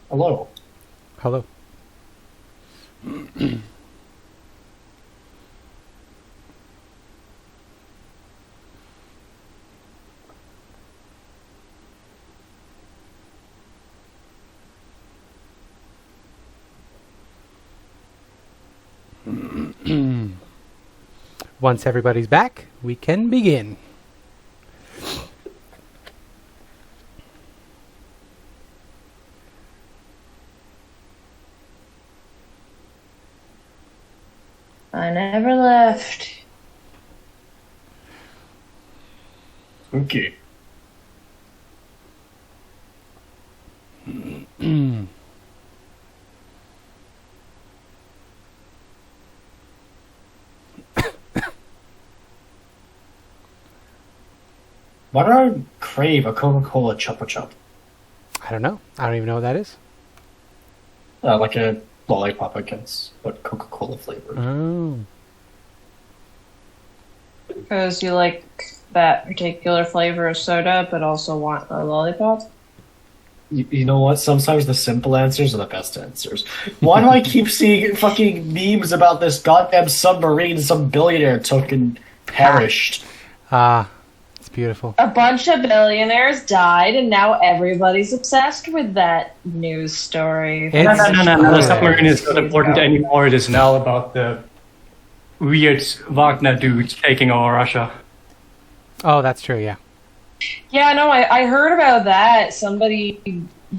Hello. Hello. Once everybody's back, we can begin. I never left. Okay. Why do I crave a Coca-Cola Chupa Chup? I don't know. I don't even know what that is. Like a lollipop, I guess, but Coca-Cola flavored. Oh. Because you like that particular flavor of soda, but also want a lollipop? You know what? Sometimes the simple answers are the best answers. Why do I keep seeing fucking memes about this goddamn submarine some billionaire took and perished? It's beautiful. A bunch of billionaires died, and now everybody's obsessed with that news story. No. The It's submarine is not important anymore. It is now about the weird Wagner dude taking over Russia. Oh, that's true, yeah. Yeah, no, I heard about that. Somebody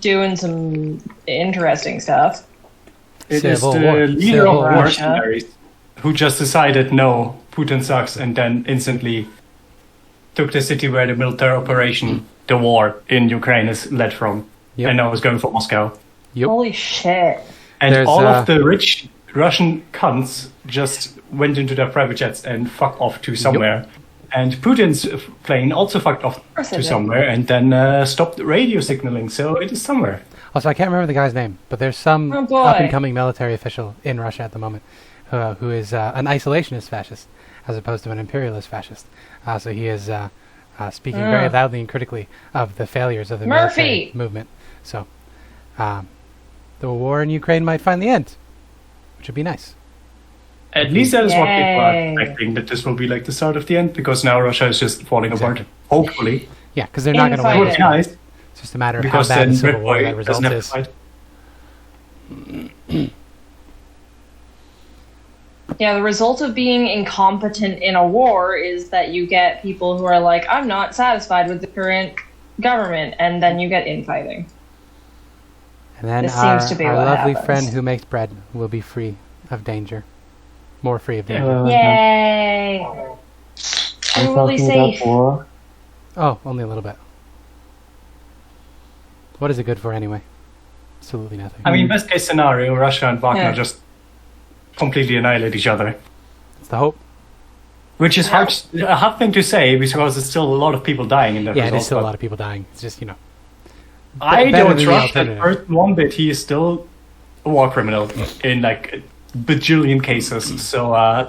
doing some interesting stuff. It is Civil the War. leader Civil of War. mercenaries who just decided, no, Putin sucks, and then instantly took the city where the military operation, the war in Ukraine is led from. Yep. And now is going for Moscow. Yep. Holy shit. And There's, all of the rich Russian cunts just went into their private jets and fucked off to somewhere. And Putin's plane also fucked off course it to did. somewhere and then stopped radio signaling, so it is somewhere. Also, I can't remember the guy's name, but there's some Oh, boy. up-and-coming military official in Russia at the moment who is an isolationist fascist as opposed to an imperialist fascist. So he is speaking very loudly and critically of the failures of the military Murphy! movement. So the war in Ukraine might finally end, which would be nice. At least that is what people are Yay. expecting, that this will be like the start of the end, because now Russia is just falling apart. Hopefully. Yeah, because they're not going to It win. would be nice, It's just a matter of how because bad then the civil Red war Boy that result doesn't have to is. fight. Yeah, the result of being incompetent in a war is that you get people who are like, I'm not satisfied with the current government, and then you get infighting. And then This our, seems to be our what lovely happens. friend who makes bread will be free of danger. More free of danger. Yay! I'm Totally talking safe. about war. Oh, only a little bit. What is it good for anyway? Absolutely nothing. I mean, best case scenario, Russia and Wagner Yeah. just completely annihilate each other. It's the hope. Which is a hard thing to say, because there's still a lot of people dying in that Yeah, result, there's still a but lot of people dying. It's just, I better don't than the trust that alternative. person one bit. He is still a war criminal in like a bajillion cases. So I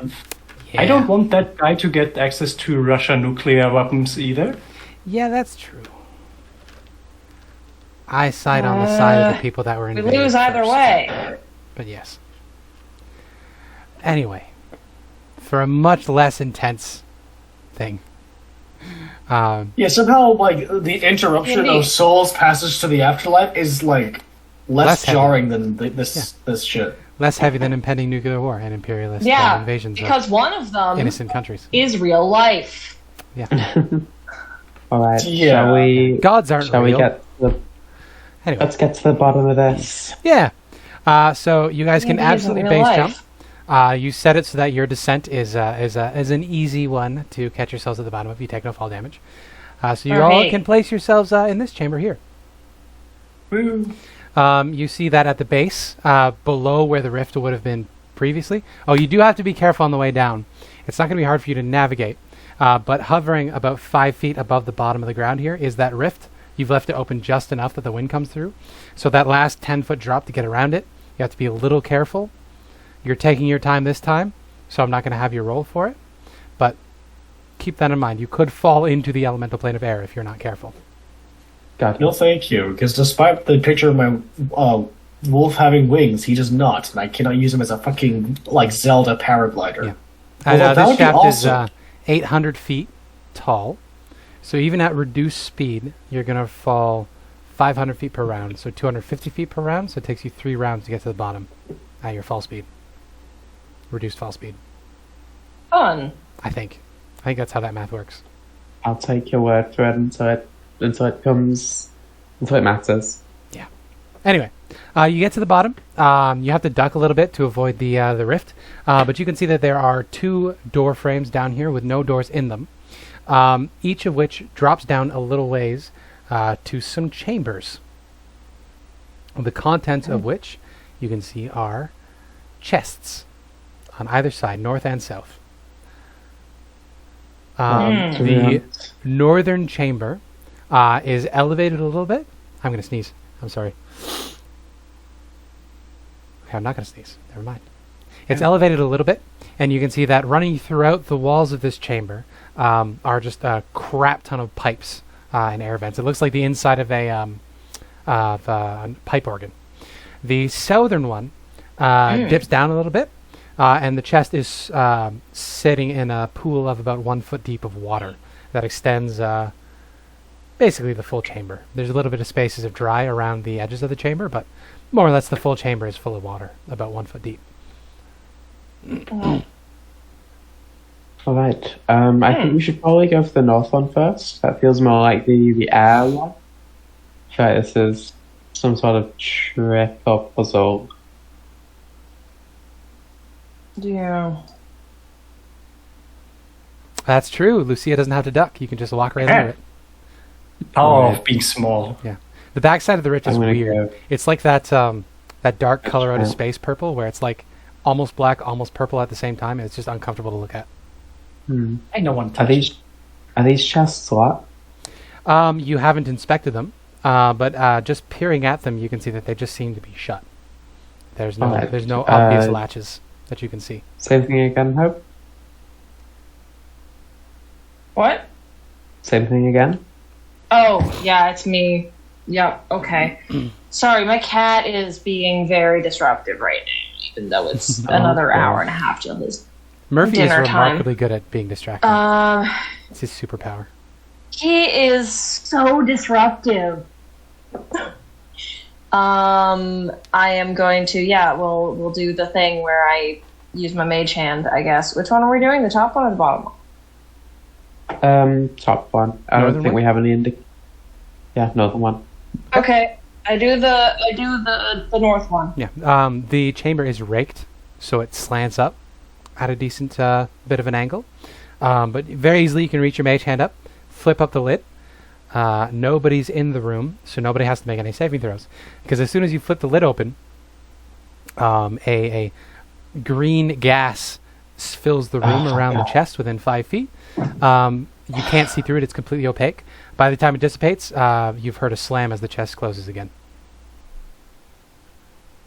don't want that guy to get access to Russian nuclear weapons either. Yeah, that's true. I side on the side of the people that were We invaded lose either first. way. But yes. Anyway, for a much less intense thing. Yeah, somehow, like, the interruption Indeed. of Soul's passage to the afterlife is, like, less Less heavy. jarring than this shit. Less heavy than impending nuclear war and imperialist Yeah, invasions because of one of them innocent countries. is real life. Yeah. All right. Yeah. Shall we? Gods aren't Shall real. we get? Anyway. Let's get to the bottom of this. Yeah. So you guys can Maybe it isn't absolutely real base life. jump. You set it so that your descent is an easy one to catch yourselves at the bottom if you take no fall damage. So you all Alright. can place yourselves in this chamber here. Woo. You see that at the base, below where the rift would have been previously. Oh, you do have to be careful on the way down. It's not going to be hard for you to navigate. But hovering about 5 feet above the bottom of the ground here is that rift. You've left it open just enough that the wind comes through. So that last 10-foot drop to get around it, you have to be a little careful. You're taking your time this time, so I'm not going to have you roll for it. But keep that in mind. You could fall into the elemental plane of air if you're not careful. Got No, it. thank you. Because despite the picture of my wolf having wings, he does not, and I cannot use him as a fucking Zelda paraglider. Yeah. And Although that this would be shaft is awesome. 800 feet tall. So even at reduced speed, you're going to fall 500 feet per round. So 250 feet per round. So it takes you 3 rounds to get to the bottom at your fall speed. Reduced fall speed, Fun. I think. I think that's how that math works. I'll take your word for it until it matters. Anyway, you get to the bottom. You have to duck a little bit to avoid the rift. But you can see that there are 2 door frames down here with no doors in them. Each of which drops down a little ways to some chambers. The contents of which you can see are chests on either side, north and south. The northern chamber is elevated a little bit. I'm going to sneeze. I'm sorry. Okay, I'm not going to sneeze. Never mind. It's elevated a little bit, and you can see that running throughout the walls of this chamber are just a crap ton of pipes and air vents. It looks like the inside of a pipe organ. The southern one dips down a little bit, and the chest is sitting in a pool of about 1 foot deep of water that extends basically the full chamber. There's a little bit of spaces of dry around the edges of the chamber, but more or less the full chamber is full of water, about 1 foot deep. All right. I think we should probably go for the north one first. That feels more like the air one. I feel like this is some sort of trick or puzzle. Yeah. That's true. Lucia doesn't have to duck. You can just walk right under it. Power Alright. of being small. Yeah. The backside of the rift is I'm gonna weird. go- It's like that dark color out of Yeah. space purple, where it's like almost black, almost purple at the same time, and it's just uncomfortable to look at. I know one Are touch. these chests locked? You haven't inspected them, but just peering at them, you can see that they just seem to be shut. There's no Alright. there's no obvious Uh, latches that you can see. Same thing again, Hope? What? Same thing again? Oh, yeah, it's me. Yep, okay. Sorry, my cat is being very disruptive right now, even though it's another Okay. hour and a half till his. Murphy is dinner time. remarkably good at being distracted. It's his superpower. He is so disruptive. I am going to, we'll do the thing where I use my mage hand, I guess. Which one are we doing? The top one or the bottom one? Top one. I Northern don't think one? we have any Yeah, northern one. Okay. I do the north one. Yeah. The chamber is raked, so it slants up at a decent bit of an angle. But very easily you can reach your mage hand up, flip up the lid. Nobody's in the room, so nobody has to make any saving throws. Because as soon as you flip the lid open, a green gas fills the room around the chest within 5 feet. You can't see through it. It's completely opaque. By the time it dissipates, you've heard a slam as the chest closes again.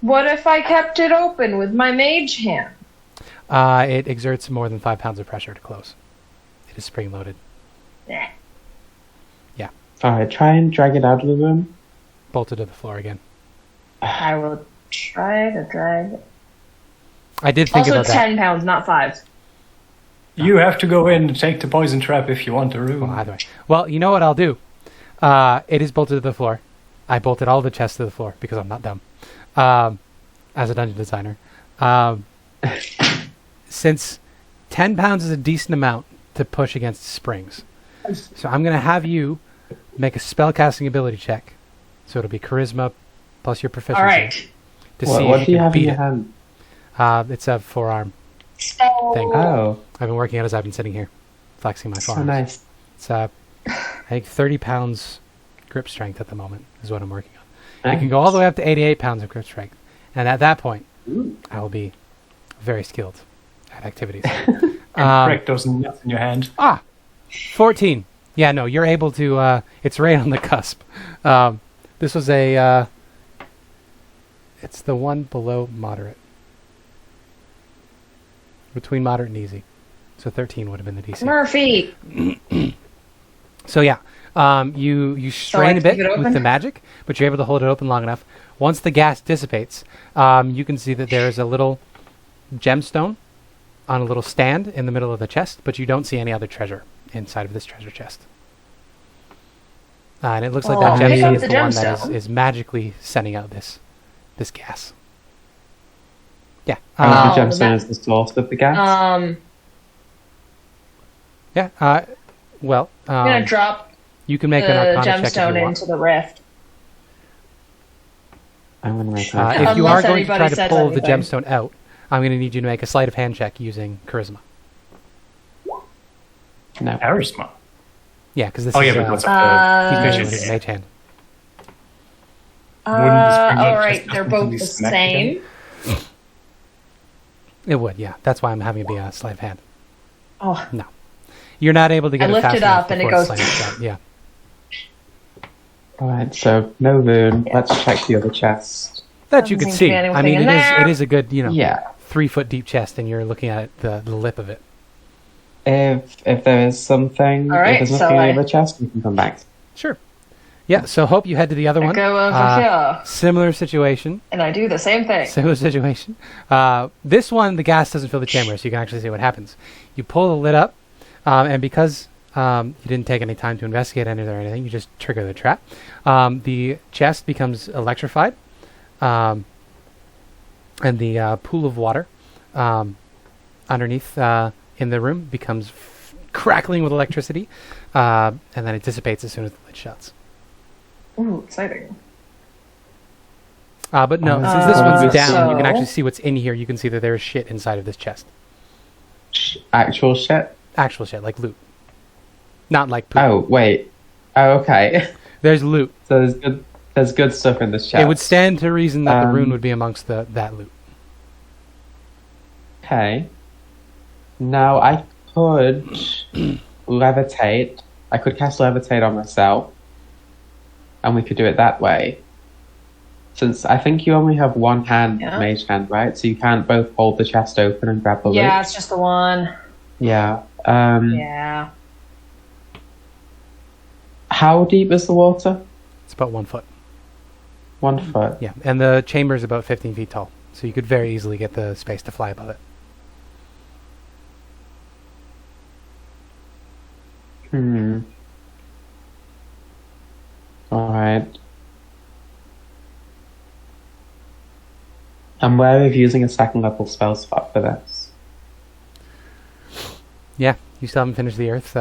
What if I kept it open with my mage hand? It exerts more than 5 pounds of pressure to close. It is spring-loaded. Eh. Alright, try and drag it out of the room. Bolted to the floor again. I will try to drag it. I did think Also, about it's that. 10 pounds, not 5. You have to go in and take the poison trap if you want the room. Well, either way. Well, you know what I'll do? It is bolted to the floor. I bolted all the chests to the floor because I'm not dumb. As a dungeon designer. Since 10 pounds is a decent amount to push against springs. So I'm going to have you make a spellcasting ability check. So it'll be charisma plus your proficiency. All right. To see What if do you can have in beat your it. hand? It's a forearm So, thing. Oh, I've been working on it as I've been sitting here, flexing my so forearms. nice. It's I think 30 pounds grip strength at the moment is what I'm working on. It can go all the way up to 88 pounds of grip strength, and at that point, I will be very skilled at activities. Break those nuts in your hand. 14. Yeah, no, you're able to. It's right on the cusp. This was a. It's the one below moderate. Between moderate and easy. So 13 would have been the DC. Murphy! So yeah, you strain I a bit keep it with open? the magic, but you're able to hold it open long enough. Once the gas dissipates, you can see that there is a little gemstone on a little stand in the middle of the chest, but you don't see any other treasure inside of this treasure chest. And it looks like that Oh, pick gemstone up is the the one that gemstone. is magically sending out this gas. Yeah. And Oh, the gemstone that- is the source of the gas. Yeah. Well, I'm gonna drop you can make the an Arcana check if gemstone you want. into the rift. I'm going to make If you are Unless going to try anybody to says pull the anything. gemstone out, I'm going to need you to make a sleight of hand check using charisma. No. Arisma. Yeah, because this Oh, is yeah, but what's he's up? measuring Vision, with yeah. mage hand. Wouldn't the spring All blood right, just they're instantly both the smack same. again? It would, yeah. That's why I'm having it be a sleight of hand. Oh, No, you're not able to get I it lift fast it enough up and it before goes- sleight of hand. Yeah. Alright, so no moon. Let's check the other chest. That you Doesn't could seem see. to be I mean, anything in there. it is a good, Yeah. 3-foot deep chest, and you're looking at the lip of it. If there is something, Alright, if there's so nothing in I- the other chest, we can come back. Sure. Yeah. So hope you head to the other I one. go over here Similar situation. and I do the same thing. Similar situation. This one, the gas doesn't fill the chamber, so you can actually see what happens. You pull the lid up, and because you didn't take any time to investigate any or anything, you just trigger the trap. The chest becomes electrified, and the pool of water underneath in the room becomes crackling with electricity, and then it dissipates as soon as the lid shuts. Ooh, exciting. But no, since this one's down, you can so- actually see what's in here. You can see that there is shit inside of this chest. Actual shit? Actual shit, like loot. Not like poop. Oh, wait. Oh, okay. There's loot. So there's good stuff in this chest. It would stand to reason that the rune Um, would be amongst that loot. Okay. Now I could levitate. I could cast levitate on myself, and we could do it that way. Since I think you only have one hand, Yeah. mage hand, right? So you can't both hold the chest open and grab the loot. Yeah, it's just the one. Yeah. Yeah. How deep is the water? It's about 1 foot. 1 foot. Yeah, and the chamber is about 15 feet tall, so you could very easily get the space to fly above it. Alright. I'm wary of using a second level spell slot for this. Yeah, you still haven't finished the earth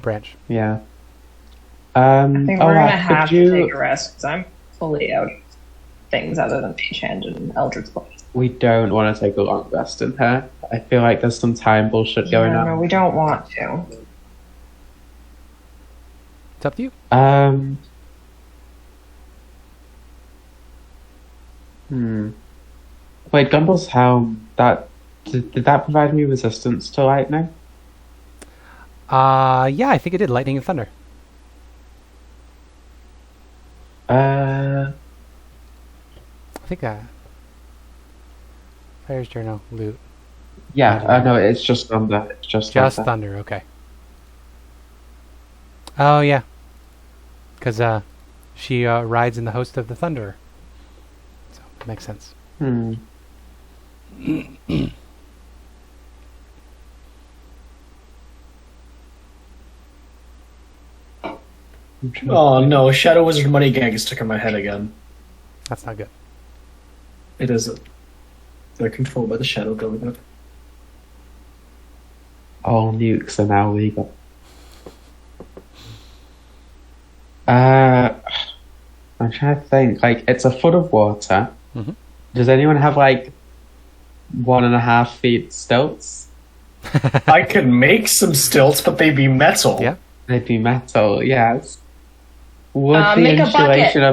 branch. Yeah. I think we're Olaf, gonna have could you... to take a rest because I'm fully out of things other than Mage Hand and Eldritch Blast. We don't want to take a long rest in here. I feel like there's some time bullshit going No, on. we don't want to. It's up to you. Wait, Gumble's helm, did that provide me resistance to lightning? Yeah, I think it did. Lightning and thunder. Uh, I think Fire's Journal, loot. yeah, no, it's just thunder. It's just Just thunder. thunder, okay. Oh, yeah. Because she rides in the host of the Thunderer. So, makes sense. Oh no, Shadow Wizard Money Gang is stuck in my head again. That's not good. It isn't. They're controlled by the Shadow Government. All nukes are now legal. I'm trying to think. Like, it's a foot of water. Mhm. Does anyone have, like, 1.5 feet stilts? I could make some stilts, but they'd be metal. Yeah. They'd be metal, yes. Would the Make a insulation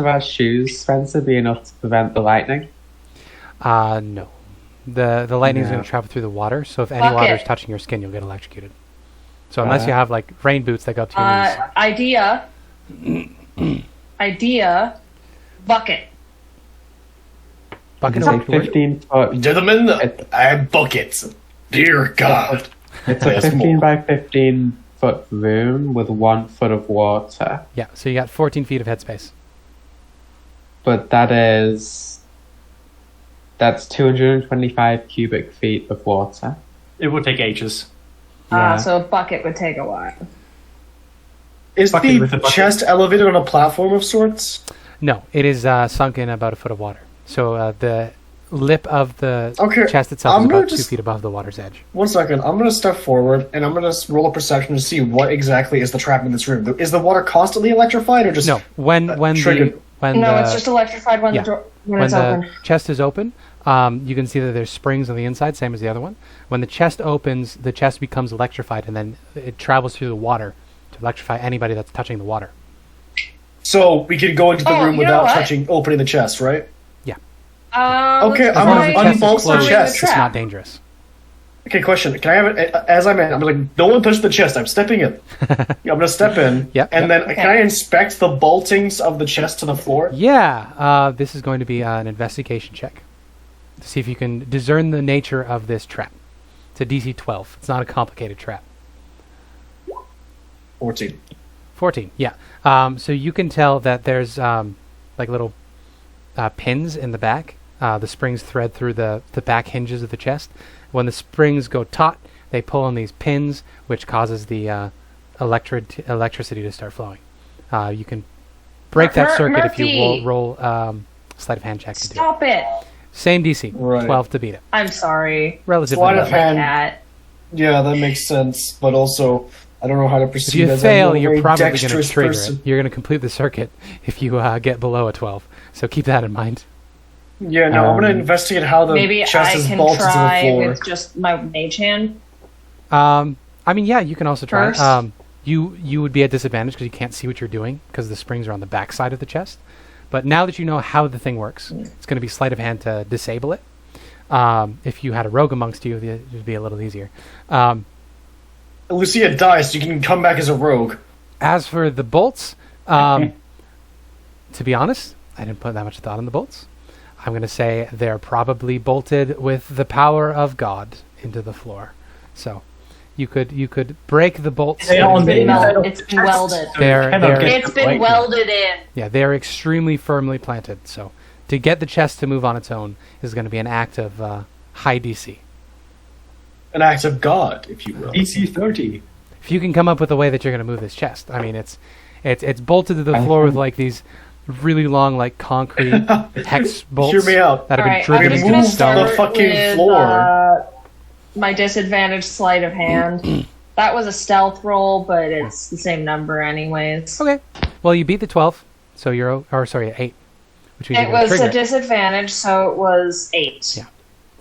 of our shoes, Spencer, be enough to prevent the lightning? No. The lightning is No. going to travel through the water, so if any Bucket. water is touching your skin, you'll get electrocuted. So unless you have, like, rain boots that go up to your knees. Idea. Bucket. Bucket It's a of wood? 15-foot. Gentlemen, I have buckets. Dear God. It's a Yes, 15 more. by 15-foot room with 1 foot of water. Yeah, so you got 14 feet of headspace. But that's 225 cubic feet of water. It would take ages. Yeah. So a bucket would take a while. Is Bucket with a the bucket. chest elevated on a platform of sorts? No, it is sunk in about a foot of water. So the lip of the Okay, chest itself I'm is gonna about 2 just- feet above the water's edge. 1 second. I'm going to step forward and I'm going to roll a perception to see what exactly is the trap in this room. Is the water constantly electrified or just No, when triggered? It's just electrified when yeah. the door when when it's the open. chest is open, you can see that there's springs on the inside, same as the other one. When the chest opens, the chest becomes electrified, and then it travels through the water to electrify anybody that's touching the water. So we could go into the room you know without what? opening the chest, right? Okay, As I'm long gonna as the chest is unbolt the closed, chest. it's not dangerous. Okay, question. Can I have it as I'm in? I'm like, don't touch the chest. I'm stepping in. I'm gonna step in. Yep, And yep. then can I inspect the boltings of the chest to the floor? Yeah, this is going to be an investigation check to see if you can discern the nature of this trap. It's a DC 12. It's not a complicated trap. 14. 14, yeah. So you can tell that there's like little pins in the back. The springs thread through the back hinges of the chest. When the springs go taut, they pull on these pins, which causes the electricity to start flowing. You can break that circuit if you Murphy! roll sleight of hand check to do it. Stop it! Same DC, Right. 12 to beat it. I'm sorry. Relatively Sleight of low. hand. Cat. Yeah, that makes sense. But also, I don't know how to If proceed. you as fail, I'm a you're very probably going to dexterous trigger person. it. You're going to complete the circuit if you get below a 12. So keep that in mind. Yeah, no, I'm gonna Um, investigate how the Maybe chest I is can bolted to the try floor. with just my mage hand. I mean, yeah, you can also try. First? You would be at disadvantage because you can't see what you're doing because the springs are on the back side of the chest. But now that you know how the thing works, it's going to be sleight of hand to disable it. If you had a rogue amongst you, it would be a little easier. Lucia dies, you can come back as a rogue. As for the bolts, to be honest, I didn't put that much thought in the bolts. I'm going to say they're probably bolted with the power of God into the floor. So you could break the bolts. They are on and- the inside of It's the been chest, welded. so They're- you cannot they're- get It's the been light. welded in. Yeah, they're extremely firmly planted. So to get the chest to move on its own is going to be an act of high DC. An act of God, if you will. DC 30. If you can come up with a way that you're going to move this chest, I mean, it's bolted to the floor with like these really long like concrete hex bolts Hear me out. that have been Alright, driven I'm just into gonna the stone. the start fucking with, floor. My disadvantaged sleight of hand. That was a stealth roll, but it's the same number anyways. Okay. Well, you beat the 12, so you're 8, which means It you're going to was a trigger it. disadvantage, so it was 8. Yeah.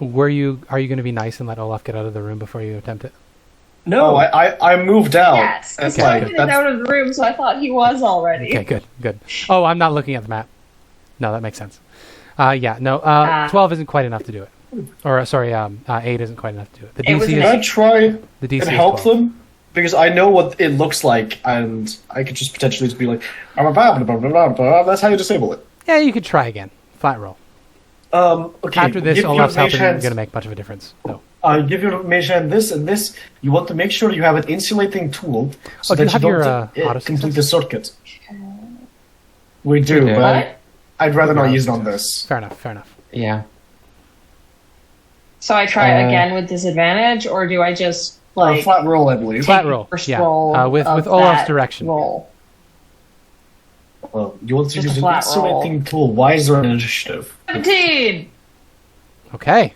Are you going to be nice and let Olaf get out of the room before you attempt it? No, Oh, I moved out. Yes, That's he's Okay, like, good. getting out of the room, so I thought he was already. Okay, good. Oh, I'm not looking at the map. No, that makes sense. Yeah, no, 12 isn't quite enough to do it. Or, sorry, 8 isn't quite enough to do it. The It was DC Can I is, try the DC and is help 12. them? Because I know what it looks like, and I could just potentially just be like, that's how you disable it. Yeah, you could try again. Flat roll. Okay. After this, give Olaf's your mage helping isn't hands- going to make much of a difference. No. Give your mage hand this and this. You want to make sure you have an insulating tool so Oh, do you that have you your, don't auto complete success? the circuit. We do, do. but What? I'd rather not Auto use it on success. this. Fair enough. Yeah. So I try Uh, again with disadvantage, or do I just A like flat roll, I believe. Flat roll. first Yeah. roll With of Olaf's that direction. roll? Well, you want to Just a use an flat insulating tool. Why is there an initiative? 17. Okay.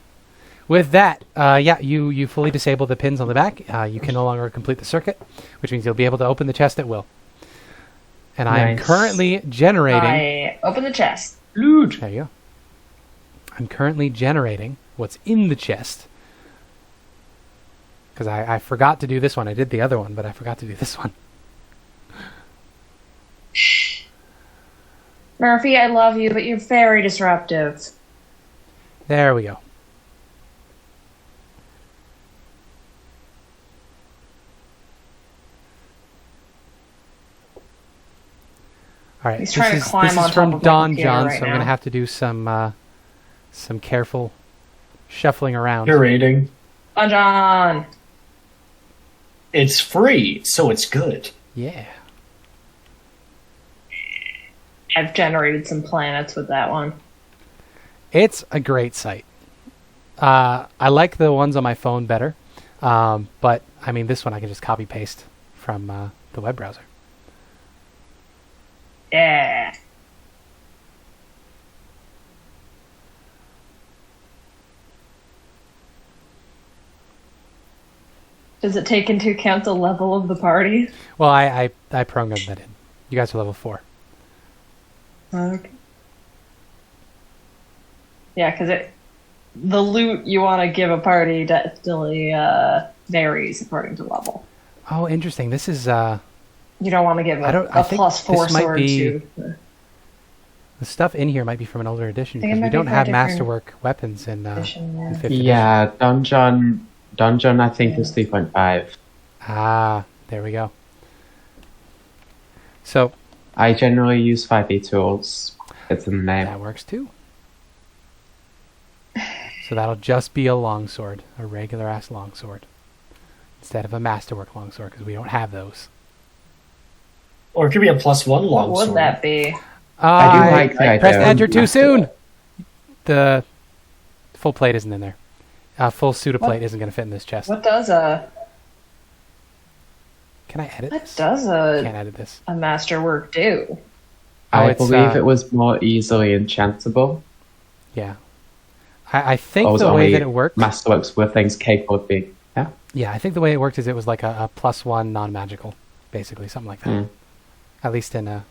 With that, yeah, you fully disable the pins on the back. You can no longer complete the circuit, which means you'll be able to open the chest at will. And I am Nice. currently generating... I open the chest. loot. There you go. I'm currently generating what's in the chest. Because I forgot to do this one. I did the other one, but I forgot to do this one. Murphy, I love you, but you're very disruptive. There we go. All right. He's trying to climb this on is from top of my Don computer John, right so I'm going to now. have to do some some careful shuffling around. Curating. John. It's free, so it's good. Yeah. I've generated some planets with that one. It's a great site. I like the ones on my phone better. But, I mean, this one I can just copy-paste from the web browser. Yeah. Does it take into account the level of the party? Well, I programmed that in. You guys are level 4. Okay. Yeah, because the loot you want to give a party definitely varies according to level. Oh, interesting. This is... You don't want to give I a think plus 4 this might sword be- to... The stuff in here might be from an older edition, I think because it we might be don't for a have different masterwork weapons in edition, yeah. 5th edition. Yeah, Donjon I think is 3.5. Ah, there we go. So, I generally use 5e tools. It's in the name. that works too. So that'll just be a longsword, a regular-ass longsword, instead of a masterwork longsword, because we don't have those. Or it could be a +1 What longsword. would that be? I do like the idea pressed of enter too master- soon. The full plate isn't in there. Full pseudo plate isn't going to fit in this chest. What does a Can I edit what this? does Can't a edit this. masterwork do? I it's, believe it was more easily enchantable. Yeah. I think Or was the way only that it worked... Masterworks were things capable of being. Yeah. Yeah, I think the way it worked is it was like a +1 non-magical, basically, something like that. Mm. At least in a...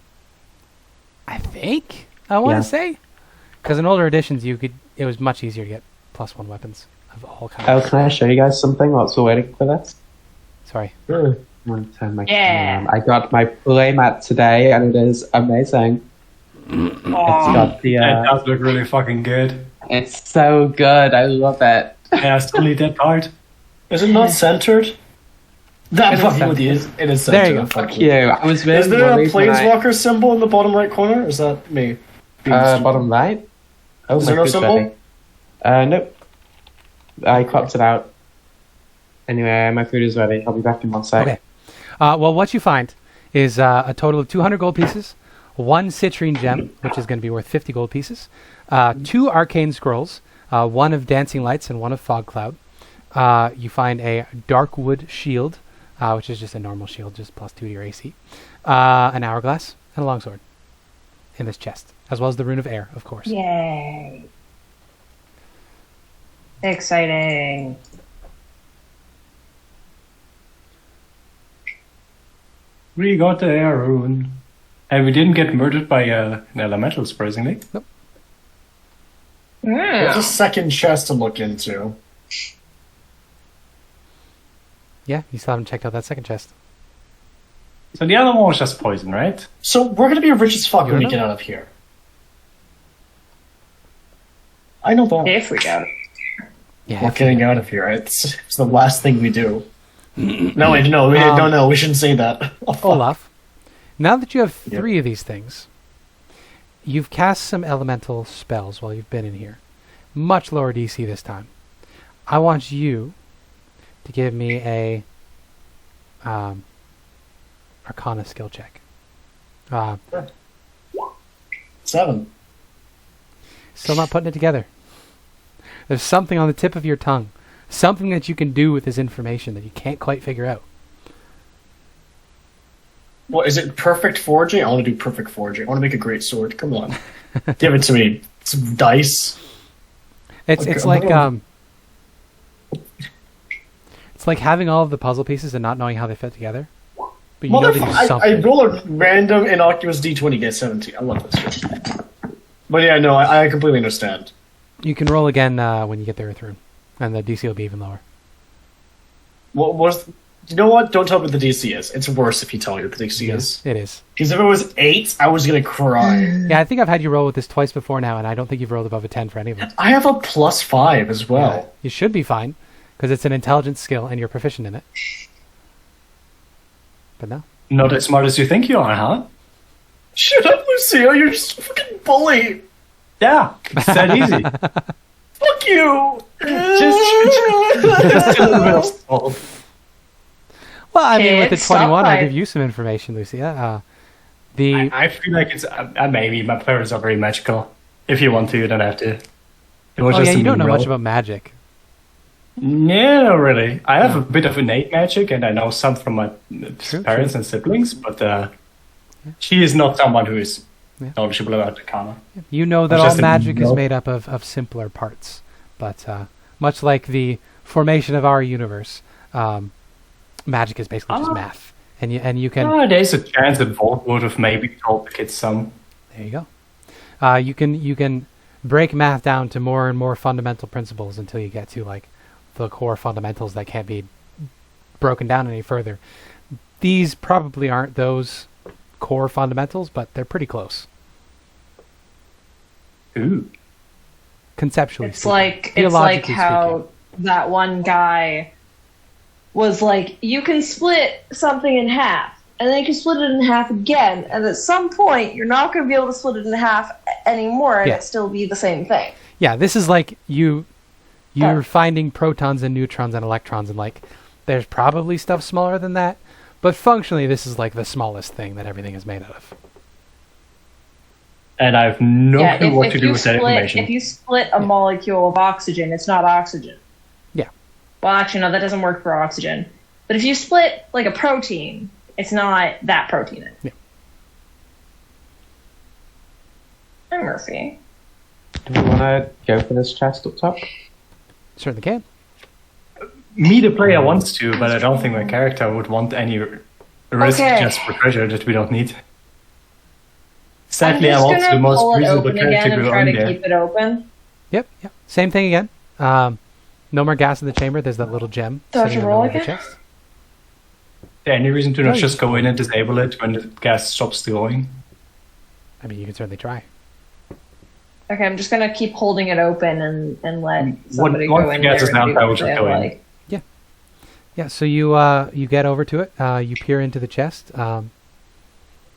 I think, I want Yeah. to say. Because in older editions, it was much easier to get +1 weapons of all kinds. Oh, can I show you guys something whilst we're waiting for this? Sorry. Sure. I want to turn my Yeah. camera on. I got my playmat today, and it is amazing. It's got the. That does look really fucking good. It's so good. I love it. Yeah, it's only that part. Is it not centered? That It is fucking with you. centered. It is There centered. you go. Fuck you. I was really Is there a worried when planeswalker symbol in the bottom right corner? Is that me? being stupid? bottom right. Oh, Is my there no food's symbol? ready. Nope. I cropped it out. Anyway, my food is ready. I'll be back in 1 sec. Okay. Well, what you find is a total of 200 gold pieces, 1 citrine gem, which is going to be worth 50 gold pieces, 2 arcane scrolls, 1 of dancing lights and 1 of fog cloud. You find a dark wood shield, which is just a normal shield, just +2 to your AC, an hourglass, and a longsword in this chest, as well as the rune of air, of course. Yay! Exciting. We got the air rune. And we didn't get murdered by an elemental, surprisingly. There's a second chest to look into. Yeah, you still haven't checked out that second chest. So the other one was just poison, right? So we're gonna be rich as fuck You when we don't get know. out of here. I know that. If we got it. Yeah. We're getting out of here. It's the last thing we do. No, wait, no, no, we shouldn't say that. Oh, fuck. Olaf, now that you have Yep. 3 of these things, you've cast some elemental spells while you've been in here. Much lower DC this time. I want you to give me a Arcana skill check. 7. Still not putting it together. There's something on the tip of your tongue. Something that you can do with this information that you can't quite figure out. What is it? Perfect forging? I want to do perfect forging. I want to make a great sword. Come on, give it to me. Some dice. It's Okay, it's like hold on. it's like having all of the puzzle pieces and not knowing how they fit together. But you know they do I something. roll a random innocuous d20, get 17. I love this shit. But yeah, no, I completely understand. You can roll again when you get there through, and the DC will be even lower. What was? You know what? Don't tell me what the DC is. It's worse if you tell me what the DC is. It is. Because if it was 8, I was gonna cry. Yeah, I think I've had you roll with this twice before now, and I don't think you've rolled above a 10 for any of them. I have a +5 as well. Yeah, you should be fine, because it's an intelligence skill, and you're proficient in it. But no. Not as smart as you think you are, huh? Shut up, Lucia. You're just a fucking bully. Yeah, it's that easy. Fuck you! just a little bit of salt. Well, I mean, with the Kids, stop 21, I'll fighting. give you some information, Lucia. I feel like it's maybe my powers are very magical. If you want to, you don't have to. It was Oh just yeah, a you don't mean know much roll. about magic. No, not really. I have a bit of innate magic, and I know some from my True, parents and siblings, but she is not someone who is knowledgeable about Arcana. You know that It's all just a magic is roll. made up of simpler parts, but much like the formation of our universe, magic is basically just math, and you can. There's a chance that Volt would have maybe told the kids some. There you go. You can break math down to more and more fundamental principles until you get to like the core fundamentals that can't be broken down any further. These probably aren't those core fundamentals, but they're pretty close Ooh. conceptually. It's speaking. like Theologically how that one guy was like, you can split something in half, and then you can split it in half again, and at some point you're not going to be able to split it in half anymore, and Yeah. it still be the same thing. Yeah, this is like you're finding protons and neutrons and electrons, and like there's probably stuff smaller than that, but functionally this is like the smallest thing that everything is made out of. And I have no clue what to do you with that split, information. if you split a molecule of oxygen, it's not oxygen. Yeah. Well, actually, no, that doesn't work for oxygen. But if you split like a protein, it's not that protein. Yeah. Hi, Murphy. Do we want to go for this chest up top? Certainly can. Me, the player, wants to, but I don't think my character would want any risk Okay. just for treasure that we don't need. Sadly, I'm I'm just also the gonna most pull it reasonable open again character and to go try in to there. keep it open. Yep. Same thing again. No more gas in the chamber. There's that little gem Do I have sitting to in the roll middle of the again? chest. Is there any reason to No, not you- just go in and disable it when the gas stops going? I mean, you can certainly try. Okay, I'm just gonna keep holding it open and let somebody once go the in gas there is down, and do I will what just they go in. like. Yeah. So you get over to it. You peer into the chest.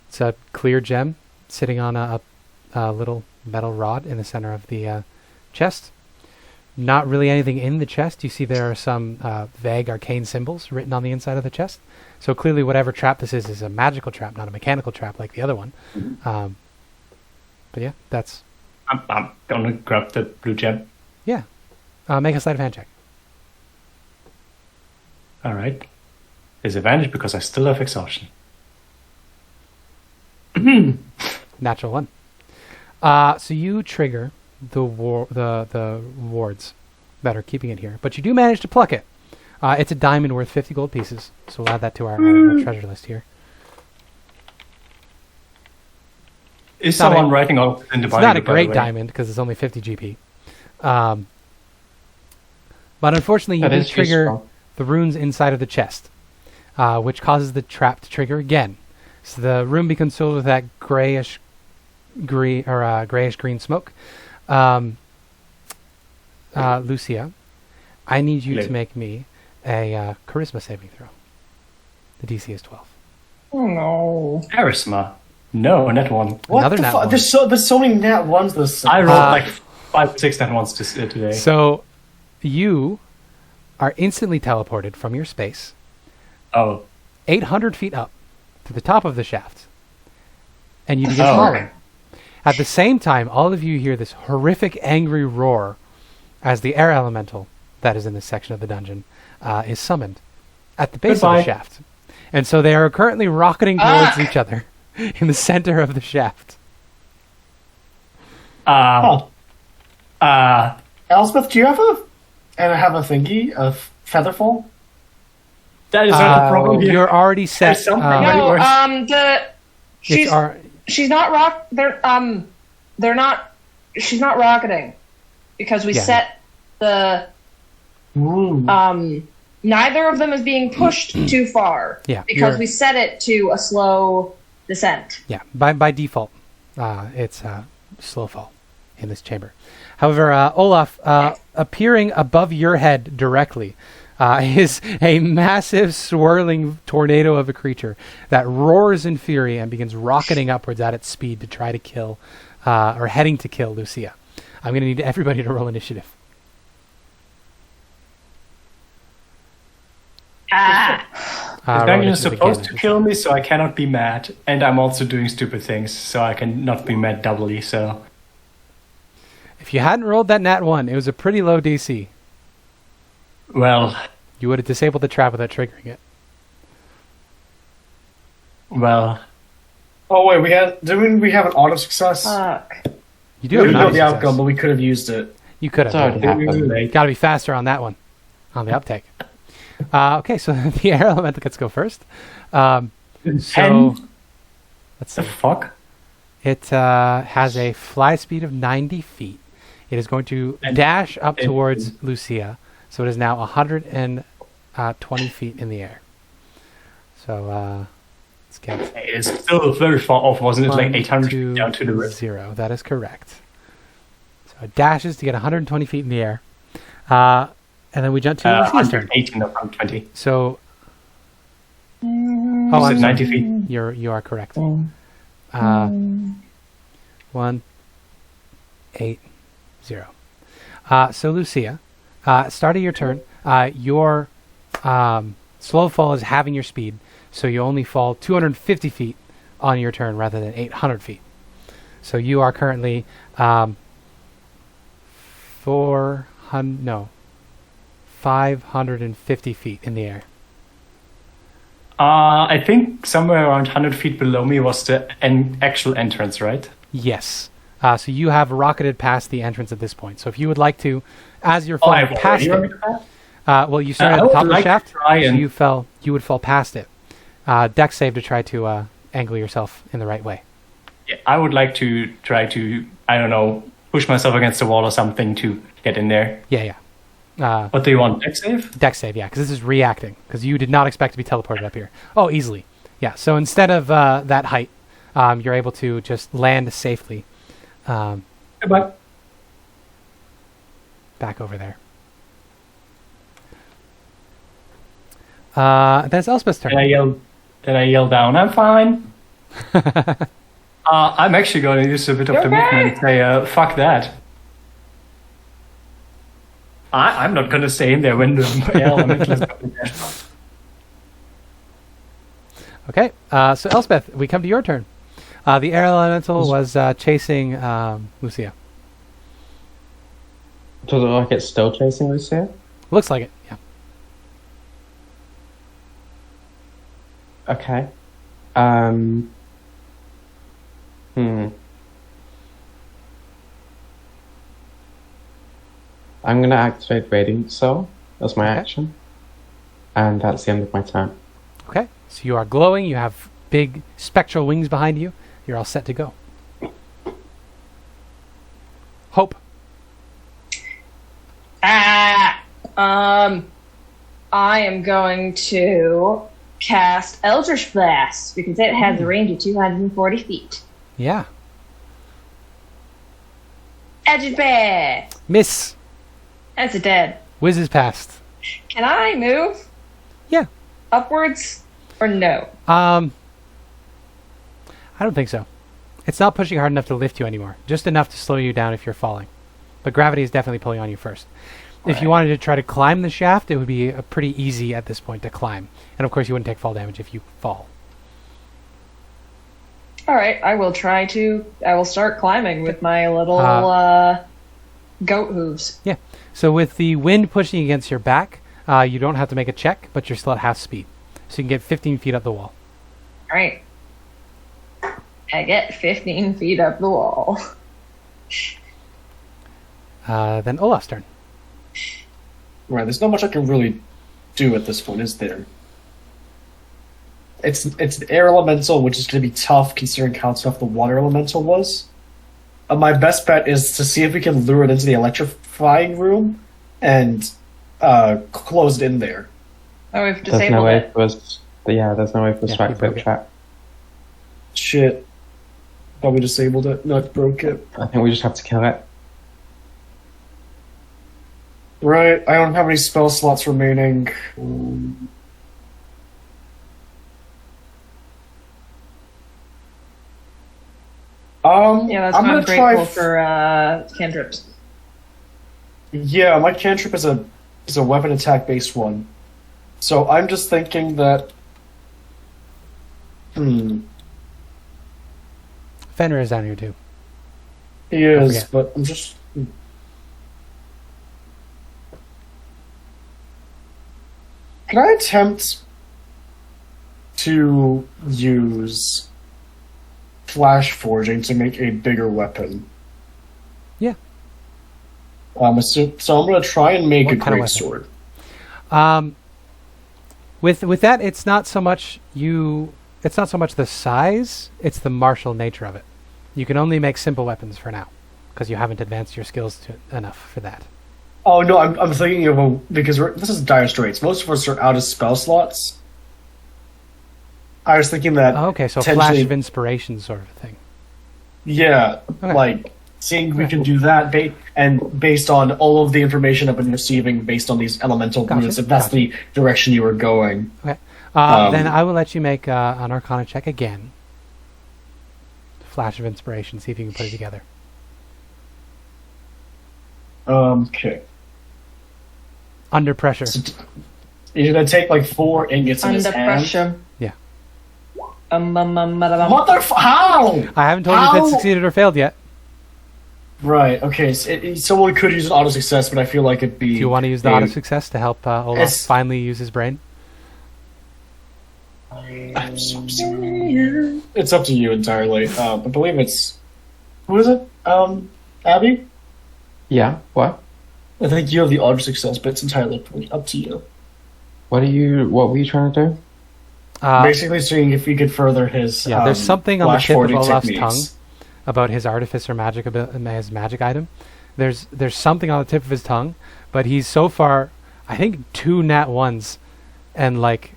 It's a clear gem sitting on a little metal rod in the center of the chest. Not really anything in the chest. You see there are some vague arcane symbols written on the inside of the chest. So clearly whatever trap this is a magical trap, not a mechanical trap like the other one. But yeah, that's... I'm gonna grab the blue gem. Yeah. Make a sleight of hand check. Alright. Disadvantage because I still have exhaustion. Natural one. So you trigger the wards that are keeping it here, but you do manage to pluck it. It's a diamond worth 50 gold pieces, so we'll add that to our treasure list here. Is not someone a- writing all of this in the It's Bible, not a by the great way? diamond because it's only 50 GP. But unfortunately, you That did is trigger useful. the runes inside of the chest, which causes the trap to trigger again. So the room becomes filled with that grayish green smoke. Lucia, I need you to Hello. make me a charisma saving throw. The DC is 12. Oh no. Arisma. No, not one. What Another the nat fuck? one. There's so many nat ones this. I rolled Uh, like 5, 6 nat ones today. So you are instantly teleported from your space Oh. 800 feet up to the top of the shaft, and you begin Oh. falling. At the same time, all of you hear this horrific, angry roar as the air elemental that is in this section of the dungeon is summoned at the base of Goodbye. the shaft. And so they are currently rocketing towards each other in the center of the shaft. Huh. Elspeth, do you have a thingy of Featherfall? That is not a problem here. You're already set. There's something um, Right, No, worse. she's she's not they're not she's not rocketing because we Yeah. set the neither of them is being pushed too far. Yeah, Because you're- we set it to a slow descent. Yeah, by default, it's slow fall in this chamber. However, Olaf, appearing above your head directly, is a massive swirling tornado of a creature that roars in fury and begins rocketing upwards at its speed to try to kill or heading to kill Lucia. I'm going to need everybody to roll initiative. The dragon is initiative supposed again. to kill me, so I cannot be mad. And I'm also doing stupid things, so I can not be mad doubly, so... If you hadn't rolled that nat 1, it was a pretty low DC. Well, You would have disabled the trap without triggering it. well... Oh wait, didn't we have an auto success? Fuck. You we do have didn't an know auto the success. outcome, but we could have used it. You could It's already have. happened. Got to be faster on that one, on the uptake. Okay, so the air elemental gets to go first. So let's The see. fuck? It has a fly speed of 90 feet. It is going to And dash up it- towards Lucia, so it is now 120 feet in the air. So let's get It's still very far off, wasn't it? Like 800 feet down to the river. 0. That is correct. So it dashes to get 120 feet in the air. And then we jump to Lucia's turn. 118 or 120. So, Oh, I'm is it sorry. 90 feet? You are correct. 1, 8, 0. So Lucia, start of your turn. Your slow fall is halving your speed, so you only fall 250 feet on your turn rather than 800 feet. So you are currently 550 feet in the air. I think somewhere around 100 feet below me was the actual entrance, right? Yes. So you have rocketed past the entrance at this point. So if you would like to, as you're Oh, falling I've past already it, run well, you started I at the would top of the like to shaft, try so and- you would fall past it. Dex save to try to angle yourself in the right way. Yeah, I would like to try to, I don't know, push myself against the wall or something to get in there. Yeah. What do you want? Dex save? Dex save, yeah, because this is reacting, because you did not expect to be teleported up here. Oh, easily. Yeah, so instead of that height, you're able to just land safely Goodbye. back over there. Then it's Elspeth's turn. Then I yell down, I'm fine. I'm actually going to use a bit of the movement and say, fuck that. I'm not going to stay in there when the elemental is going to dash off. Okay, so Elspeth, we come to your turn. The air elemental was chasing Lucia. Does it look like it's still chasing Lucia? Looks like it, yeah. Okay. I'm gonna activate Radiant Soul as my Okay. action. And that's the end of my turn. Okay, so you are glowing, you have big spectral wings behind you. You're all set to go. Hope. I am going to cast Eldritch Blast because it has a range of 240 feet. Yeah. Edge Bear! Miss. That's a dead. Whizzes past. Can I move Yeah. upwards or no? I don't think so. It's not pushing hard enough to lift you anymore. Just enough to slow you down if you're falling. But gravity is definitely pulling on you first. If you wanted to try to climb the shaft, it would be pretty easy at this point to climb. And of course, you wouldn't take fall damage if you fall. Alright, I will start climbing with my little goat hooves. Yeah. So with the wind pushing against your back, you don't have to make a check, but you're still at half speed. So you can get 15 feet up the wall. Alright. I get 15 feet up the wall. Then Olaf's turn. Right, there's not much I can really do at this point, is there? It's the air elemental, which is going to be tough considering how tough the water elemental was. My best bet is to see if we can lure it into the electrifying room and close it in there. Oh, we've There's no disabled way it. for us. There's no way for us Yeah, to you activate broke the it. trap. Shit. Probably disabled it, not broke it. I think we just have to kill it. Right, I don't have any spell slots remaining. Yeah, that's I'm not gonna grateful try. for cantrips. Yeah, my cantrip is a weapon attack based one. So I'm just thinking that. Fenrir is down here too. He is, forget. but I'm just. Can I attempt to use flash forging to make a bigger weapon? Yeah. So I'm going to try and make What a kind of great weapon? sword. With that, it's not so much the size; it's the martial nature of it. You can only make simple weapons for now, because you haven't advanced your skills enough for that. Oh no, I'm thinking of because this is Dire Straits. Most of us are out of spell slots. I was thinking that. Oh, okay, so flash potentially- of inspiration sort of thing. Yeah, Okay. like seeing we Okay. can do that, and based on all of the information I've been receiving, based on these elemental Gotcha, roots, if that's gotcha. the direction you were going. Okay. Um, Then I will let you make an Arcana check again. Flash of inspiration. See if you can put it together. Okay. Under pressure. So you're gonna take like 4 ingots in his Under hand. pressure. Yeah. What the how? I haven't told you if How? it succeeded or failed yet. Right. Okay. So someone could use an auto success, but I feel like it'd be. Do you want to use the auto success to help Olaf It's- finally use his brain? I'm so sorry. It's up to you entirely. I believe it's. Who is it? Abby. Yeah. What? I think you have the auto success, but it's entirely up to you. What were you trying to do? Basically, seeing if you could further his. Yeah, there's something on the flash tip of forging Olaf's techniques. tongue about his artificer magic, his magic item. There's something on the tip of his tongue, but he's so far, I think 2 nat 1s, and like,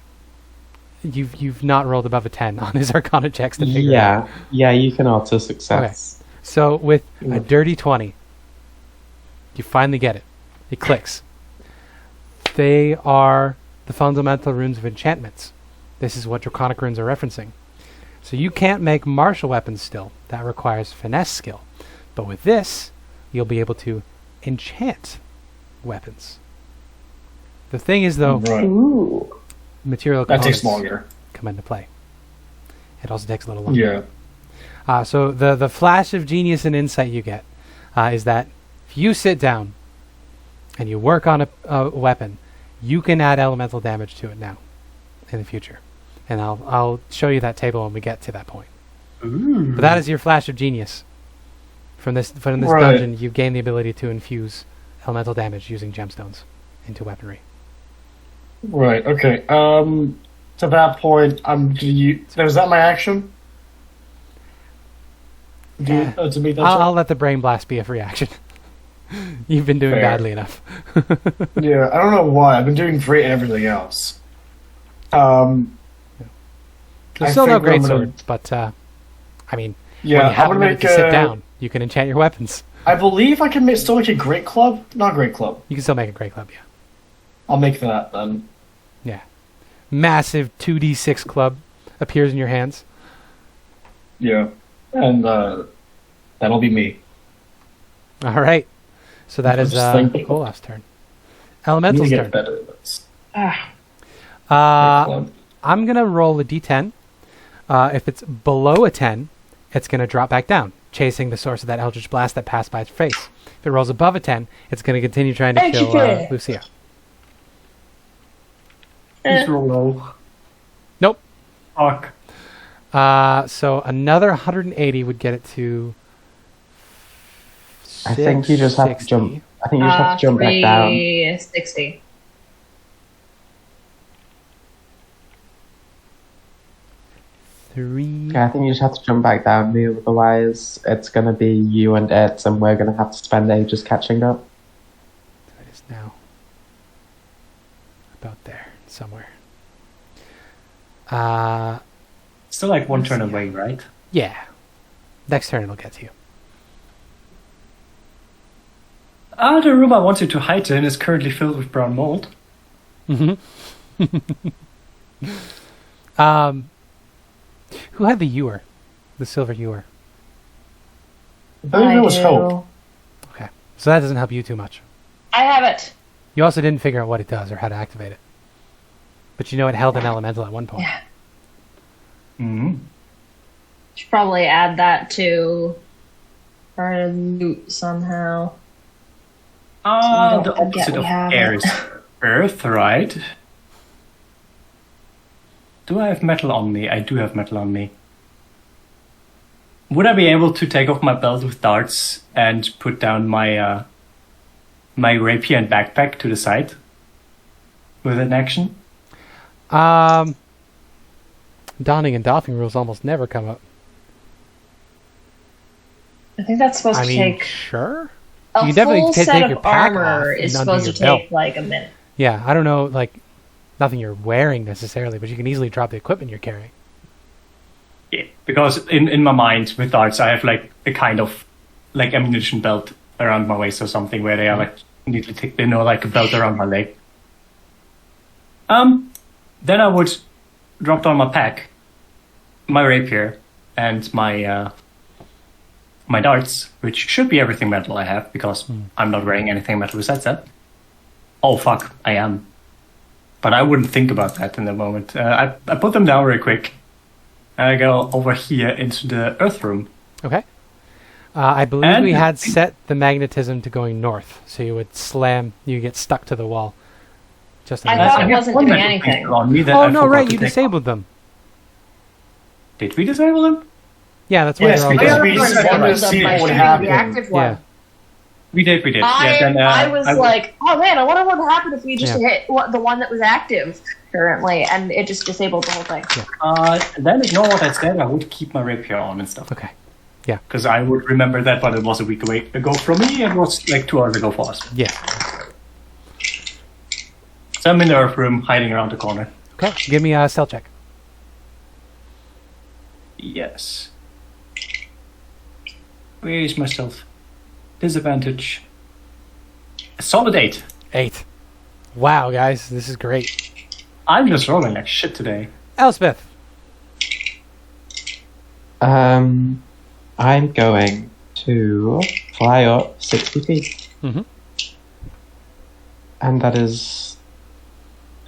you've not rolled above a 10 on his Arcana checks to figure it out. Yeah, you can auto success. So with a dirty 20, you finally get it. It clicks. They are the fundamental runes of enchantments. This is what Draconic runes are referencing. So you can't make martial weapons still. That requires finesse skill. But with this, you'll be able to enchant weapons. The thing is, though, Right. Ooh. material That components takes longer. come into play. It also takes a little longer. Yeah. So the flash of genius and insight you get is that if you sit down and you work on a weapon, you can add elemental damage to it now in the future. And I'll show you that table when we get to that point. Ooh. But that is your flash of genius. From this Right. dungeon, you've gained the ability to infuse elemental damage using gemstones into weaponry. Right. Okay. To that point, is that my action? To make that. I'll let the brain blast be a free action. You've been doing Fair. badly enough. Yeah, I don't know why. I've been doing great at everything else. It's I still no think great I'm gonna- sword, but I mean, Yeah, when you I'm have a gonna minute make to sit down, you can enchant your weapons. I believe I can still make a great club. Not great club. You can still make a great club, yeah. I'll make that then. Yeah. Massive 2d6 club appears in your hands. Yeah, and that'll be me. All right. So that I'm is just thinking. Olaf's turn. I need to Elemental's get turn. better at this. Ah. Great club. I'm going to roll a d10. If it's below a 10, it's going to drop back down, chasing the source of that Eldritch Blast that passed by its face. If it rolls above a 10, it's going to continue trying to kill Lucia. Please roll low. Nope. Fuck. So another 180 would get it to. I think you just have to 660. jump. I think you just have to jump back down. 360. Yeah, I think you just have to jump back down, Neil. Otherwise, it's going to be you and it, and we're going to have to spend ages catching up. It is now about there somewhere. Still like one turn away, right? Yeah. Next turn it'll get to you. The room I wanted to hide in is currently filled with brown mold. Who had the ewer? The silver ewer? I believe it was hope. Okay. So that doesn't help you too much. I have it. You also didn't figure out what it does or how to activate it. But you know it held an elemental at one point. Yeah. Mm-hmm. Should probably add that to our loot somehow. The don't forget opposite we of have air it. is earth, right? Do I have metal on me? I do have metal on me. Would I be able to take off my belt with darts and put down my my rapier and backpack to the side with an action? Donning and doffing rules almost never come up. I think that's supposed I to mean, take sure. a You definitely full take set your of pack armor off is and undo supposed to your take belt. like a minute. Yeah, I don't know, like, nothing you're wearing necessarily, but you can easily drop the equipment you're carrying. Yeah, because in my mind with darts I have like a kind of like ammunition belt around my waist or something where they are like neatly ticked in, or like a belt around my leg. Then I would drop down my pack, my rapier, and my my darts, which should be everything metal I have, because I'm not wearing anything metal besides that. Oh fuck, I am. But I wouldn't think about that in the moment. I put them down real quick. And I go over here into the earth room. Okay. I believe And- we had set the magnetism to going north, so you would slam, you get stuck to the wall. Just I an thought instant. it wasn't one doing metal anything. piece on me that Oh I no, forgot right, to you take disabled them. off. Did we disable them? Yeah, that's why Yes, they're all because gone. we just wanted to see what would happen. The active one. Yeah. We did. I, then, I was I- like, oh man, I wonder what would happen if we just Yeah. hit the one that was active currently, and it just disabled the whole thing. Then ignore what I said. I would keep my rapier on and stuff. Okay. Because I would remember that, but it was a week ago from me. It was like 2 hours ago for us. Yeah. So I'm in the earth room, hiding around the corner. Okay, give me a stealth check. Yes. Where is myself? Disadvantage. A solid 8. 8. Wow, guys, this is great. I'm just rolling like shit today. Elspeth. I'm going to fly up 60 feet. Mhm. And that is...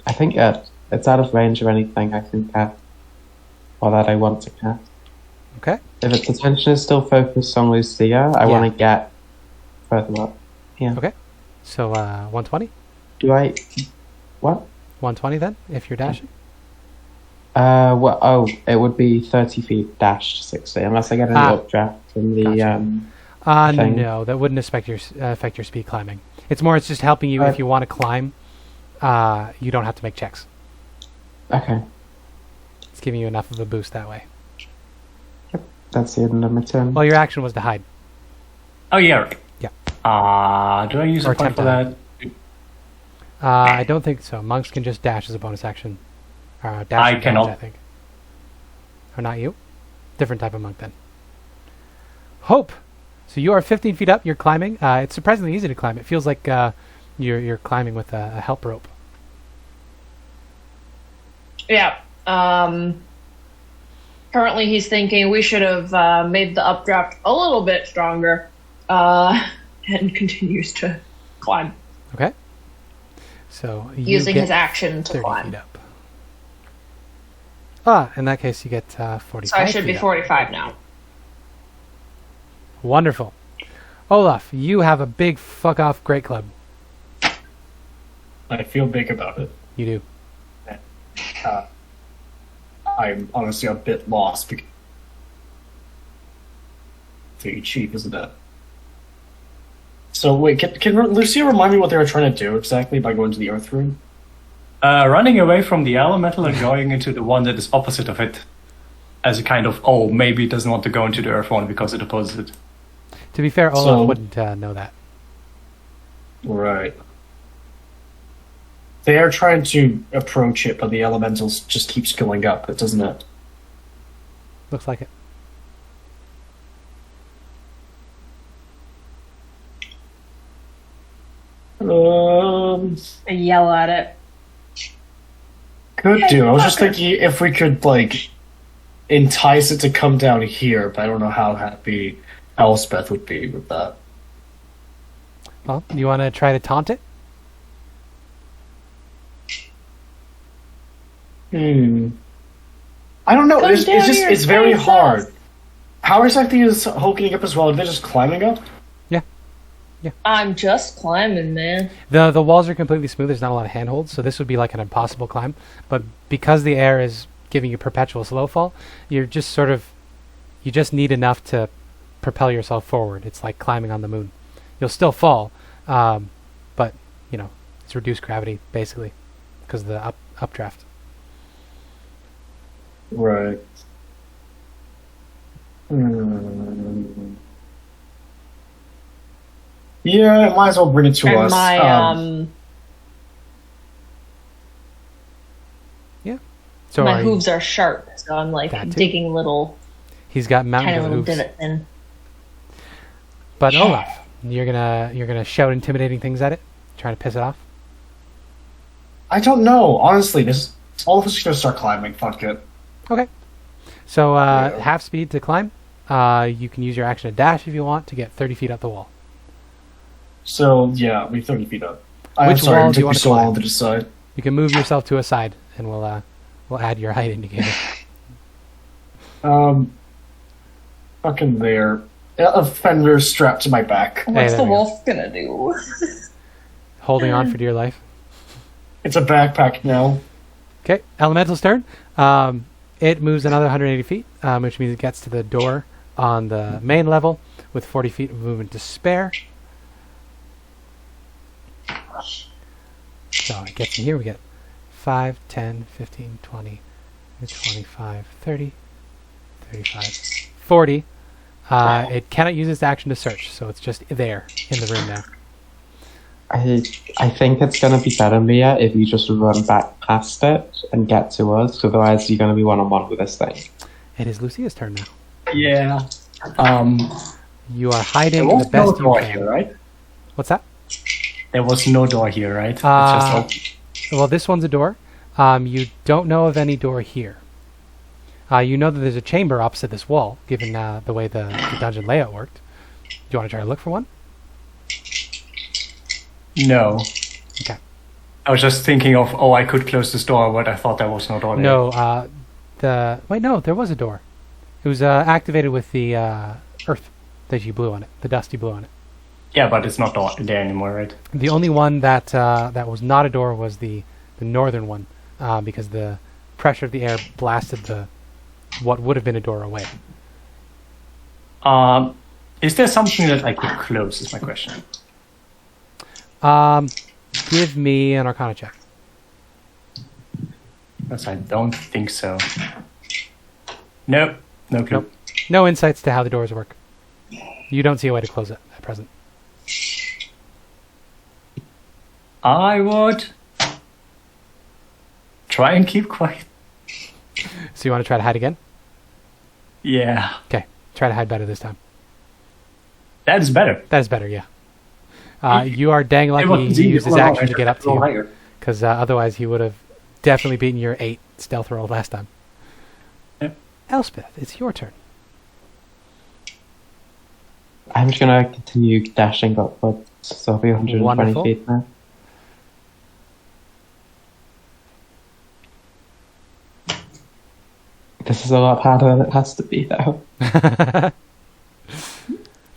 I think it's out of range of anything I can cast. Or that I want to cast. Okay. If its attention is still focused on Lucia, I want to get further up. Yeah. Okay. So, 120? Do I... What? 120 then, if you're dashing? It would be 30 feet dash to 60, unless I get any updraft from the... Gotcha. thing. No, that wouldn't affect your speed climbing. It's just helping you if you want to climb. You don't have to make checks. Okay. It's giving you enough of a boost that way. That's the end of my turn. Well, your action was to hide. Oh, yeah. Right. Yeah. Do I use Or a point for tempo. that? I don't think so. Monks can just dash as a bonus action. Dash I and cannot. dodge, I think. Or not you? Different type of monk then. Hope. So you are 15 feet up. You're climbing. It's surprisingly easy to climb. It feels like you're climbing with a help rope. Yeah. Currently, he's thinking we should have made the updraft a little bit stronger, and continues to climb Okay. So you using get his action to 30 climb. feet up. In that case, you get 45. So I should be feet up. 45 now. Wonderful. Olaf, you have a big fuck off great club. I feel big about it. You do. I'm honestly a bit lost because it's pretty cheap, isn't it? So wait, can Lucia remind me what they were trying to do exactly by going to the Earth Room? Running away from the elemental and going into the one that is opposite of it. As a kind of, maybe it doesn't want to go into the Earth one because it opposes it. To be fair, Olaf So- wouldn't know that. Right. They are trying to approach it, but the elementals just keeps going up, doesn't it? Looks like it. I yell at it. Could Hey, do. I was just fucker. thinking if we could, entice it to come down here, but I don't know how that'd be. Elspeth would be with that. Well, you want to try to taunt it? I don't know. Come It's down just your it's very faces. hard. How exactly is hulking up as well? Are they just climbing up? I'm just climbing, man. The walls are completely smooth. There's not a lot of handholds, so this would be like an impossible climb. But because the air is giving you perpetual slow fall, you're just sort of... You just need enough to propel yourself forward. It's like climbing on the moon. You'll still fall, but, you know, it's reduced gravity, basically, because of the updraft. Right. Yeah, might as well bring it to And us. my So my are you- hooves are sharp, so I'm like That too. digging little He's got mountain tiny little hooves. divots in. But Olaf, you're gonna shout intimidating things at it, trying to piss it off. I don't know. Honestly, all of us are gonna start climbing. Fuck it. Okay. So Yeah. half speed to climb. You can use your action to dash if you want to get 30 feet up the wall. So yeah, we're 30 feet up. I'm Which sorry, wall it do you took me want to so long climb? to decide. You can move yourself to a side, and we'll add your height indicator. Fucking there. A fender strapped to my back. What's there the we go. wolf gonna do? Holding on for dear life. It's a backpack now. Okay, Elemental's turn. It moves another 180 feet, which means it gets to the door on the main level with 40 feet of movement to spare. So it gets in here. We get 5, 10, 15, 20, 25, 30, 35, 40. It cannot use its action to search, so it's just there in the room now. I think it's going to be better, Mia, if you just run back past it and get to us. Otherwise, you're going to be one-on-one with this thing. It is Lucia's turn now. Yeah. You are There hiding was the no best you door can. here, right? What's that? There was no door here, right? It's Uh, just Well, this one's a door. You don't know of any door here. You know that there's a chamber opposite this wall, given the way the dungeon layout worked. Do you want to try to look for one? no. Okay. I was just thinking of, I could close this door, but I thought there was no door there. No, wait, no, there was a door. It was activated with the earth that you blew on it, the dust you blew on it. Yeah, but it's not there anymore, right? The only one that was not a door was the northern one, because the pressure of the air blasted what would have been a door away. Is there something that I could close, is my question. Give me an Arcana check. Because I don't think so. Nope. No clue. Nope. No insights to how the doors work. You don't see a way to close it at present. I would try and keep quiet. So you want to try to hide again? Yeah. Okay. Try to hide better this time. That is better. That is better, yeah. You are dang lucky was he easy used his roll action to higher. get up to Roll you. higher. Because otherwise he would have definitely beaten your 8 stealth roll last time. Yep. Elspeth, it's your turn. I'm just going to continue dashing upwards, so I'll be 120 Wonderful. feet now. This is a lot harder than it has to be, though.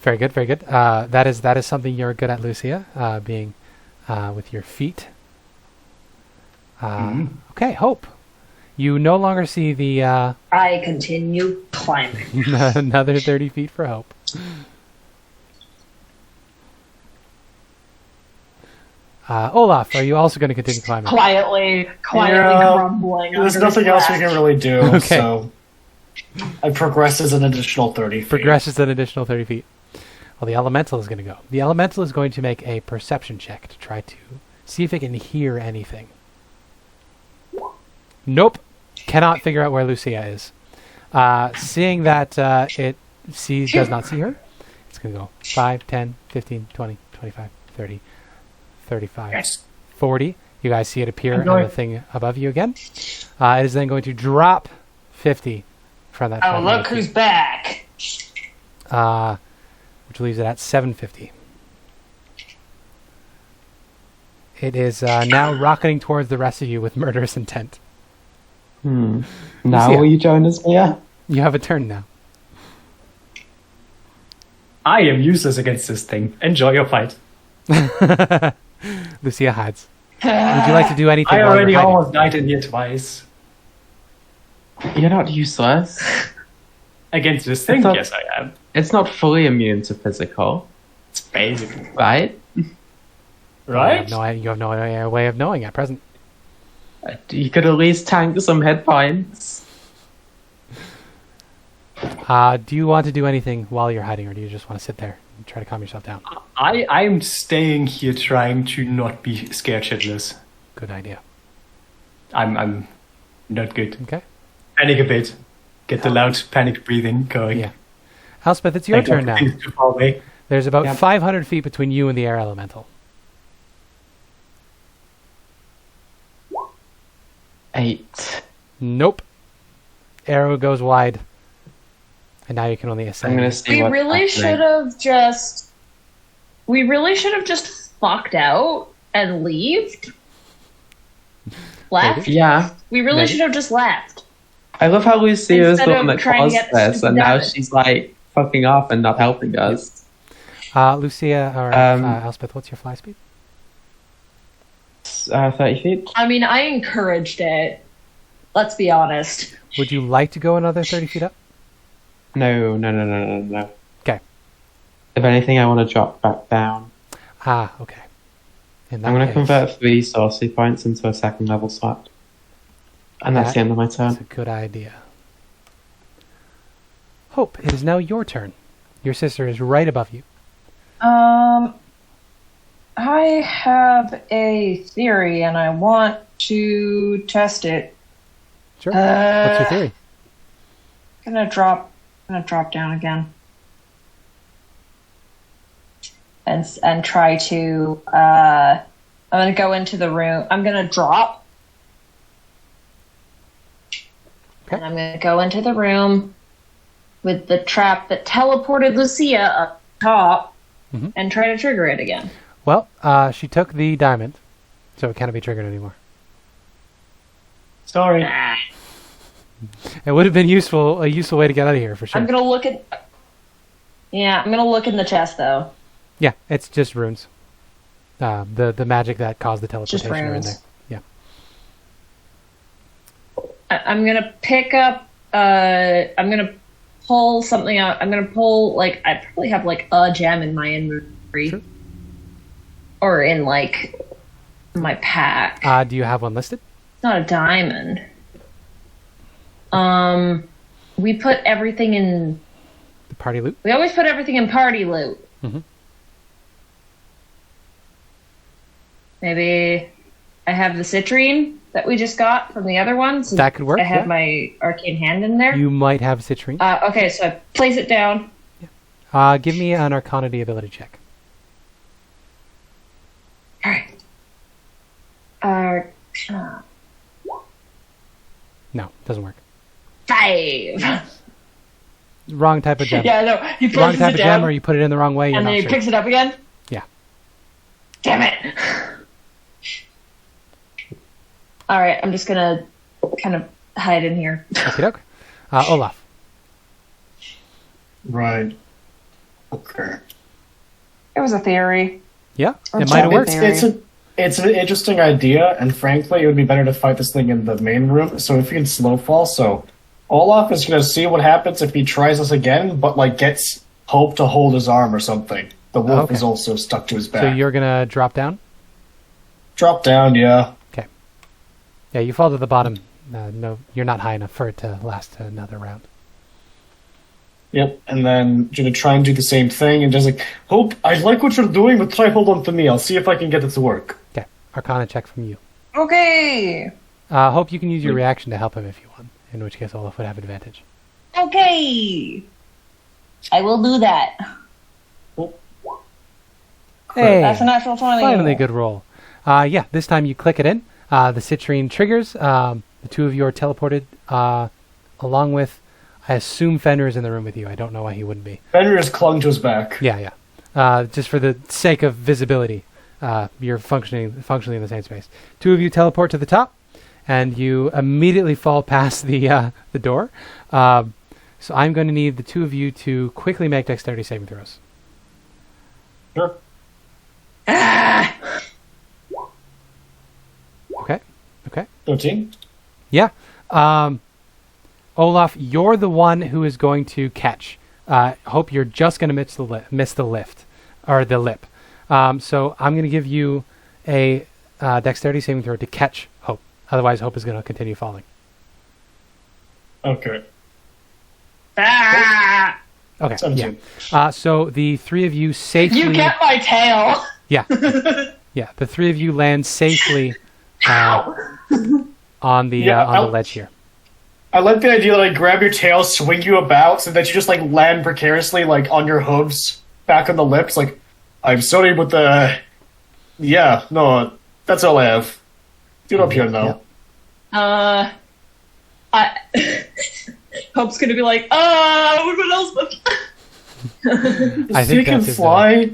Very good, very good. That is something you're good at, Lucia, being with your feet. Okay, Hope. You no longer see the I continue climbing. another 30 feet for Hope. Olaf, are you also going to continue climbing? Quietly Yeah, grumbling. There's under nothing his else we breath. can really do, Okay. so I progress as an additional 30 feet. Progresses an additional 30 feet. Well, the elemental is going to go. The elemental is going to make a perception check to try to see if it can hear anything. Nope. Cannot figure out where Lucia is. Seeing that it does not see her, it's going to go 5, 10, 15, 20, 25, 30, 35, Yes. 40. You guys see it appear I'm on going- the thing above you again. It is then going to drop 50 from that. Oh, 500 look feet. who's back. which leaves it at 750. It is now rocketing towards the rest of you with murderous intent. Now Lucia. will you join us here? You have a turn now. I am useless against this thing. Enjoy your fight. Lucia hides. Would you like to do anything I while already you're hiding? almost died in here twice. You're not useless. Against this thing? thought- Yes, I am. It's not fully immune to physical, It's basically. right? Right? You have no way of knowing at present. You could at least tank some hit points. Do you want to do anything while you're hiding, or do you just want to sit there and try to calm yourself down? I'm staying here trying to not be scared shitless. Good idea. I'm not good. Okay. Panic a bit. Get the loud panic breathing going. Yeah. Elspeth, it's your turn now. Things too far away. There's about Yep. 500 feet between you and the air elemental. 8. Nope. Arrow goes wide. And now you can only ascend. I'm gonna see We what's really happening. should have just. We really should have just fucked out and left. Left? Yeah. We really Maybe. should have just left. I love how Lucia is Instead the one of that trying to caused get the this, and now stupid she's like fucking off and not helping us. Lucia, or Elspeth, what's your fly speed? 30 feet. I mean, I encouraged it. Let's be honest. Would you like to go another 30 feet up? No. Okay. If anything, I want to drop back down. Okay. In that I'm going case, to convert 3 sorcery points into a second level slot. And that's the end of my That's turn. a good idea. Hope, it is now your turn. Your sister is right above you. I have a theory and I want to test it. Sure. What's your theory? Gonna drop down again. And try to I'm gonna go into the room. I'm gonna drop. Okay. And I'm gonna go into the room with the trap that teleported Lucia up top Mhm. and try to trigger it again. Well, she took the diamond, so it cannot be triggered anymore. Sorry. It would have been a useful way to get out of here, for sure. I'm gonna look at. Yeah, I'm gonna look in the chest though. Yeah, it's just runes. The magic that caused the teleportation are in runes. there. Yeah. I'm gonna pick up. I'm gonna pull something out. I'm gonna pull like I probably have like a gem in my inventory, Sure. or in like my pack. Do you have one listed? It's not a diamond. We put everything in. The party loot? We always put everything in party loot. Mhm. Maybe I have the citrine that we just got from the other ones. That could work, I have yeah. my arcane hand in there. You might have citrine. Okay, so I place it down. Give me an Arcanity ability check. All right. No, doesn't work. 5. Wrong type of gem. Yeah, no. He Wrong places type it of down, gem, or you put it in the wrong way. You're and then not he sure. picks it up again. Yeah. Damn it. All right, I'm just gonna kind of hide in here. Okie doke. Olaf. Right. Okay. It was a theory. Yeah, Or it might have something. worked. It's an interesting idea, and frankly, it would be better to fight this thing in the main room. So if you can slow fall, so Olaf is going to see what happens if he tries this again, but like gets Hope to hold his arm or something. The wolf Okay. is also stuck to his back. So you're gonna drop down? Drop down, yeah. Okay. Yeah, you fall to the bottom. No, you're not high enough for it to last another round. Yep, and then you're going to try and do the same thing, and just like, Hope, I like what you're doing, but try hold on to me. I'll see if I can get it to work. Okay. Arcana check from you. Okay. Hope you can use your reaction to help him if you want. In which case, Olaf would have advantage. Okay. I will do that. Hey, That's a natural 20. finally a good roll. Yeah, this time you click it in. The citrine triggers. The two of you are teleported along with, I assume Fenrir is in the room with you. I don't know why he wouldn't be. Fenrir just clung to his back. Yeah. Just for the sake of visibility, you're functioning in the same space. Two of you teleport to the top, and you immediately fall past the door. So I'm going to need the two of you to quickly make dexterity saving throws. Sure. Okay. 13. Yeah. Olaf, you're the one who is going to catch. Hope you're just going to miss the lift, or the lip. So I'm going to give you a dexterity saving throw to catch Hope. Otherwise, Hope is going to continue falling. Okay. Okay. 17. Yeah. So the three of you safely. You get my tail. Yeah. Yeah. The three of you land safely on the ledge here. I like the idea that I grab your tail, swing you about, so that you just like land precariously, like on your hooves, back on the lips. Like, I'm sorry, but yeah, no, that's all I have. Get up here now. Yeah. Hope's gonna be like, what else? I think can that is, fly.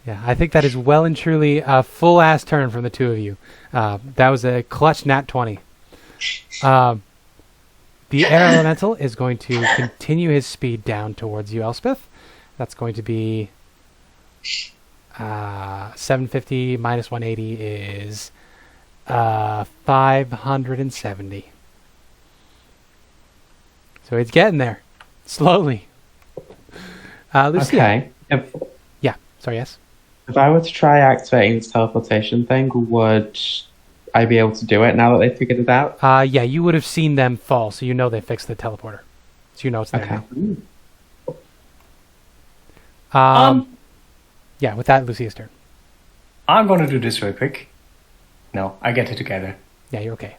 Yeah, I think that is well and truly a full ass turn from the two of you. That was a clutch nat 20. The air elemental is going to continue his speed down towards you, Elspeth. That's going to be 750 minus 180 is 570. So it's getting there, slowly. Lucia. Okay. Yeah. Sorry. Yes. If I were to try activating this teleportation thing, would I be able to do it now that they figured it out? Yeah. You would have seen them fall, so you know they fixed the teleporter. So you know it's there Okay. now. Yeah. With that, Lucia's turn. I'm going to do this real quick. No, I get it together. Yeah. You're okay.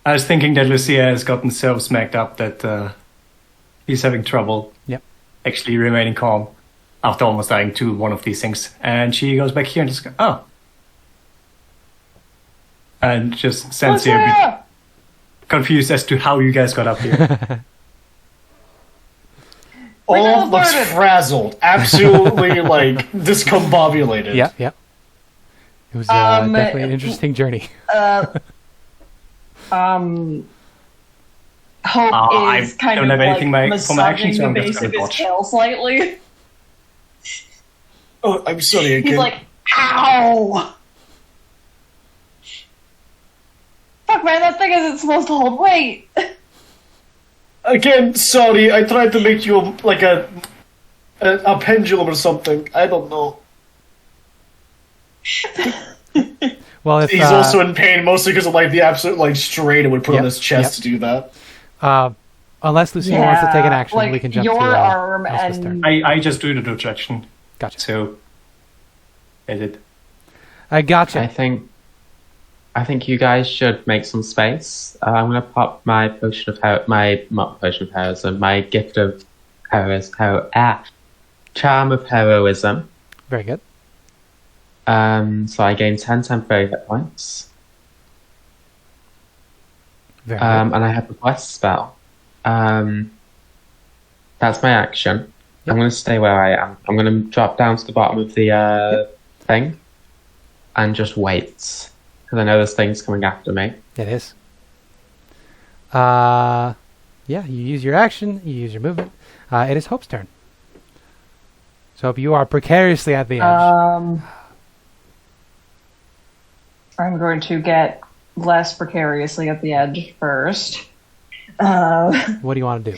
I was thinking that Lucia has gotten so smacked up that he's having trouble actually remaining calm after almost dying to one of these things. And she goes back here and just goes, oh. And just stands here a bit confused as to how you guys got up here. Olaf looks frazzled, absolutely like discombobulated. Yeah. It was definitely an interesting journey. Hope I is kind don't of have anything like for my action, massaging so the I'm just base gonna of his watch. tail slightly. Oh, I'm sorry again. He's like, ow! Fuck, man, that thing isn't supposed to hold weight. Again, sorry. I tried to make you like a pendulum or something. I don't know. Well, if He's also in pain, mostly because of like the absolute like strain it would put on his chest to do that. unless Lucia wants to take an action, like we can jump your to arm Elspeth's and turn. I just do the direction. Gotcha. So, edit. I gotcha. I think you guys should make some space. I'm gonna pop my potion of my gift of charm of heroism. Very good. So I gain 10 temporary hit points. Very good. And I have a quest spell. That's my action. Yep. I'm going to stay where I am. I'm going to drop down to the bottom of the thing and just wait. Because I know there's things coming after me. It is. Yeah, you use your action, you use your movement. It is Hope's turn. So Hope, you are precariously at the edge. I'm going to get less precariously at the edge first. What do you want to do?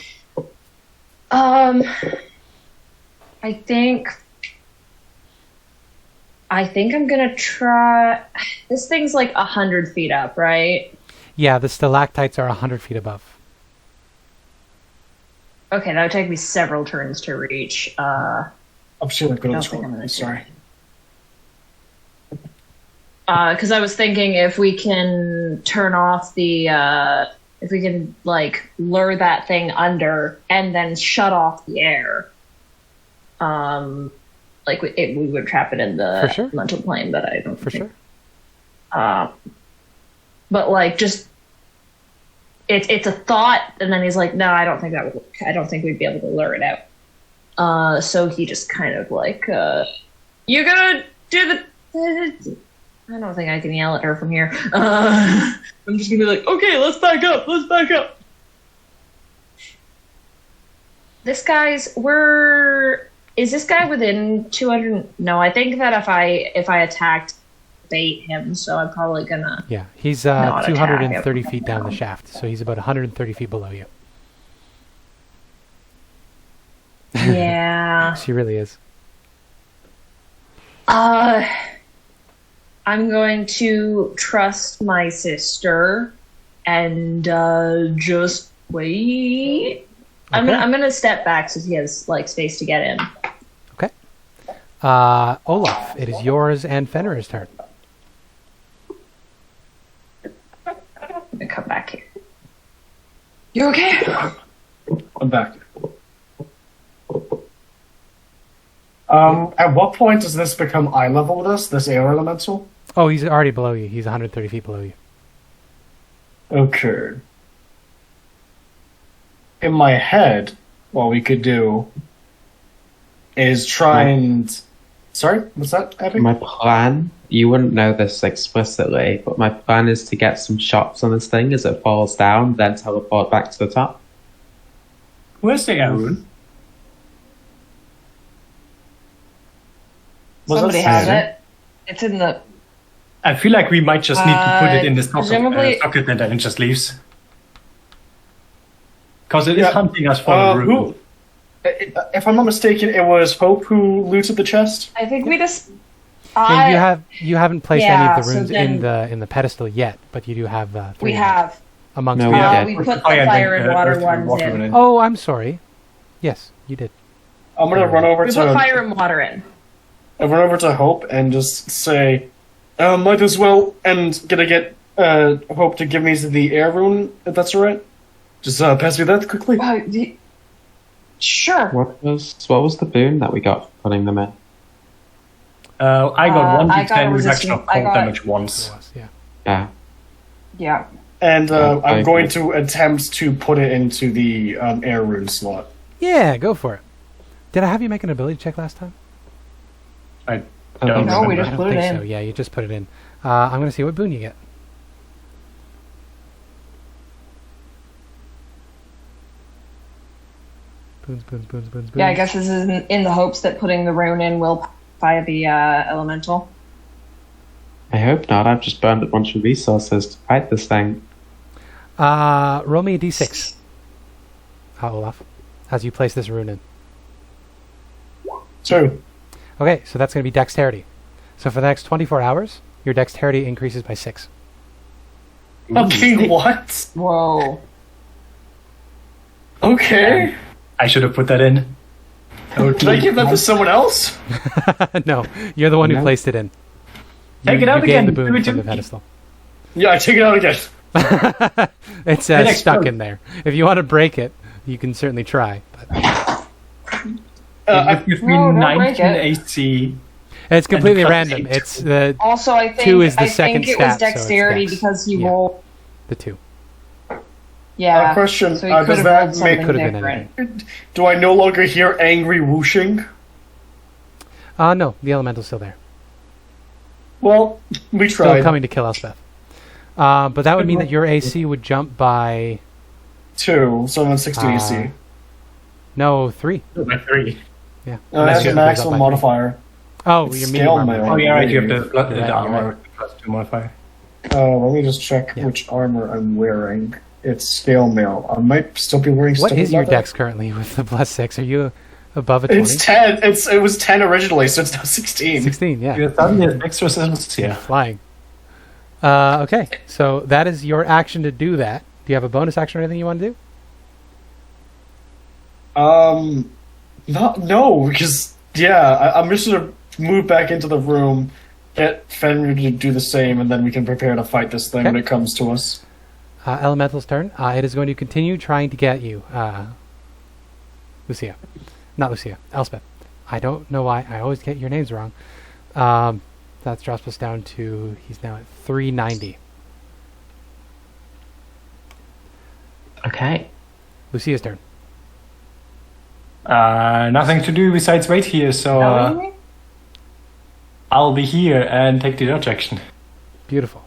I think I'm gonna try. This thing's like 100 feet up, right? Yeah, the stalactites are 100 feet above. Okay, that would take me several turns to reach. I'm sure I'm don't going think I'm to gonna sorry. Because I was thinking if we can turn off the, if we can like lure that thing under and then shut off the air, like we would trap it in the mental plane. But I don't For think. sure. But like just it's a thought, and then he's like, no, I don't think we'd be able to lure it out. So he just kind of like, you gonna do the. I don't think I can yell at her from here. I'm just gonna be like, okay, let's back up. Is this guy within 200? No, I think that if I attacked, bait him, so I'm probably gonna. Yeah, he's not attack 230 him. feet down the shaft, so he's about 130 feet below you. Yeah. She really is. I'm going to trust my sister and just wait. I'm gonna step back so he has like space to get in. Okay. Olaf, it is yours and Fenrir's turn. I'm gonna come back here. You okay? I'm back. At what point does this become eye level with us, this air elemental? Oh, he's already below you. He's 130 feet below you. Okay. In my head, what we could do is try and... Sorry, what's that, Abby? My plan, you wouldn't know this explicitly, but my plan is to get some shots on this thing as it falls down, then teleport back to the top. Where's the Arun? Somebody has it. It's in the. I feel like we might just need to put it in this presumably- socket and then it just leaves. Because it is hunting us for the room. If I'm not mistaken, it was Hope who looted the chest? I think we just. And you haven't placed any of the so runes then- in the pedestal yet, but you do have 3. We have. amongst No, the we did. We put the fire and water ones in. Oh, I'm sorry. Yes, you did. I'm gonna run over We to... put fire and water in. I run over to Hope and just say, might as well, and gonna get Hope to give me the air rune, if that's alright. Just pass me that quickly. Sure. What was the boon that we got for putting them in? I got 1d10 I got a reduction resistance- of I cold got- damage once. Yeah. Yeah. Yeah. And I'm Okay. going to attempt to put it into the air rune slot. Yeah, go for it. Did I have you make an ability check last time? I Oh, don't No, we remember. just I don't put it think in. so. Yeah, you just put it in. I'm going to see what boon you get. Boons. Yeah, I guess this is in the hopes that putting the rune in will pacify the elemental. I hope not. I've just burned a bunch of resources to fight this thing. Roll me a d6. Olaf, as you place this rune in. 2. Okay, so that's going to be dexterity. So for the next 24 hours, your dexterity increases by 6. Okay, what? Whoa. Okay. I should have put that in. Did I give that to someone else? No, you're the one who No. placed it in. Take it out you gained again. the Do boon it from to the me. pedestal. Yeah, I take it out again. It's It stuck explodes. in there. If you want to break it, you can certainly try. But It gives me No, don't break 19 it. AC. it's completely plus random. 8. It's the Also, I think 2 is the I second think it was stat, so it's dexterity dex. because he Yeah. rolled. the 2. Yeah. Question, So he does could have that rolled something make- Could have been different. anything. Do I no longer hear angry whooshing? No, the elemental's still there. Well, we Still tried. coming to kill Elspeth. But that would mean that your AC would jump by 2, so I'm at 16 AC. 3. By 3. Yeah. That's you a goes up maximum by 3. modifier. Oh, It's your scale medium armor. mail. Oh, yeah, right. You have the, You're right, you're armor right. plus 2 modifier. Let me just check Yeah. which armor I'm wearing. It's scale mail. I might still be wearing What stupid is your leather. dex currently with the +6? Are you above a 20? It's 10. It was 10 originally, so it's now 16. 16, yeah. You're suddenly an extra resistance, yeah. Flying. Okay, so that is your action to do that. Do you have a bonus action or anything you want to do? No, because I'm just gonna move back into the room, get Fenrir to do the same, and then we can prepare to fight this thing Okay. when it comes to us. Elemental's turn. It is going to continue trying to get you, Lucia. Not Lucia, Elspeth. I don't know why. I always get your names wrong. That drops us down to, he's now at 390. Okay. Lucia's turn. Nothing to do besides wait here, so Ellie? I'll be here and take the dodge action. Beautiful.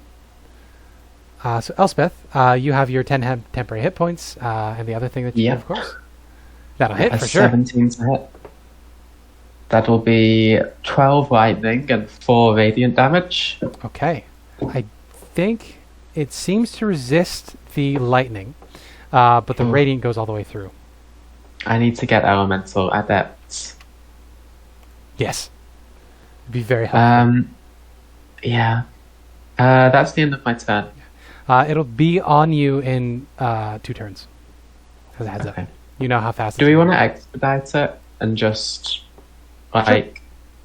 So Elspeth, you have your 10 temporary hit points, and the other thing that you Yep. get, of course. That'll hit A for sure. 17 to hit. That'll be 12 lightning and 4 radiant damage. Okay. I think it seems to resist the lightning, but the radiant goes all the way through. I need to get elemental adepts. Yes. Be very helpful. Yeah. That's the end of my turn. It'll be on you in 2 turns. As a heads up. Okay. You know how fast. Do we want to expedite it and just like?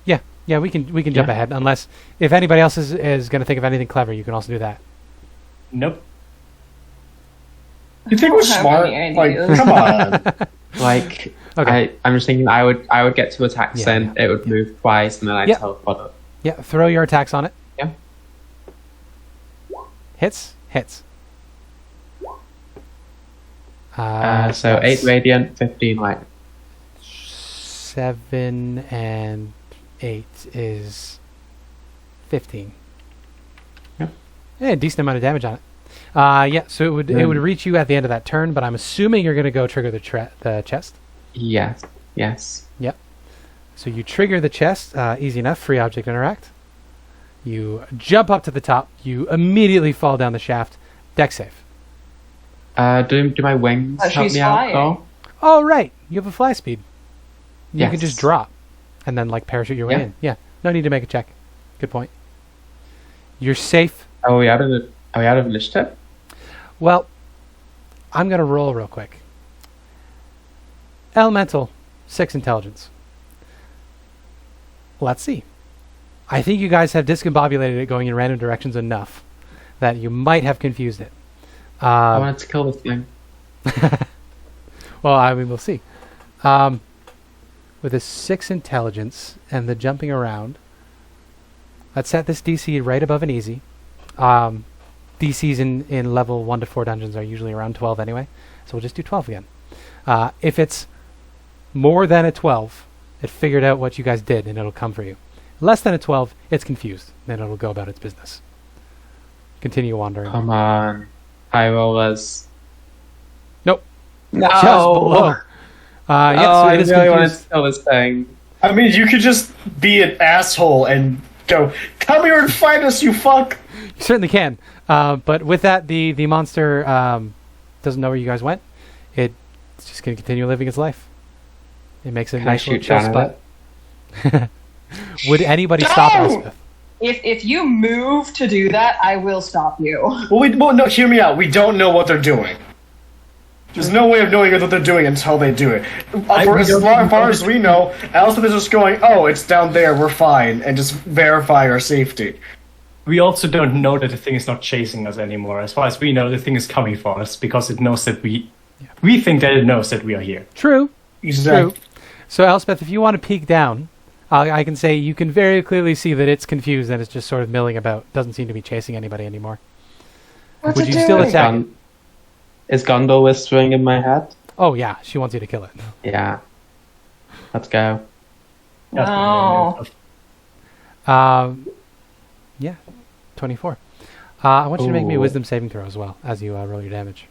Yeah, we can jump Yeah. ahead. Unless if anybody else is going to think of anything clever, you can also do that. Nope. You think we're How smart? many Like, ideas? come on. Like, Okay. I'm just thinking I would get 2 attacks Yeah, in, it would move twice, and then I'd Yeah. teleport up. Yeah, throw your attacks on it. Yeah. Hits. So 8 that's radiant, 15 lightning. 7 and 8 is 15. Yep. Yeah, decent amount of damage on it. Yeah, so it would reach you at the end of that turn, but I'm assuming you're going to go trigger the chest. Yes. Yep. So you trigger the chest, easy enough, free object interact. You jump up to the top, you immediately fall down the shaft. Deck save. Do my wings Oh, help she's me out flying. at all? Oh, right. You have a fly speed. You can Yes. just drop and then like parachute your way Yeah. in. Yeah. No need to make a check. Good point. You're safe. Are we out of initiative? Well, I'm going to roll real quick. Elemental, 6 intelligence. Let's see. I think you guys have discombobulated it going in random directions enough that you might have confused it. I wanted to kill this thing. Well, I mean, we'll see. With a 6 intelligence and the jumping around, let's set this DC right above an easy. DCs in level 1 to 4 dungeons are usually around 12 anyway, so we'll just do 12 again. If it's more than a 12, it figured out what you guys did and it'll come for you. Less than a 12, it's confused, then it'll go about its business. Continue wandering. Come on, high rollers. Nope. No. Just below. Yeah, so I it is really wanted confused. to kill this thing. I mean, you could just be an asshole and go, come here and fight us, you fuck! You certainly can. But with that, the monster doesn't know where you guys went. It's just going to continue living its life. It makes a Can I nice little shoot chill down spot. at it? Would anybody stop No! Elspeth? If you move to do that, I will stop you. Well, no, hear me out. We don't know what they're doing. There's no way of knowing what they're doing until they do it. For as far as we know, Elspeth is just going, oh, it's down there, we're fine, and just verify our safety. We also don't know that the thing is not chasing us anymore. As far as we know, the thing is coming for us because it knows that we think that it knows that we are here. True. Exactly. True. So, Elspeth, if you want to peek down, I can say you can very clearly see that it's confused and it's just sort of milling about. Doesn't seem to be chasing anybody anymore. What's Would it you still doing? attack it? Is Gondor whispering in my head? Oh, yeah. She wants you to kill it. Yeah. Let's go. That's Oh. Yeah. 24. I want you to make me a Ooh. wisdom saving throw as well as you roll your damage.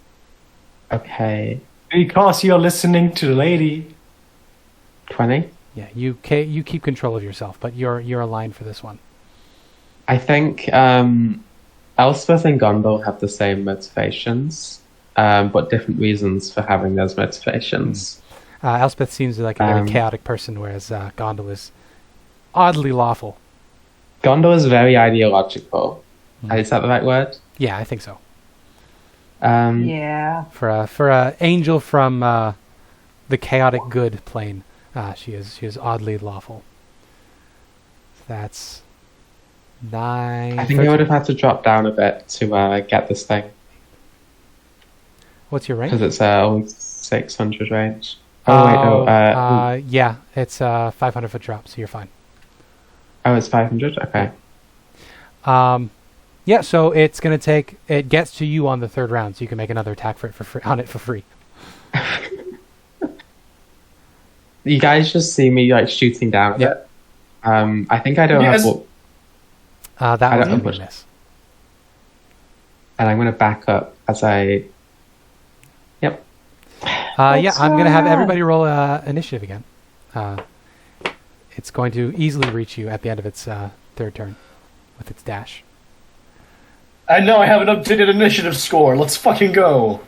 Okay. Because you're listening to the lady. 20. Yeah, you keep control of yourself, but you're aligned for this one. I think Elspeth and Gondor have the same motivations, but different reasons for having those motivations. Elspeth seems like a very chaotic person, whereas Gondor is oddly lawful. Gondor is very ideological. Is that the right word? Yeah, I think so. Yeah. For a angel from the chaotic good plane, she is oddly lawful. That's 9. I think I would have had to drop down a bit to get this thing, What's your range? because it's only 600 range. Oh, wait, no. Yeah, it's a 500 foot drop, so you're fine. Oh, it's 500? Okay. Yeah, so it's going to take... It gets to you on the third round, so you can make another attack for it for free, on it for free. You guys just see me like shooting down at it. I think I don't have what... That was a good miss. And I'm going to back up as I... Yep. Yeah, I'm going to have everybody roll initiative again. It's going to easily reach you at the end of its third turn with its dash. I know I have an updated initiative score. Let's fucking go.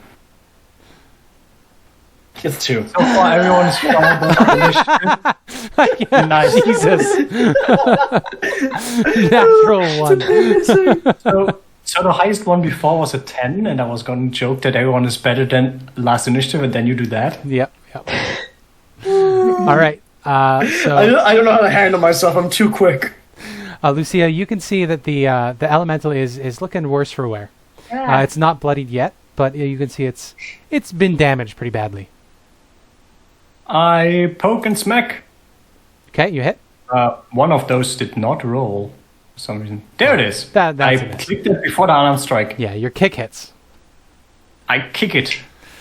It's 2. So far, everyone's initiative. Nice. Jesus. Natural 1. So the highest one before was a 10, and I was going to joke that everyone is better than last initiative, and then you do that. Yep. All right. So I don't know how to handle myself. I'm too quick. Lucia, you can see that the elemental is looking worse for wear. It's not bloodied yet, but you can see it's been damaged pretty badly. I poke and smack. Okay, you hit. One of those did not roll for some reason. There it is. That's a I miss. clicked it before the unarmed strike. Yeah, your kick hits. I kick it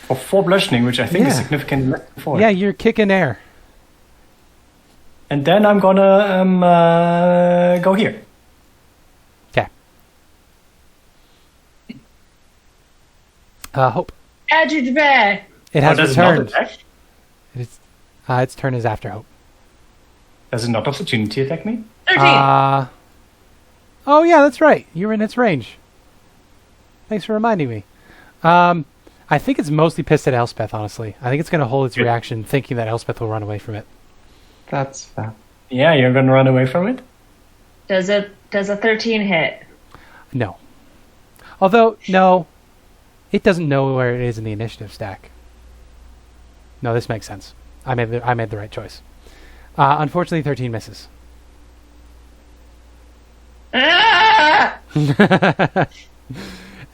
for 4 bludgeoning, which I think is Yeah. significantly less than 4. Yeah, you're kicking air. And then I'm gonna go here. Okay. Hope. Edge bear. It has does it not returned. attack? Its turn is after Hope. Does it not opportunity attack me? 13. Oh yeah, that's right. You're in its range. Thanks for reminding me. I think it's mostly pissed at Elspeth, honestly. I think it's going to hold its Good. reaction thinking that Elspeth will run away from it. That's fair. Yeah, you're gonna run away from it? Does a 13 hit? No. Although, no. It doesn't know where it is in the initiative stack. No, this makes sense. I made the right choice. Unfortunately, 13 misses. Ah!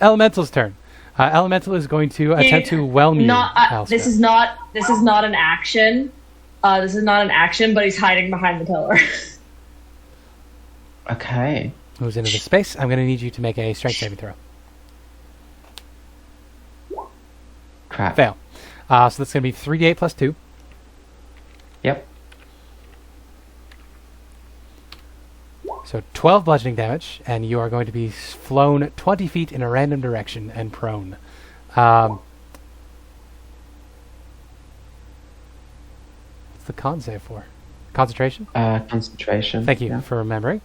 Elemental's turn. Elemental is going to attempt to whelm you. Elspeth. This is not an action. This is not an action, but he's hiding behind the pillar. Okay. Moves into the space. I'm going to need you to make a strength saving throw. Crap. Fail. So that's going to be 3d8 plus 2. Yep. So 12 bludgeoning damage, and you are going to be flown 20 feet in a random direction and prone. What's the con save for? Concentration? Concentration. Thank you Yeah. for remembering.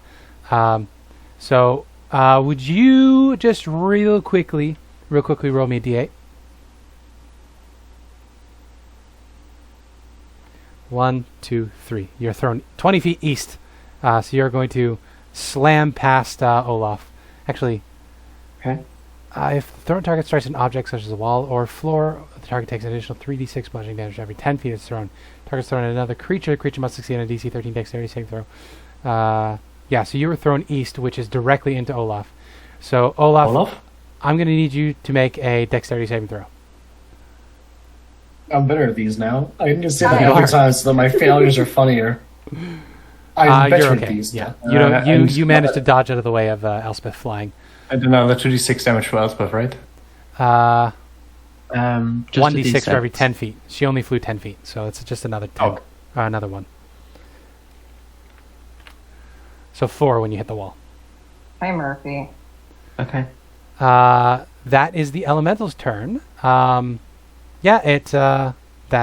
So would you just real quickly roll me a d8? 1, 2, 3. You're thrown 20 feet east. So you're going to slam past Olaf. Actually, Okay. if the thrown target strikes an object such as a wall or floor, the target takes an additional 3d6 bludgeoning damage every 10 feet it's thrown. Target's thrown at another creature. The creature must succeed on a DC 13 dexterity saving throw. Yeah, so you were thrown east, which is directly into Olaf. So Olaf? I'm going to need you to make a dexterity saving throw. I'm better at these now. I can just say You that every are. time so that my failures are funnier. I'm better You're at okay. these. Yeah, now. you managed to dodge out of the way of Elspeth flying. I don't know, that's 2d6 damage for Elspeth, right? Uh, Just 1d6 for a every 10 feet. She only flew 10 feet, so it's just another 10. Another one. So 4 when you hit the wall. Hi, Murphy. Okay. That is the elemental's turn. That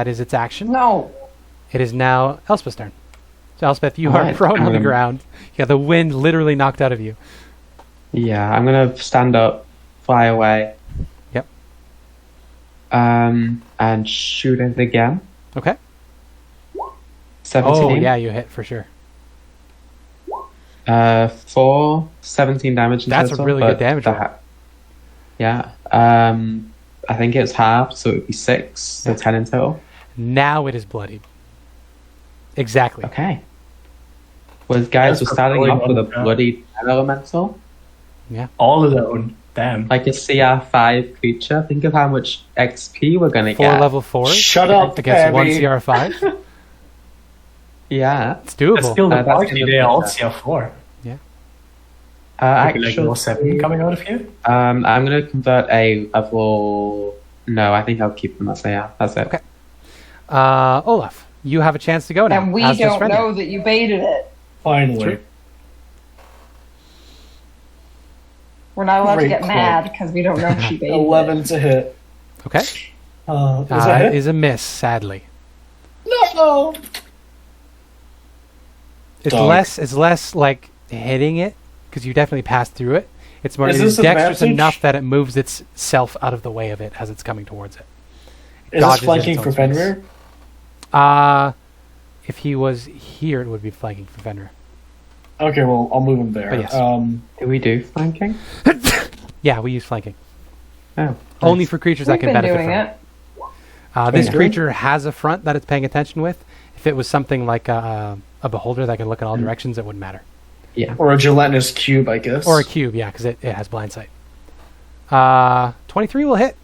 is its action. No. It is now Elspeth's turn. So Elspeth, you Alright, are prone on the I'm- ground. Yeah, the wind literally knocked out of you. Yeah, I'm gonna stand up, fly away. Yep. And shoot it again. Okay. 17. Oh, yeah, you hit for sure. 4, 17 damage in That's a total, really but good damage roll. Yeah. I think it's half, so it would be 6, so 10 in total. Now it is bloodied. Exactly. Okay. Well, guys, we're That's starting going off with a on, yeah. bloody elemental. All alone. Damn. Like a CR5 creature. Think of how much XP we're gonna For get. level 4 Shut up, against 1 Abby. CR5. Yeah. It's doable. That's still the that's party, gonna they are all be- CR4. Maybe like Actually, level 7 coming out of here. I'm going to convert a level... No, I think I'll keep them as they are. That's it. Okay. Olaf, you have a chance to go now. And we as does don't Fenrir. know that you baited it. Finally. True. We're not allowed to Great get club. mad because we don't know if she baited 11 it. to hit. Okay. Is that hit? Is a miss, sadly. No! It's Dog. less like hitting it, because you definitely passed through it. It's more Is it is this dexterous advantage? enough that it moves itself out of the way of it as it's coming towards it. Is Dodges this flanking in its for own space. Fenrir? If he was here, it would be flanking for Fenrir. Okay, well, I'll move him there. But yes. Do we do flanking? Yeah, we use flanking. Oh. Only nice. for creatures We've that can been benefit doing from it. it. This Okay. creature has a front that it's paying attention with. If it was something like a beholder that can look in all directions, it wouldn't matter. Yeah. Or a gelatinous cube, I guess. Or a cube, yeah, because it has blind sight. 23 will hit.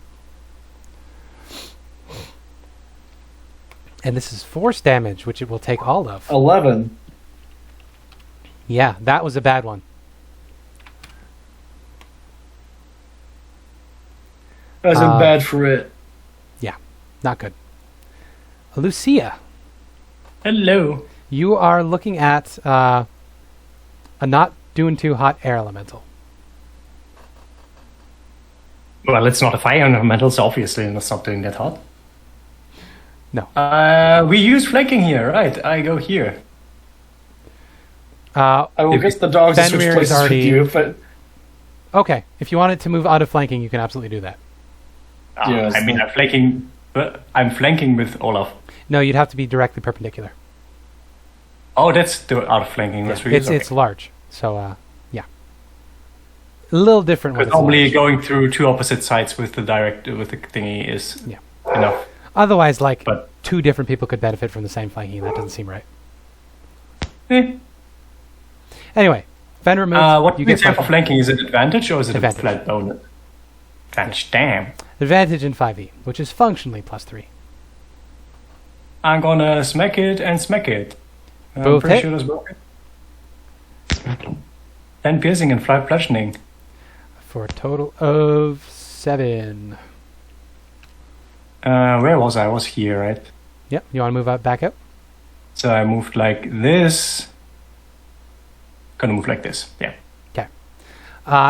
And this is force damage, which it will take all of. 11. Yeah, that was a bad one. As in bad for it. Yeah, not good. Lucia, Hello. you are looking at a not doing too hot air elemental. Well, it's not a fire elemental, so obviously it's not doing that hot. No. We use flanking here, right? I go here. I will get the dogs to switch Fenrir is places already- with you, but Okay, if you wanted to move out of flanking, you can absolutely do that. Yes, I mean, I'm flanking with Olaf. No, you'd have to be directly perpendicular. Oh, that's the out of flanking. That's really It's large, so yeah, a little different. When Because it's normally large. going through two opposite sides with the thingy is Yeah. enough. Otherwise, like But- two different people could benefit from the same flanking. That doesn't seem right. Eh. Anyway, Fenrir moves. What you do you get say for flanking. flanking? Is it advantage or is it Advantage. a flat bonus? Advantage. Damn. Advantage in 5e, which is functionally +3. I'm gonna smack it and smack it. I'm Both pretty hit? sure that's broken. 10 piercing and 5 bludgeoning. For a total of 7. Where was I? I was here, right? Yep. You want to move up, back up? So I moved like this. Gonna move like this. Yeah. Okay.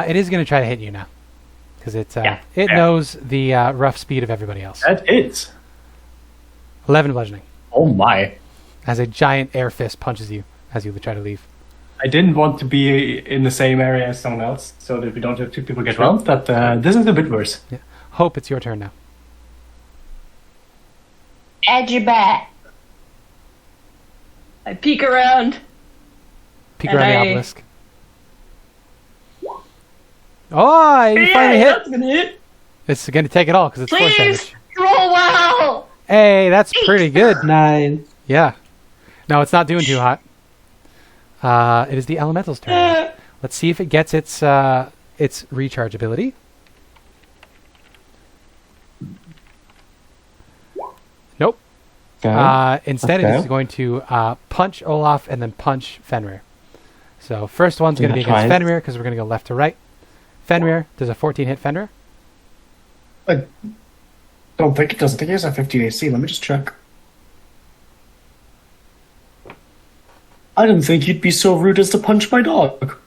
It is going to try to hit you now, because it Yeah. knows the rough speed of everybody else. That hits. 11 bludgeoning, Oh my. as a giant air fist punches you as you try to leave. I didn't want to be in the same area as someone else, so that we don't have two people get round, but this is a bit worse. Hope, it's your turn now. Edgy bat. I peek around. Peek And around the I- obelisk. Oh, you finally hit! That's gonna hit. It's going to take it all, because it's force Please damage. roll well. Hey, that's pretty good. 9. Yeah. No, it's not doing too hot. It is the elemental's turn. now. Let's see if it gets its recharge ability. Nope. Go. Instead, it Okay. is going to punch Olaf and then punch Fenrir. So first one's going to be Yeah, against try it. Fenrir, because we're going to go left to right. Fenrir, does a 14 hit Fenrir? I don't think it does. I think it has a 15 AC. Let me just check. I didn't think you'd be so rude as to punch my dog.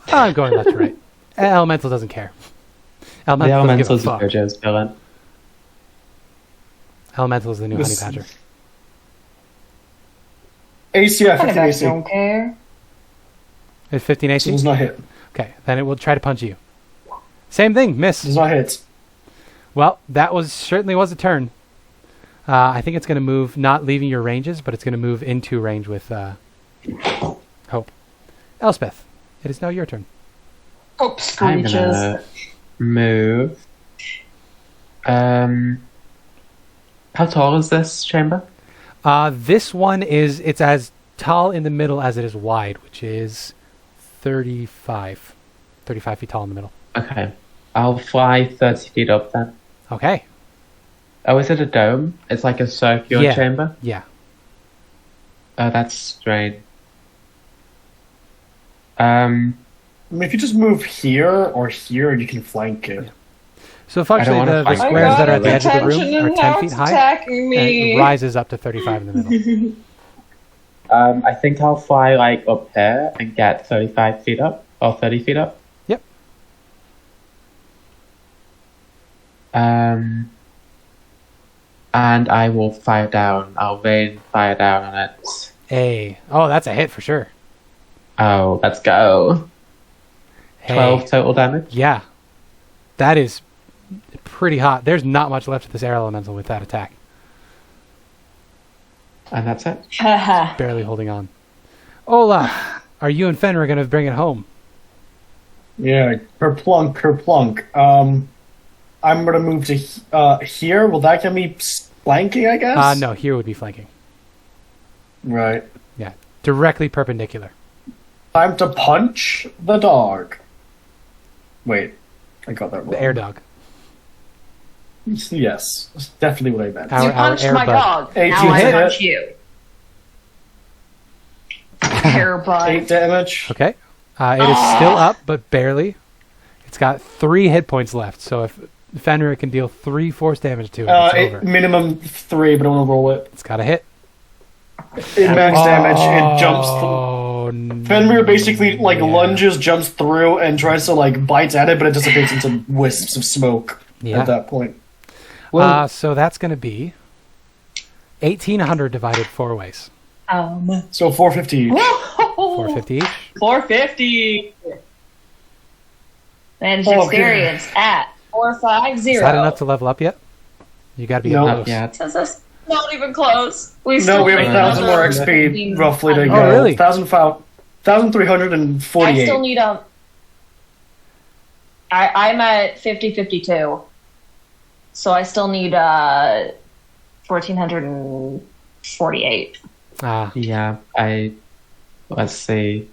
I'm going left to right. Elemental doesn't care. The Elemental doesn't give a elementals fuck. are Jojo's villain. Elemental is the new This- honey badger. AC, yeah, 15 I AC. don't care. It's 15 So AC? does not hit. Okay, then it will try to punch you. Same thing, miss. Does not hit. Well, that certainly was a turn. I think it's going to move, not leaving your ranges, but it's going to move into range with Hope. Elspeth, it is now your turn. Hope I'm screeches. gonna move. How tall is this chamber? This one it's as tall in the middle as it is wide, which is 35 feet tall in the middle. Okay. I'll fly 30 feet up then. Okay, Oh, is it a dome? It's like a circular Yeah. chamber? yeah. Oh, that's strange. mean, if you just move here or here, you can flank it. So functionally, wanna the fight squares that are at the edge of the attention room are and 10 now feet it's high, attacking and me. it rises up to 35 in the middle. I think I'll fly like up here and get 35 feet up or 30 feet up. Yep. And I will fire down. I'll rain fire down on it. Oh, that's a hit for sure. Oh, let's go. Hey. 12 total damage. Yeah. That is pretty hot. There's not much left of this air elemental with that attack. And that's it. Barely holding on. Olaf, are you and Fenrir going to bring it home? Yeah, kerplunk. I'm gonna move to here. Will that get me flanking, I guess? No, here would be flanking. Right. Yeah, directly perpendicular. Time to punch the dog. Wait, I got that wrong. The air dog. Yes, that's definitely what I meant. Our- You punched air my bud. dog. Hey, Now you I hit punch it. you. Hair bud. 8 damage. Okay. It is still up, but barely. It's got 3 hit points left, so if Fenrir can deal 3 force damage to it, it's over. Minimum 3, but I want to roll it. It's got a hit. In max damage, it jumps. Oh, Fenrir basically lunges, jumps through, and tries to bite at it, but it dissipates into wisps of smoke Yeah. at that point. So that's going to be 1,800 divided 4 ways. So 450 each. 450 each. 450. Managed Okay. experience at 450. Is that enough to level up yet? You got to be No. close. Not yet. Says that's not even close. No, still we have need 1,000 more another XP 15. roughly to go. Oh, really? 1,348. I still need I'm at 50-52. So I still need 1,448. Yeah, let's see.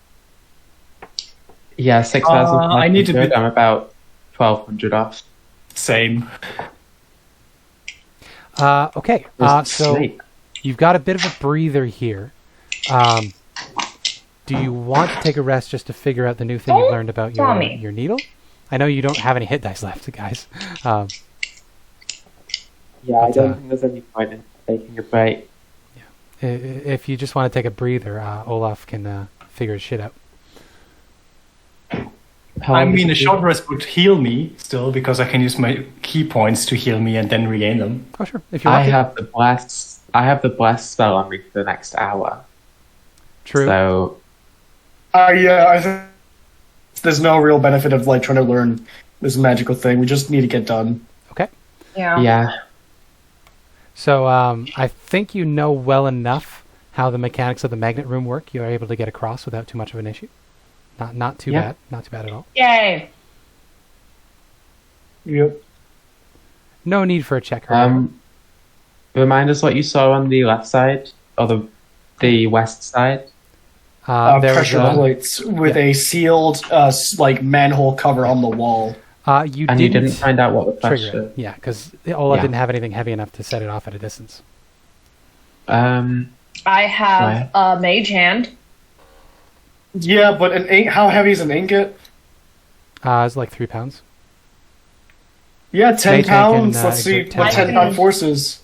Yeah, 6,000. I need to be- I'm about 1,200 off. Same. Okay. Where's the So snake? you've got a bit of a breather here. Do you want to take a rest just to figure out the new thing you've learned about Tommy. your needle? I know you don't have any hit dice left, guys. Yeah, I don't think there's any point in taking a break. If you just want to take a breather, Olaf can figure his shit out. How I long does mean, it a do? short rest would heal me still because I can use my key points to heal me and then regain them. Oh, sure. If you want I to. have the bless spell on me for the next hour. True. So Yeah, I think there's no real benefit of trying to learn this magical thing. We just need to get done. Okay. Yeah. yeah, So I think you know well enough how the mechanics of the magnet room work. You're able to get across without too much of an issue. Not too Yeah. bad. Not too bad at all. Yay. Yep. No need for a check. However. remind us what you saw on the left side or the west side. There was Pressure plates with a sealed manhole cover on the wall. you And you didn't find out what the trigger pressure. it. Yeah, because Olaf Yeah. didn't have anything heavy enough to set it off at a distance. Um, I have a mage hand. Yeah, but how heavy is an ingot? It's like 3 pounds. Yeah, 10 Mage hand pounds. can, Let's see exert what 10 10-pound force is.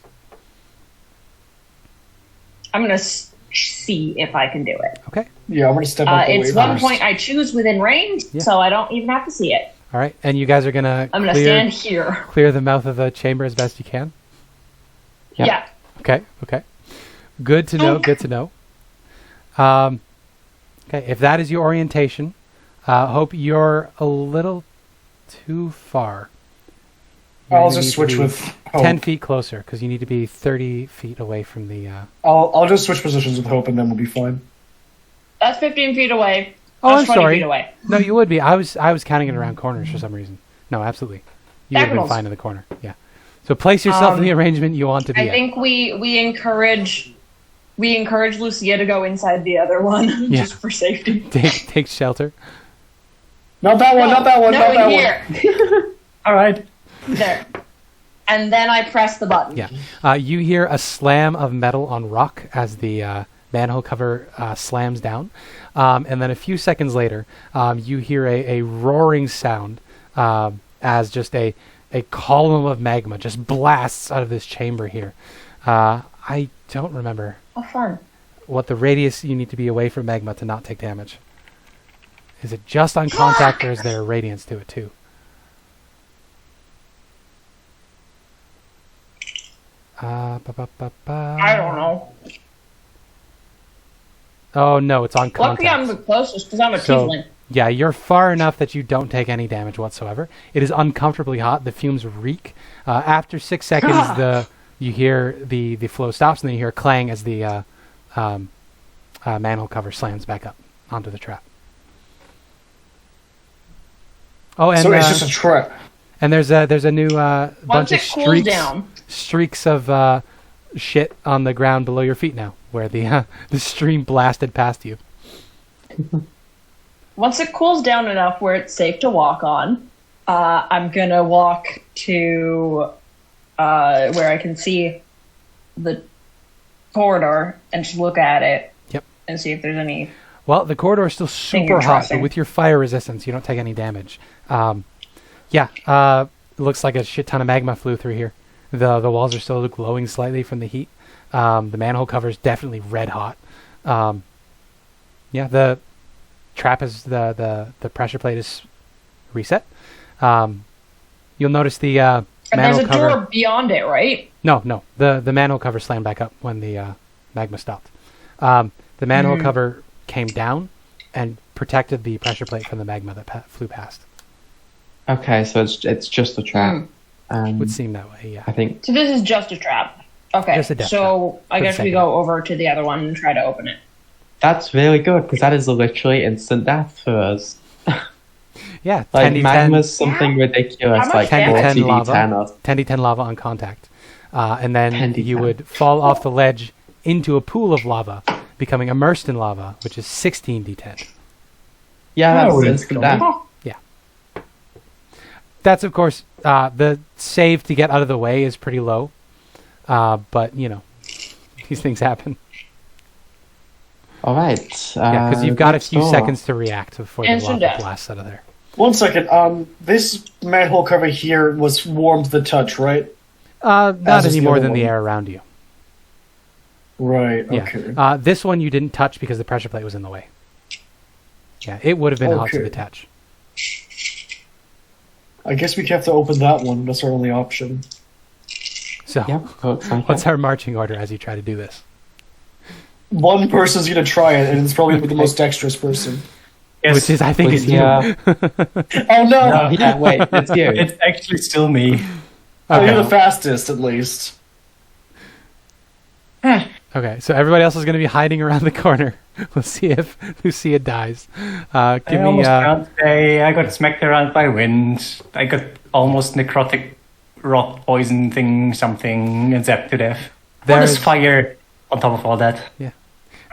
I'm going to see if I can do it. Okay. Yeah, I'm going to step up the It's way 1 first. point I choose within range, Yeah. so I don't even have to see it. All right. And you guys are gonna I'm going to stand here. clear the mouth of the chamber as best you can. Yeah. Yeah. Okay. Okay. Good to know. Good to know. Okay. If that is your orientation, hope you're a little too far. You're I'll gonna just need to switch be with Hope. 10 feet closer because you need to be 30 feet away from the. I'll just switch positions with Hope, and then we'll be fine. That's 15 feet away. Oh, That's I'm 20 sorry. feet away. No, you would be. I was counting it around corners for some reason. No, absolutely. You would have been Diagonals. fine in the corner. Yeah. So place yourself in the arrangement you want to be I in. think we encourage Lucia to go inside the other one Yeah. just for safety. Take shelter. Not that one, not that one, no, not that in one. here. All right. There. And then I press the button. Yeah. You hear a slam of metal on rock as the manhole cover slams down. And then a few seconds later, you hear a roaring sound as just a column of magma just blasts out of this chamber here. I don't remember Oh, fun. what the radius you need to be away from magma to not take damage. Is it just on contact, or is there a radiance to it too? I don't know. Oh no, it's on contact. Luckily, I'm the closest because I'm a So- tiefling. Yeah, you're far enough that you don't take any damage whatsoever. It is uncomfortably hot. The fumes reek. After 6 seconds, you hear the flow stops, and then you hear a clang as the manhole cover slams back up onto the trap. Oh, and So it's just a trap. and there's a new bunch Once of it cools down, streaks of shit on the ground below your feet now, where the stream blasted past you. once it cools down enough where it's safe to walk on, I'm gonna walk to where I can see the corridor and just look at it. Yep. And see if there's any. Well, the corridor is still super hot, but interesting. with your fire resistance, you don't take any damage. It looks like a shit ton of magma flew through here. The walls are still glowing slightly from the heat. The manhole cover is definitely red hot. The trap is the pressure plate is reset. You'll notice the And there's manhole a cover. door beyond it, right? No. The manhole cover slammed back up when the magma stopped. The manhole cover came down and protected the pressure plate from the magma that flew past. Okay, so it's just a trap. Would seem that way, yeah. I think. So this is just a trap. Okay. Just a death So trap. I For the guess we second. go over to the other one and try to open it. That's really good, because that is literally instant death for us. Yeah, Like, 10d10, magma's something ridiculous, How much like 10d10 40d10 lava. or 10d10 lava on contact. And then 10d10. you would fall off the ledge into a pool of lava, becoming immersed in lava, which is 16d10. Yeah, that's Oh, instant that's death. That's, of course, the save to get out of the way is pretty low. But, these things happen. All right. Yeah, because you've got a next few door. seconds to react before the Instant lava death. blasts out of there. 1 second. This manhole cover here was warm to the touch, right? Not As is any the more other than the one. air around you. Right. Yeah. Okay. This one you didn't touch because the pressure plate was in the way. Yeah, it would have been hot to Okay. the touch. I guess we have to open that one. That's our only option. So, Yep, looks like what's it. our marching order as you try to do this? One person's gonna try it, and it's probably the most dexterous person. Yes, Which is, I think, is you. Yeah. Oh no! No. Yeah, wait, it's you. it's actually still me. Oh, you're Okay. the fastest, at least. Okay, so everybody else is going to be hiding around the corner. We'll see if Lucia dies. Give I me. almost drowned today. I got smacked around by wind. I got almost necrotic rock poison thing, something, and zapped to death. There's There's fire on top of all that.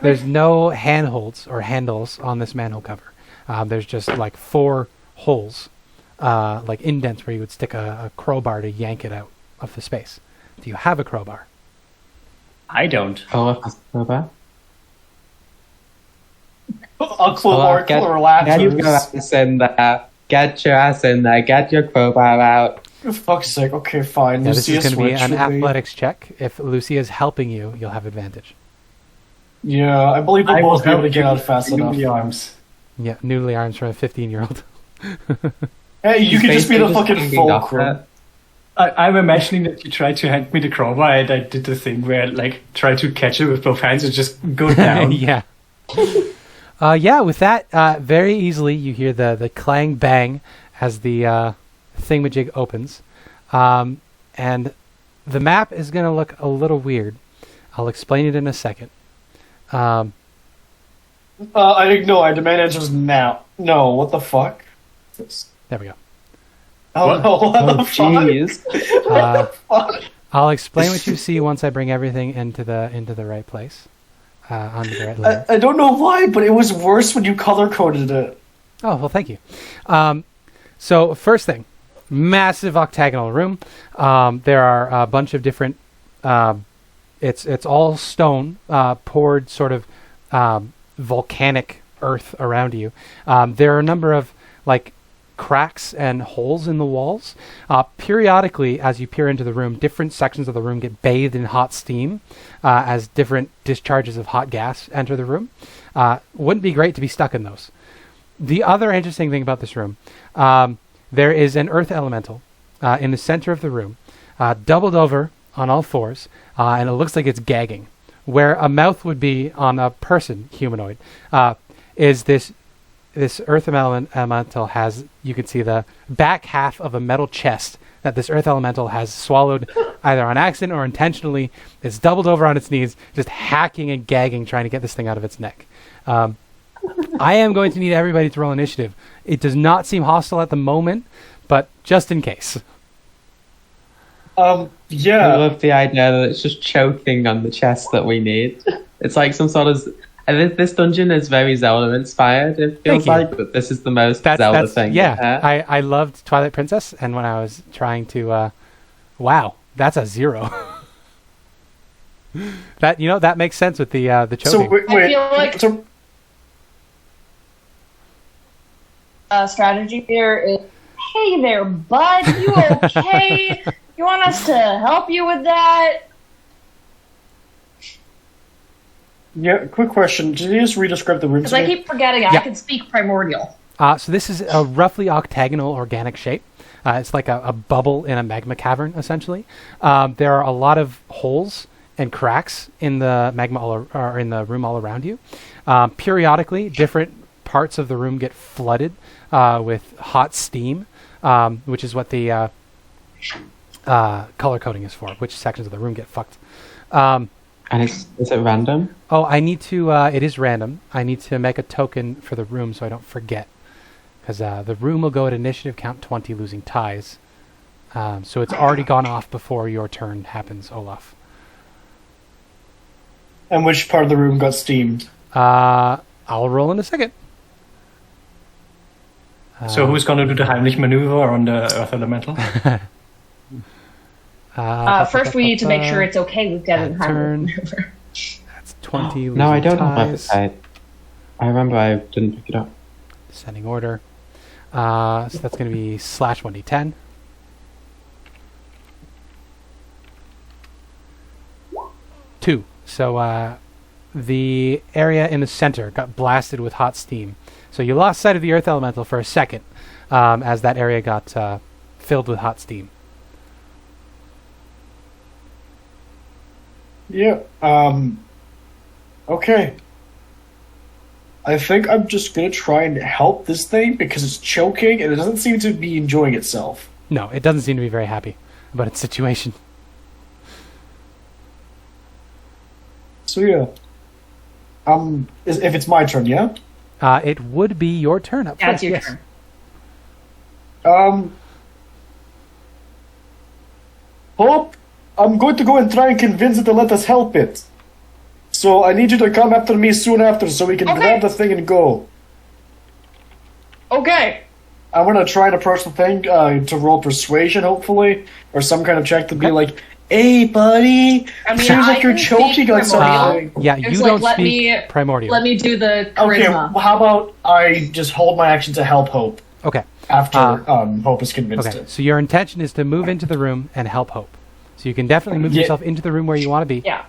There's no handholds or handles on this manhole cover. There's just like 4 holes, like indents where you would stick a crowbar to yank it out of the space. Do you have a crowbar? I don't. Olaf has to go back. Uncle Olaf, Oracle or get your Laptors. ass in there. Get your ass in there. Get your crowbar out. For fuck's sake. Okay, fine. Yeah, this Lucia is going to be switch an with me. athletics check. If Lucia is helping you, you'll have advantage. Yeah, I believe we'll I will both be able to help get you out fast with enough. the arms. Yeah, noodly arms from a 15-year-old. Hey, you can just be the Basically fucking hanging off fulcrum. it. I'm imagining that you tried to hand me the crowbar and I did the thing where like try to catch it with both hands and just go down. Yeah. With that, very easily you hear the clang bang as the thingamajig opens. And the map is going to look a little weird. I'll explain it in a second. I think no, I demand answers now. No, what the fuck? There we go. Oh What? no, what Oh, the fuck? jeez. Fuck. I'll explain what you see once I bring everything into the right place. Onto the right layer. I don't know why, but it was worse when you color coded it. Oh, well, thank you. So first thing, massive octagonal room. There are a bunch of different It's all stone, poured sort of volcanic earth around you. There are a number of like cracks and holes in the walls. Periodically, as you peer into the room, different sections of the room get bathed in hot steam as different discharges of hot gas enter the room. Wouldn't be great to be stuck in those. The other interesting thing about this room, there is an earth elemental in the center of the room, doubled over on all fours, and it looks like it's gagging. Where a mouth would be on a person, humanoid, is this earth elemental has, you can see the back half of a metal chest that this earth elemental has swallowed either on accident or intentionally. It's doubled over on its knees, just hacking and gagging, trying to get this thing out of its neck. I am going to need everybody to roll initiative. It does not seem hostile at the moment, but just in case. Yeah. I love the idea that it's just choking on the chest that we need. It's like some sort of... This dungeon is very Zelda-inspired, it feels like, but this is the most Zelda thing. Yeah, I loved Twilight Princess, and when I was trying to... wow, that's a 0. That makes sense with the choking. So, wait, I feel like strategy here is, hey there, bud, you okay? You want us to help you with that? Yeah, quick question. Did you just re-describe the room? Because I keep forgetting I can speak primordial. So this is a roughly octagonal organic shape. It's like a bubble in a magma cavern, essentially. There are a lot of holes and cracks in the magma or in the room all around you. Periodically, different parts of the room get flooded with hot steam, which is what the color coding is for, which sections of the room get fucked. And is it random? Oh, I need to, it is random. I need to make a token for the room so I don't forget. Because the room will go at initiative count 20, losing ties. So it's already gone off before your turn happens, Olaf. And which part of the room got steamed? I'll roll in a second. So who's going to do the Heimlich maneuver on the Earth Elemental? First, we need to make sure it's okay with Devin turn. maneuver. That's 20. No, I don't have ties. appetite. I remember I didn't pick it up. Descending order. So that's going to be slash 1d10. Two. So the area in the center got blasted with hot steam. So you lost sight of the earth elemental for a second as that area got filled with hot steam. Yeah, okay. I think I'm just gonna try and help this thing because it's choking and it doesn't seem to be enjoying itself. No, it doesn't seem to be very happy about its situation. So yeah. If it's my turn, yeah? It would be your turn up Yeah, first, it's your yes. turn. Hope, I'm going to go and try and convince it to let us help it. So I need you to come after me soon after so we can grab the thing and go. Okay. I'm going to try and approach the thing to roll persuasion, hopefully, or some kind of check to be like, hey, buddy, I mean, seems like I you're can choking speak on something. Yeah, It's you like, don't let speak me- primordial. Let me do the Okay, charisma. well, how about I just hold my action to help Hope Okay. after Hope is convinced Okay. it. So your intention is to move into the room and help Hope. So you can definitely move Yeah. yourself into the room where you want to be. Yeah.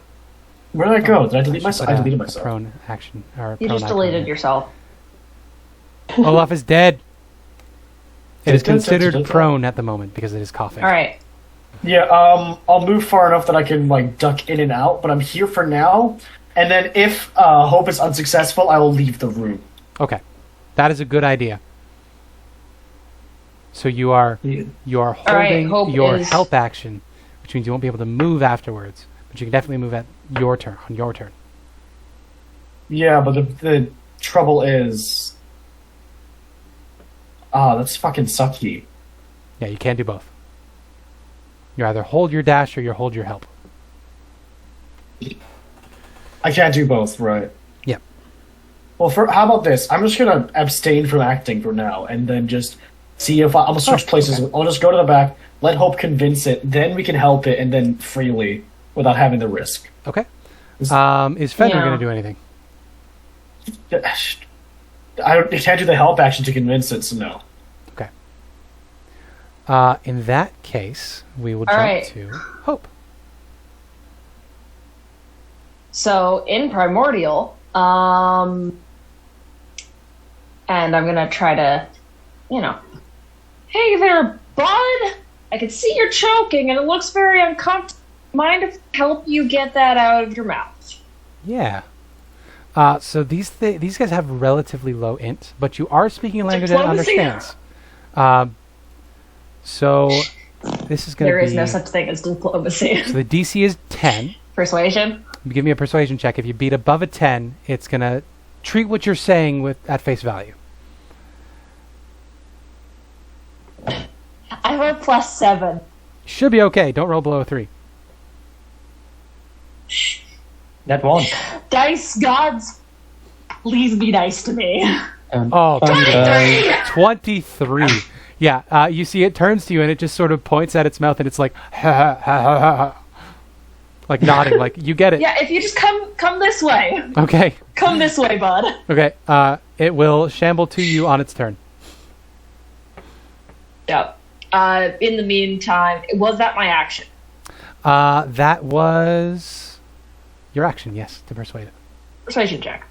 Where did I go? Did I delete Should myself? put I a deleted myself. Prone action. Or You prone just icon deleted there. yourself. Olaf is dead. It is Dead, dead, considered dead, dead. prone at the moment because it is coughing. All right. Yeah, I'll move far enough that I can like duck in and out, but I'm here for now. And then if Hope is unsuccessful, I will leave the room. Okay. That is a good idea. So you are Yeah. holding right, Hope your is- help action, which means you won't be able to move afterwards, but you can definitely move at your turn on your turn. Yeah, but the trouble is, that's fucking sucky. Yeah, you can't do both. You either hold your dash or you hold your help. I can't do both, right? Yep. Well, how about this? I'm just gonna abstain from acting for now, and then just see if I'll switch places. okay. I'll just go to the back, let Hope convince it, then we can help it, and then freely without having the risk. Okay. Is Fenrir Yeah. going to do anything? I can't do the help action to convince it, so no. Okay. In that case, we will All jump right. to Hope. So in Primordial, and I'm gonna try to, hey there, bud. I can see you're choking, and it looks very uncomfortable. Mind if I help you get that out of your mouth? Yeah. So these guys have relatively low int, but you are speaking a language that it Diplomacy. understands. So this is going to be... There is no such thing as diplomacy. So the DC is 10. Persuasion. Give me a persuasion check. If you beat above a 10, it's going to treat what you're saying at face value. I have a +7. Should be okay. Don't roll below a 3. That one. Dice gods, please be nice to me. Oh, Fun. 23. Yeah, you see it turns to you and it just sort of points at its mouth and it's like, ha ha ha ha ha ha. Like nodding, like, you get it. Yeah, if you just come this way. Okay. Come this way, bud. Okay, it will shamble to you on its turn. Yep. In the meantime, was that my action? That was your action, yes, to persuade it. Persuasion check.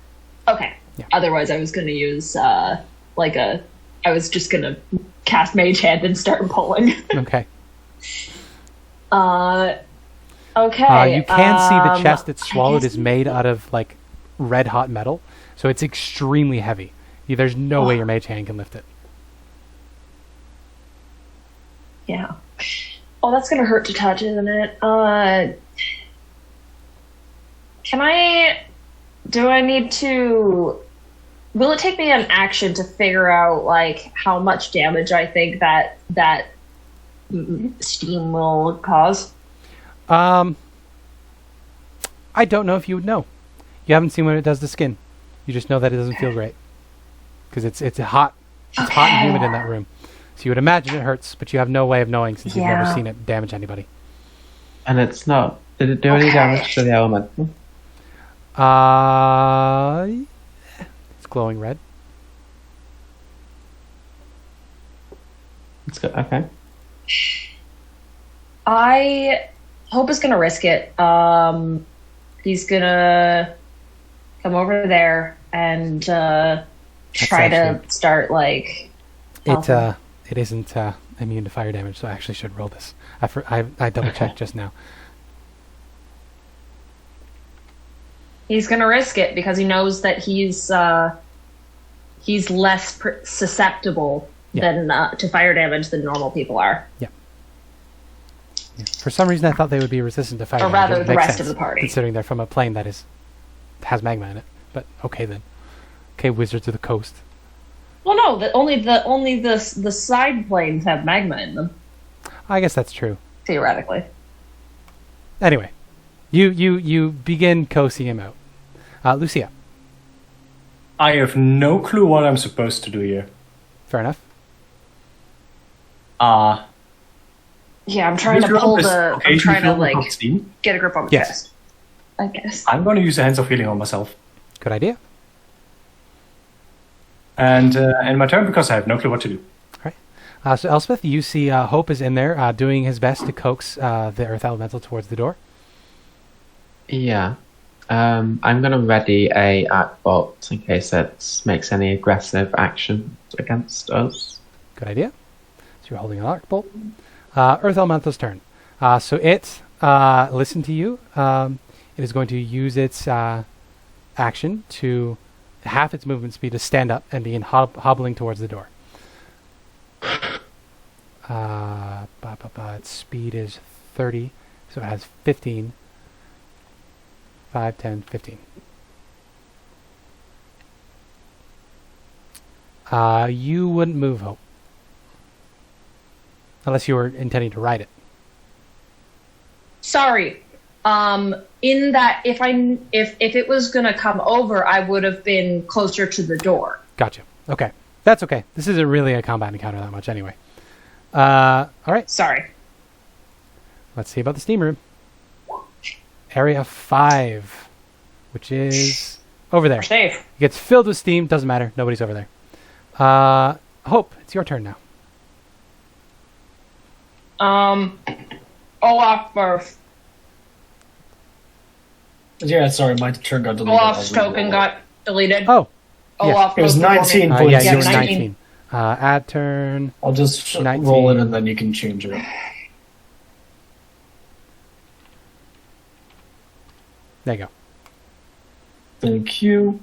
Okay. Yeah. Otherwise, I was going to use, I was just going to cast Mage Hand and start pulling. Okay. Okay. You can see the chest it's swallowed is made out of, like, red hot metal, so it's extremely heavy. There's no way your mage hand can lift it. Yeah. Oh, that's going to hurt to touch, isn't it? Do I need to... Will it take me an action to figure out, like, how much damage I think that steam will cause? I don't know if you would know. You haven't seen what it does to skin. You just know that it doesn't feel great. Because it's hot. It's hot and humid in that room. So you would imagine it hurts, but you have no way of knowing since you've never Yeah. seen it damage anybody. And it's not. Did it do any damage to the elemental? It's glowing red. It's good. Okay. I Hope is gonna risk it. He's gonna come over there and try to actually- start like. It isn't immune to fire damage, so I actually should roll this. I double checked just now. He's gonna risk it because he knows that he's less susceptible than to fire damage than normal people are. Yeah. For some reason, I thought they would be resistant to fire Or damage. rather, It the makes rest of sense, the party. considering they're from a plane that has magma in it. But okay then. Okay, Wizards of the Coast. Well, no, only the side planes have magma in them, I guess that's true. theoretically. Anyway, you begin coaxing him out. Lucia. I have no clue what I'm supposed to do here. Fair enough. Yeah, I'm trying to pull the. I'm trying to like Steam. get a grip on my Yes. chest. I guess. I'm going to use the Hands of Healing on myself. Good idea. And in my turn, because I have no clue what to do. All right. So Elspeth, you see Hope is in there doing his best to coax the Earth Elemental towards the door. Yeah. I'm gonna ready a arc bolt in case it makes any aggressive action against us. Good idea. So you're holding an arc bolt. Earth Elemental's turn. So it listened to you. It is going to use its action to half its movement speed to stand up and begin hobbling towards the door. Its speed is 30, so it has 15. 5, 10, 15. You wouldn't move, Hope. Unless you were intending to ride it. Sorry. In that, if it was gonna come over, I would have been closer to the door. Gotcha. Okay. That's okay. This isn't really a combat encounter that much anyway. All right. Sorry. Let's see about the steam room. Area 5, which is over there. We're safe. It gets filled with steam. Doesn't matter. Nobody's over there. Hope, it's your turn now. Olaf first. Yeah, sorry, my turn got deleted. Olaf's token got deleted. Oh, Olaf It was goes before 19 me. points. yeah, Yeah, you were 19. 19. Add turn. I'll just 19. roll it and then you can change it. There you go. Thank you.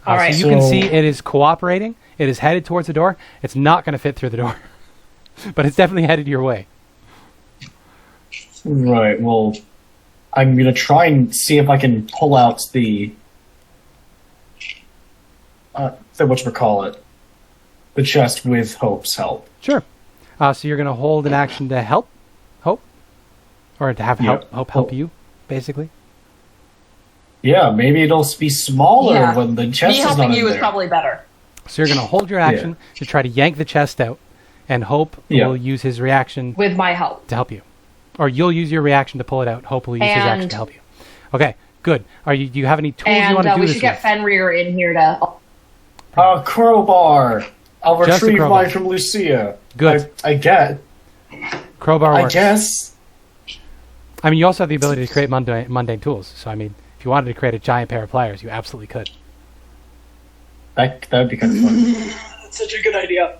All right. So you can So- see it is cooperating. It is headed towards the door. It's not going to fit through the door. But it's definitely headed your way. Right, well, I'm gonna try and see if I can pull out the whatchamacallit, the chest with Hope's help. Sure. So you're going to hold an action to help Hope? Or to have Yep. Hope help you, basically? Yeah, maybe it'll be smaller Yeah. when the chest Me is not helping in you is there. probably better. So you're going to hold your action to try to yank the chest out, and Hope Yeah. will use his reaction With my help. to help you. Or you'll use your reaction to pull it out. Hope will use his action And- to help you. Okay, good. Do you have any tools you And want to do we this should get with? Fenrir in here to... Crowbar! I'll Just a retrieve crowbar. mine from Lucia. Good. I get. Crowbar I works. guess. I mean, you also have the ability to create mundane tools. So, I mean, if you wanted to create a giant pair of pliers, you absolutely could. That would be kind of fun. That's such a good idea.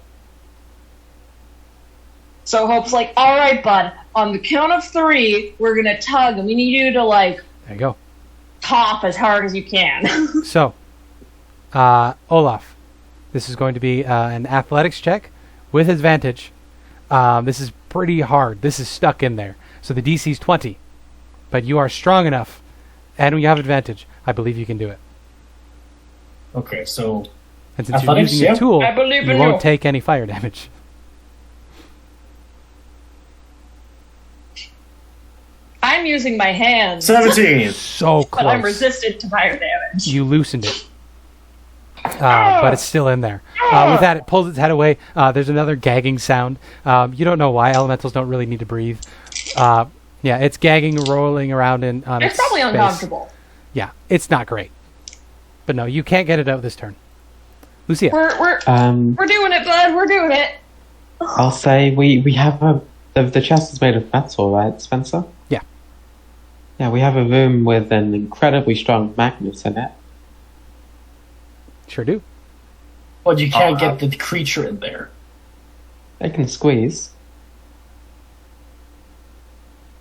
So Hope's like, all right, bud, on the count of 3, we're going to tug, and we need you to, like, There you go. top as hard as you can. So, Olaf, this is going to be an athletics check with advantage. This is pretty hard. This is stuck in there. So the DC is 20. But you are strong enough, and when you have advantage, I believe you can do it. Okay, so And since Athletics, you're using yeah. a tool, I believe you in won't you. take any fire damage. I'm using my hands, 17. So close. but I'm resistant to fire damage. You loosened it. But it's still in there. With that, it pulls its head away. There's another gagging sound. You don't know why. Elementals don't really need to breathe. Yeah, it's gagging, rolling around in on It's probably space. uncomfortable. Yeah, it's not great. But no, you can't get it out this turn. Lucia. We're doing it, bud. We're doing it. I'll say we have the chest is made of metal, right, Spencer? Yeah. Yeah, we have a room with an incredibly strong magnet in it. Sure do. But you can't get the creature in there. It can squeeze.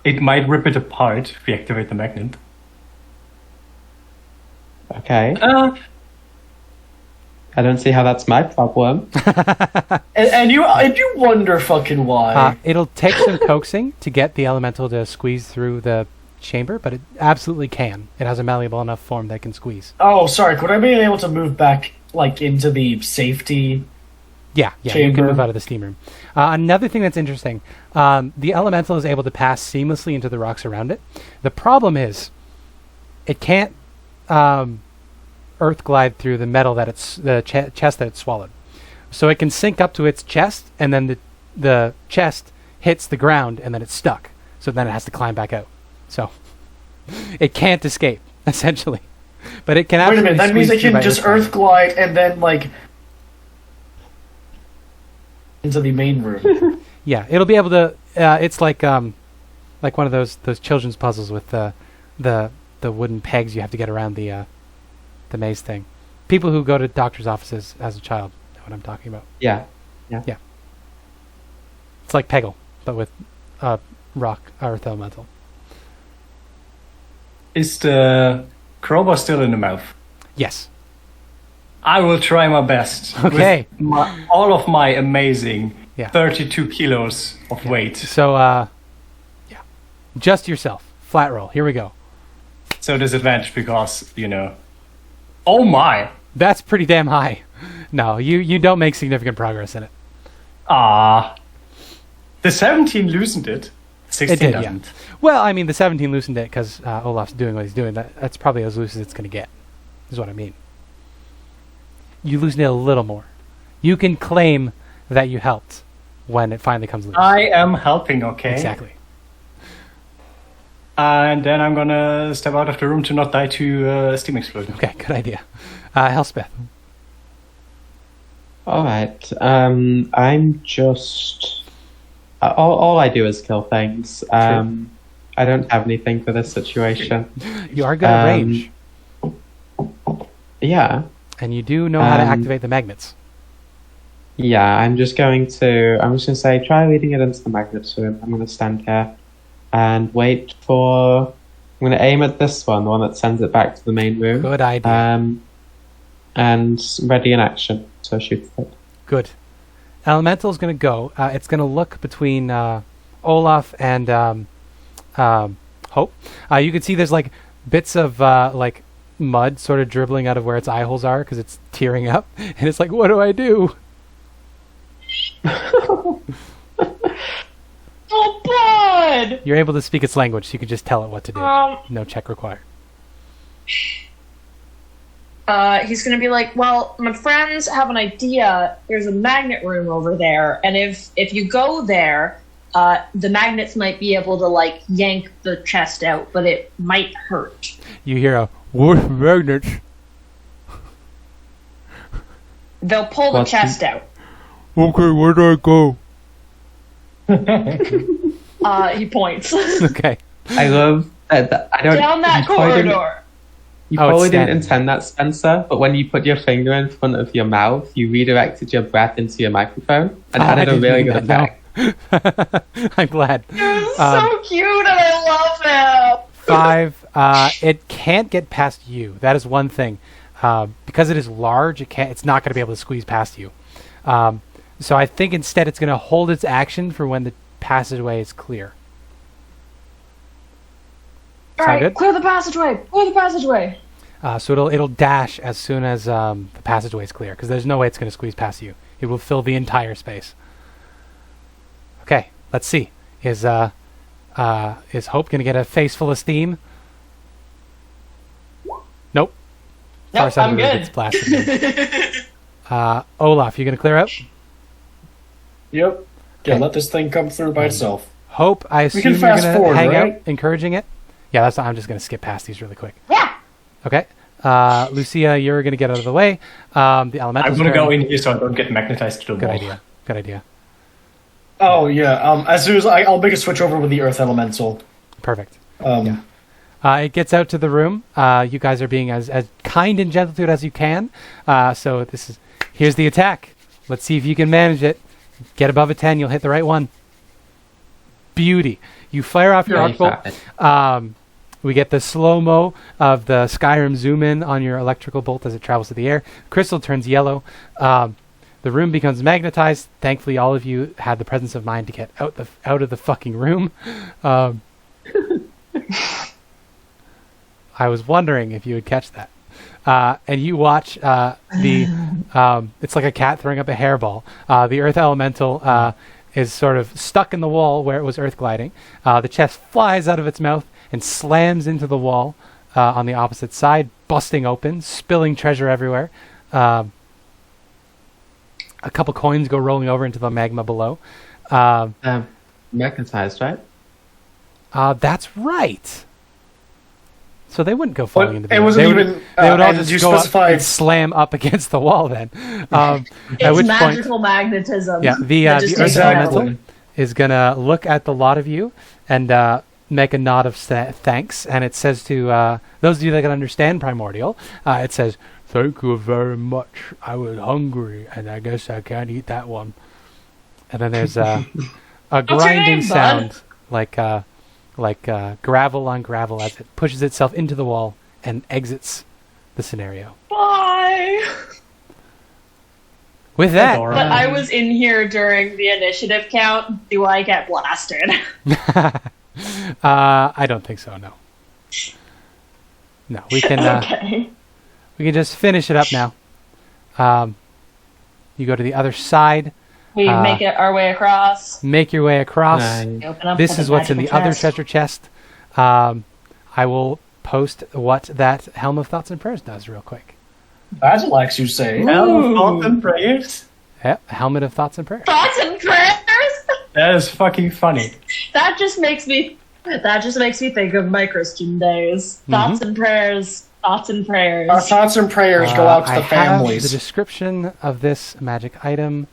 It might rip it apart if we activate the magnet. Okay. I don't see how that's my problem. And you wonder fucking why. It'll take some coaxing to get the elemental to squeeze through the chamber, but it absolutely can. It has a malleable enough form that can squeeze. Oh, sorry. Could I be able to move back, like, into the safety? Yeah, you Chamber. can move out of the steam room. Another thing that's interesting, the elemental is able to pass seamlessly into the rocks around it. The problem is, it can't earth glide through the metal that it's the chest that it's swallowed. So it can sink up to its chest, and then the chest hits the ground, and then it's stuck. So then it has to climb back out. So it can't escape, essentially. But it can Wait a absolutely minute. That means squeeze I through can by just gliding. earth glide and then, like, into the main room. Yeah, it'll be able to. It's like one of those children's puzzles with the wooden pegs you have to get around the maze thing. People who go to doctor's offices as a child know what I'm talking about. Yeah. It's like Peggle, but with rock earth elemental. Is the crowbar still in the mouth? Yes. I will try my best. Okay. With all of my amazing Yeah. 32 kilos of weight. So yeah, just yourself. Flat roll. Here we go. So disadvantage because, Oh my! That's pretty damn high. No, you don't make significant progress in it. The 17 loosened it. 16 It did, yeah. doesn't. Well, I mean, the 17 loosened it because Olaf's doing what he's doing. That's probably as loose as it's going to get, is what I mean. You loosen it a little more. You can claim that you helped when it finally comes loose. I am helping, okay? Exactly. And then I'm gonna step out of the room to not die to steam explosion. Okay, good idea. Elspeth. Alright, I'm just... all I do is kill things. I don't have anything for this situation. You are good at range. Yeah. And you do know how to activate the magnets. Yeah, I'm just going to say, try leading it into the magnets room. I'm going to stand here and wait for... I'm going to aim at this one, the one that sends it back to the main room. Good idea. And ready in action, so shoot it. Good. Elemental's going to go. It's going to look between Olaf and Hope. You can see there's like bits of like mud sort of dribbling out of where its eye holes are because it's tearing up. And it's like, what do I do? Oh, blood! You're able to speak its language, so you can just tell it what to do. No check required. He's gonna be like, well, my friends have an idea. There's a magnet room over there, and if you go there, the magnets might be able to like yank the chest out, but it might hurt. You hear a whoosh magnets. They'll pull the chest out. Okay, where do I go? He points. Okay. I love that. I don't... Down that corridor. You Oh, probably it's didn't standing. intend that, Spencer, but when you put your finger in front of your mouth, you redirected your breath into your microphone and I added a didn't really mean good that, effect. I'm glad. It's so cute, and I love him. 5. It can't get past you. That is one thing. Because it is large, it's not going to be able to squeeze past you. So I think instead it's going to hold its action for when the passageway is clear. All Sound right, good? clear the passageway. Clear the passageway. So it'll dash as soon as the passageway is clear, because there's no way it's going to squeeze past you. It will fill the entire space. Okay, let's see. Is Hope going to get a face full of steam? Nope. Far side I'm of the room good. gets blasted. Olaf, you going to clear out? Yep. Yeah, Okay. let this thing come through by itself. Hope, I assume can you're fast going to forward, hang right? out, encouraging it? Yeah, that's. I'm just going to skip past these really quick. Yeah. Okay. Lucia, you're going to get out of the way. The elemental. I'm gonna go in here so I don't get magnetized to the Good wall. idea. Good idea. Oh, yeah. As soon as I'll make a switch over with the Earth Elemental. Perfect. Yeah. It gets out to the room. You guys are being as kind and gentle to it as you can. So here's the attack. Let's see if you can manage it. Get above a 10, you'll hit the right one. Beauty. You fire off your arc bolt. We get the slow-mo of the Skyrim zoom in on your electrical bolt as it travels through the air. Crystal turns yellow. The room becomes magnetized. Thankfully, all of you had the presence of mind to get out of the fucking room. I was wondering if you would catch that. And you watch it's like a cat throwing up a hairball. The Earth Elemental is sort of stuck in the wall where it was earth gliding. The chest flies out of its mouth and slams into the wall on the opposite side, busting open, spilling treasure everywhere. A couple coins go rolling over into the magma below. Magnetized, right? That's right. So they wouldn't go falling into the it air. wasn't They would- even. They would all and just you go up specified. and slam up against the wall then. At It's which point, magical magnetism. yeah, the that just Earth takes Exactly. Elemental is going to look at the lot of you and make a nod of thanks. And it says to those of you that can understand Primordial, it says, "Thank you very much. I was hungry, and I guess I can't eat that one." And then there's a grinding name, bud? sound like gravel on gravel as it pushes itself into the wall and exits the scenario. Bye. With that, Aurora. But I was in here during the initiative count. Do I get blasted? I don't think so. No. No, we can. Okay. We can just finish it up now. You go to the other side. We make it our way across. Make your way across. Nice. Open up This the is what's in the magical other chest. treasure chest. I will post what that Helm of Thoughts and Prayers does real quick. That likes you say. Thoughts and prayers? Yep, Helmet of Thoughts and Prayers. Thoughts and prayers? That is fucking funny. That just makes me That just makes me think of my Christian days. Thoughts and prayers. Thoughts and prayers. Our thoughts and prayers go out to the I have families. the description of this magic item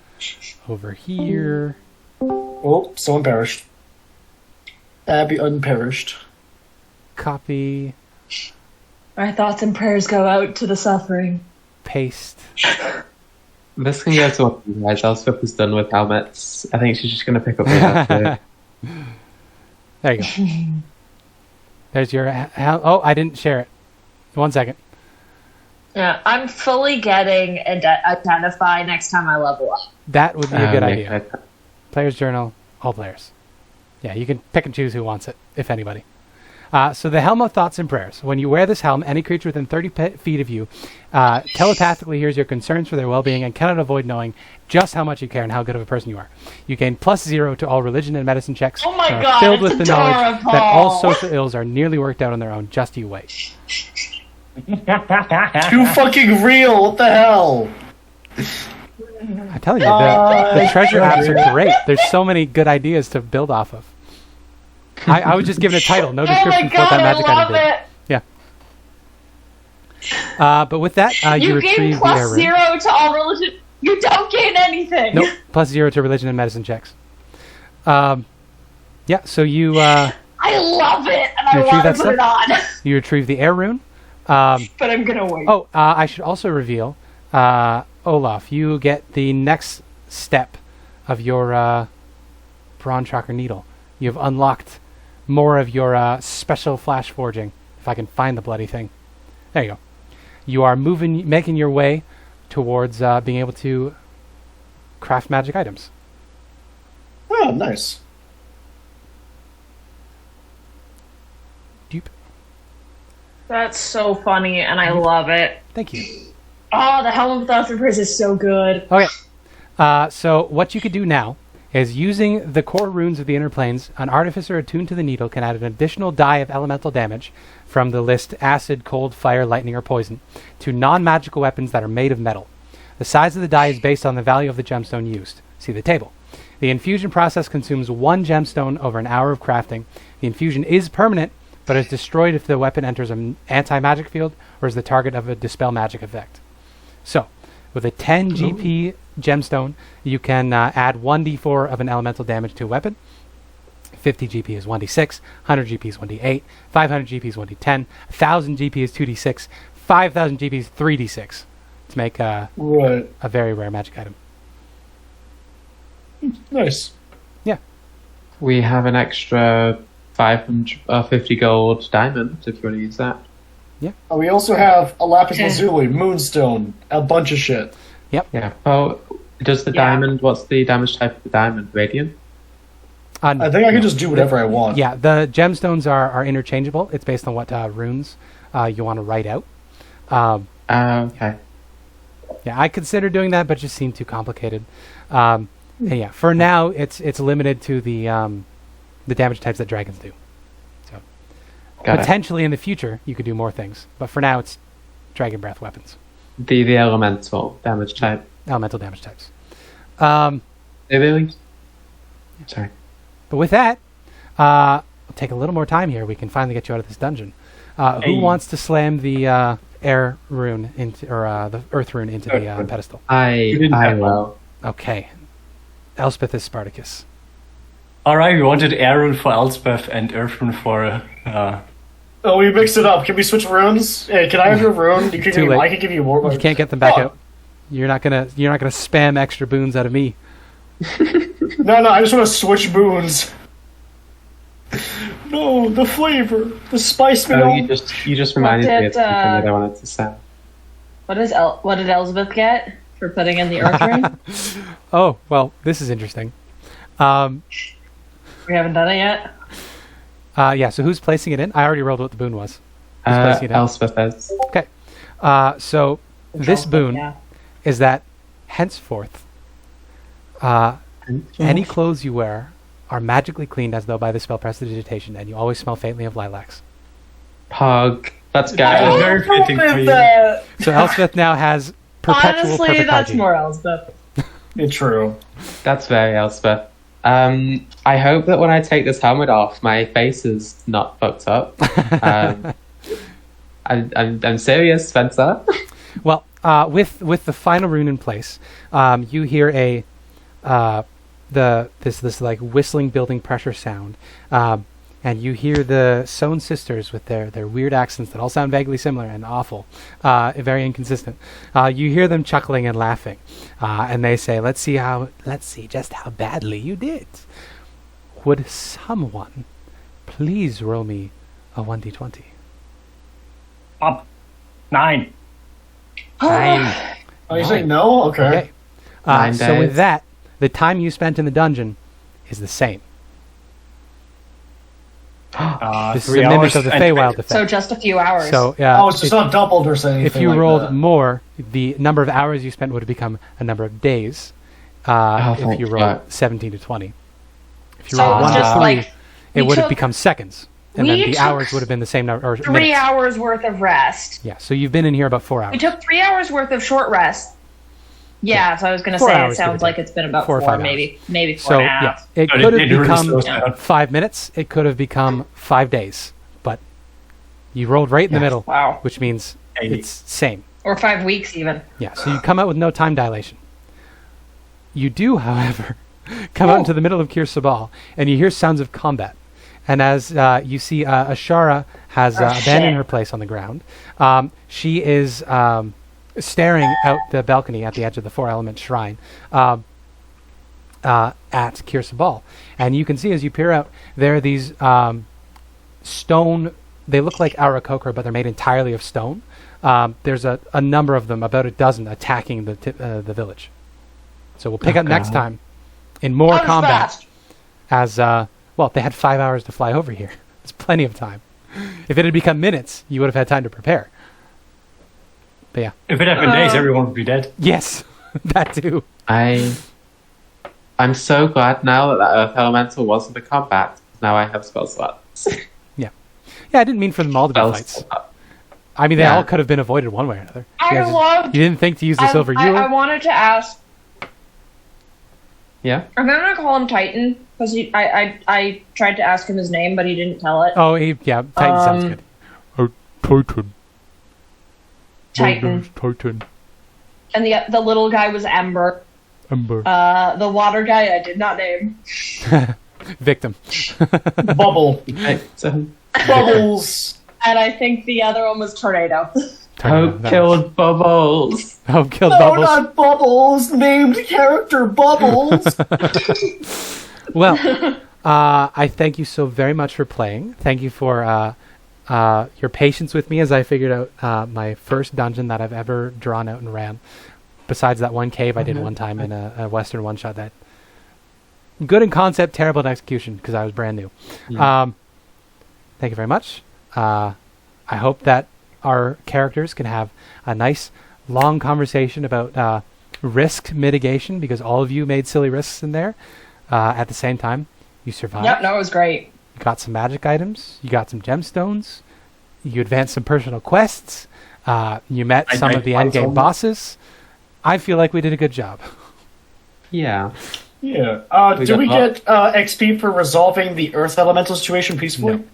over here. Oh, someone perished. Abby unperished. Copy, Our thoughts and prayers go out to the suffering. paste. This can go to one of you guys. Elspeth is done with helmets. I think she's just going to pick up the There you go. There's your... oh, I didn't share it. 1 second. Yeah, I'm fully getting identify next time I level up. That would be a good idea. Player's journal, all players. Yeah, you can pick and choose who wants it, if anybody. So the Helm of Thoughts and Prayers. When you wear this helm, any creature within 30 feet of you telepathically hears your concerns for their well-being and cannot avoid knowing just how much you care and how good of a person you are. You gain +0 to all religion and medicine checks. Oh my and are God, filled with it's the knowledge adorable. that all social ills are nearly worked out on their own. Just you wait. Too fucking real. What the hell? I tell you, the treasure apps are great. There's so many good ideas to build off of. I was just given a title, no Oh my description for what God, that magic I love item did. it. Yeah. But with that, you gain retrieve the air rune. +0 to all religion. You don't gain anything. Nope, +0 to religion and medicine checks. Yeah, so you I love it, and I You retrieve want to that put it on. you retrieve the air rune. But I'm gonna wait. Oh, I should also reveal, Olaf, you get the next step of your Brandtrokk needle. You've unlocked more of your special flash forging. If I can find the bloody thing. There you go. You are making your way towards being able to craft magic items. Oh, nice. Dupe. That's so funny, and I love it. Thank you. Oh, the Helm of Thoughts and Prayers is so good. Okay. So what you could do now is using the core runes of the inner planes, an artificer attuned to the needle can add an additional die of elemental damage from the list acid, cold, fire, lightning, or poison to non-magical weapons that are made of metal. The size of the die is based on the value of the gemstone used. See the table. The infusion process consumes 1 gemstone over an hour of crafting. The infusion is permanent, but is destroyed if the weapon enters an anti-magic field or is the target of a dispel magic effect. So, with a 10 GP gemstone, you can add 1d4 of an elemental damage to a weapon. 50 GP is 1d6, 100 GP is 1d8, 500 GP is 1d10, 1000 GP is 2d6, 5000 GP is 3d6 to make a very rare magic item. Nice. Yeah. We have an extra 550 gold diamond if you want to use that. We also have a lapis lazuli, moonstone, a bunch of shit. Yeah. Oh, does the diamond? What's the damage type of the diamond? Radiant. I think I can just do whatever I want. Yeah, the gemstones are interchangeable. It's based on what runes you want to write out. Okay. Yeah, I consider doing that, but it just seemed too complicated. And yeah, for now, it's limited to the damage types that dragons do. So potentially in the future, you could do more things, but for now, it's dragon breath weapons. The elemental damage type. Elemental damage types. Really? Sorry. But with that, we'll take a little more time here. We can finally get you out of this dungeon. Who wants to slam the air rune into, or the earth rune into the pedestal? I will. Okay. Elspeth is Spartacus. Alright, we wanted air rune for Elspeth and earth rune for... Oh, we mixed it up. Can we switch runes? Hey, can I have your rune? You can Too give late. I can give you more. You can't get them back out. You're not gonna spam extra boons out of me. No, I just want to switch boons. No, the flavor, the spice me Oh, up. you just reminded me of something that I wanted to say. What did Elspeth get for putting in the earth rune? Oh, well, this is interesting. We haven't done it yet. Yeah, so who's placing it in? I already rolled what the boon was. Who's placing it in? Elspeth is. Okay. So this boon is that henceforth, any clothes you wear are magically cleaned as though by the spell prestidigitation, and you always smell faintly of lilacs. Pug. Let's go. That was very fitting for you. So Elspeth now has perpetual Honestly, perfect that's hygiene. more Elspeth. It's true. That's very Elspeth. I hope that when I take this helmet off, my face is not fucked up. I'm serious, Spencer. Well, with the final rune in place, you hear this like whistling building pressure sound, and you hear the Sown sisters with their weird accents that all sound vaguely similar and awful, very inconsistent. You hear them chuckling and laughing, and they say, "Let's see just how badly you did. Would someone please roll me a 1d20?" Up. 9. Nine. Oh, you say no? Okay. So with that, the time you spent in the dungeon is the same. This is a 3 mimic hours of the and- Feywild effect. So just a few hours. So Oh, it's just not doubled or anything. if you like rolled that. more, the number of hours you spent would have become a number of days. If thank you rolled God. 17 to 20. If you So rolled it's 1 to just 3, like it we would have took- become seconds. And we then the took hours would have been the same number. Or 3 minutes. hours worth of rest. Yeah, so you've been in here about 4 We hours. took 3 hours worth of short rest. Yeah, so I was going to 4 say hours it sounds would have like been it's been about 4 or 4, 5 maybe 4 So and a half. yeah, it But could it have really become slows down. 5 minutes. It could have become 5 days. But you rolled right in the middle, Wow. which means Hey. it's same. Or 5 weeks even. Yeah, so you come out with no time dilation. You do, however, come out into the middle of Kir Sabal, and you hear sounds of combat. And as you see, Ashara has abandoned shit. her place on the ground. She is staring out the balcony at the edge of the four-element shrine at Kir Sabal. And you can see as you peer out, there are these stone... They look like Aarakocra, but they're made entirely of stone. There's a number of them, about a dozen, attacking the village. So we'll pick up next God. time in more That was combat. fast. As well, they had 5 hours to fly over here. It's plenty of time. If it had become minutes, you would have had time to prepare. But yeah, If it had been days, everyone would be dead. yes, that too. I'm so glad now that Earth Elemental wasn't the combat. Now I have spell slots. Yeah, I didn't mean for them all to be Spell fights. slot. I mean, they Yeah. all could have been avoided one way or another. I You guys- loved... You didn't think to use the silver I ewer? wanted to ask... Yeah. I'm going to call him Titan, because I tried to ask him his name, but he didn't tell it. Oh, yeah, Titan sounds good. Oh, Titan. Titan. Titan. And the little guy was Ember. Ember. The water guy I did not name. Victim. Bubble. Bubbles. And I think the other one was Tornado. Hope killed Bubbles. Hope killed No, Bubbles. not Bubbles. Named character Bubbles. Well, I thank you so very much for playing. Thank you for your patience with me as I figured out my first dungeon that I've ever drawn out and ran. Besides that one cave I did one time in a Western one-shot that... Good in concept, terrible in execution, because I was brand new. Thank you very much. I hope that our characters can have a nice, long conversation about risk mitigation, because all of you made silly risks in there. At the same time, you survived. Yep, no, it was great. You got some magic items. You got some gemstones. You advanced some personal quests. You met some of the endgame told- bosses. I feel like we did a good job. Yeah. Yeah. We Do got we up. get XP for resolving the Earth Elemental situation peacefully?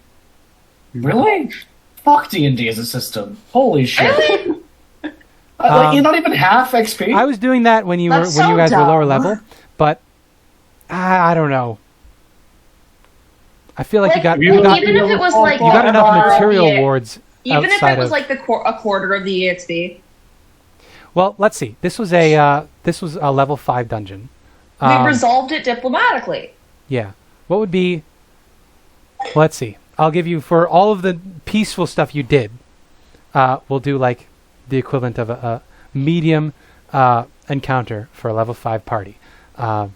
No. Really? Fuck D&D as a system. Holy shit. Really? Like, you're not even half XP? I was doing that when you That's were when you so guys were lower dumb. level, but I don't know. I feel like you got you got even if it was like you got enough quarter of material the- wards even if outside it was of. like a quarter of the EXP. Well, let's see. This was a level 5 dungeon. We resolved it diplomatically. Yeah. What would be... Let's see. I'll give you, for all of the peaceful stuff you did, we'll do like the equivalent of a medium encounter for a level 5 party. And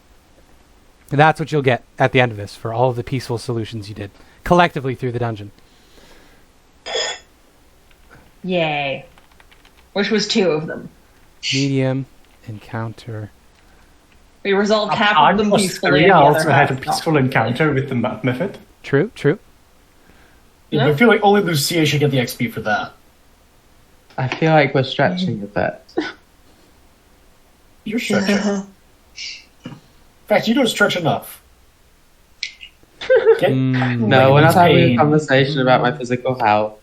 that's what you'll get at the end of this for all of the peaceful solutions you did collectively through the dungeon. Yay. Which was 2 of them. Medium encounter. We resolved half I of them plus peacefully. 3 and the also other had a half peaceful not. encounter with the method. True, true. Yeah, I feel like only Lucia should get the XP for that. I feel like we're stretching a bit. You're stretching. In fact, you don't stretch enough. No, we're not having a Pain. conversation about my physical health.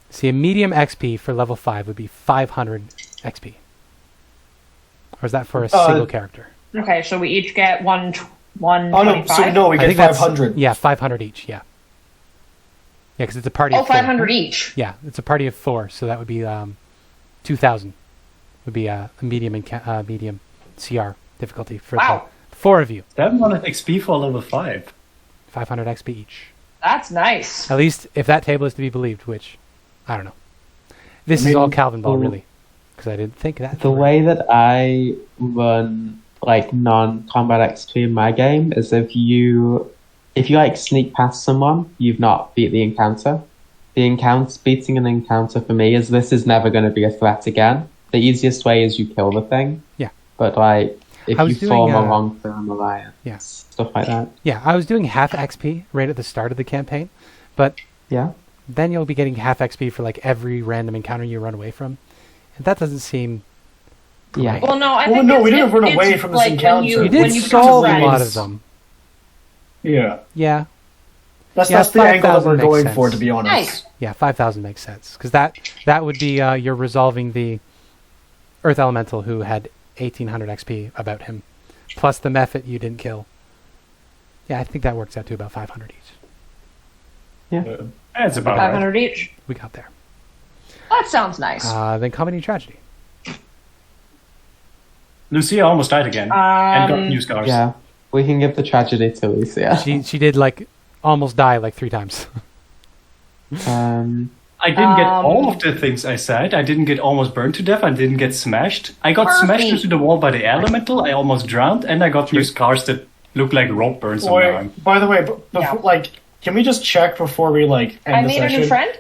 See, a medium XP for level 5 would be 500 XP. Or is that for a single character? Okay, so we each get one. Oh no, so no, we I get think that's 500. Yeah, 500 each. Yeah. Yeah, because it's a party. Oh, of 4. 500 each. Yeah, it's a party of 4, so that would be 2,000. Would be a medium and medium CR difficulty for Wow. the 4 of you. 700 XP for level 5. 500 XP each. That's nice. At least if that table is to be believed, which I don't know. This is all Calvin Ball, really, because I didn't think that. The way that I run like non-combat XP in my game is if you like sneak past someone, you've not beat the encounter. Beating an encounter for me is this is never going to be a threat again. The easiest way is you kill the thing. Yeah. But like if I you was doing, form a long-term alliance, Yes. stuff like that. Yeah, I was doing half XP right at the start of the campaign, but Yeah. then you'll be getting half XP for like every random encounter you run away from, and that doesn't seem. Yeah. Right. Well, no, I Well, think no, we it's- didn't run it's away from this like encounter. You You did when you solve a become lot friends- of them. Yeah. Yeah, That's Yeah, the angle that 5,000 we're makes going sense. for, to be honest. Nice. yeah, 5,000 makes sense because that would be you're resolving the Earth Elemental who had 1,800 XP about him, plus the Mephit you didn't kill. Yeah, I think that works out to about 500 each. That's about right. 500 each. We got there. That sounds nice. Then Comedy and Tragedy. Lucia almost died again and got new scars. Yeah. We can give the tragedy to Lucia. She did like almost die like 3 times. I didn't get all of the things I said. I didn't get almost burned to death. I didn't get smashed. I got smashed into the wall by the elemental. I almost drowned, and I got new scars that look like rope burns on my arm. Wait, by the way, like, can we just check before we like end I the made session? a new friend.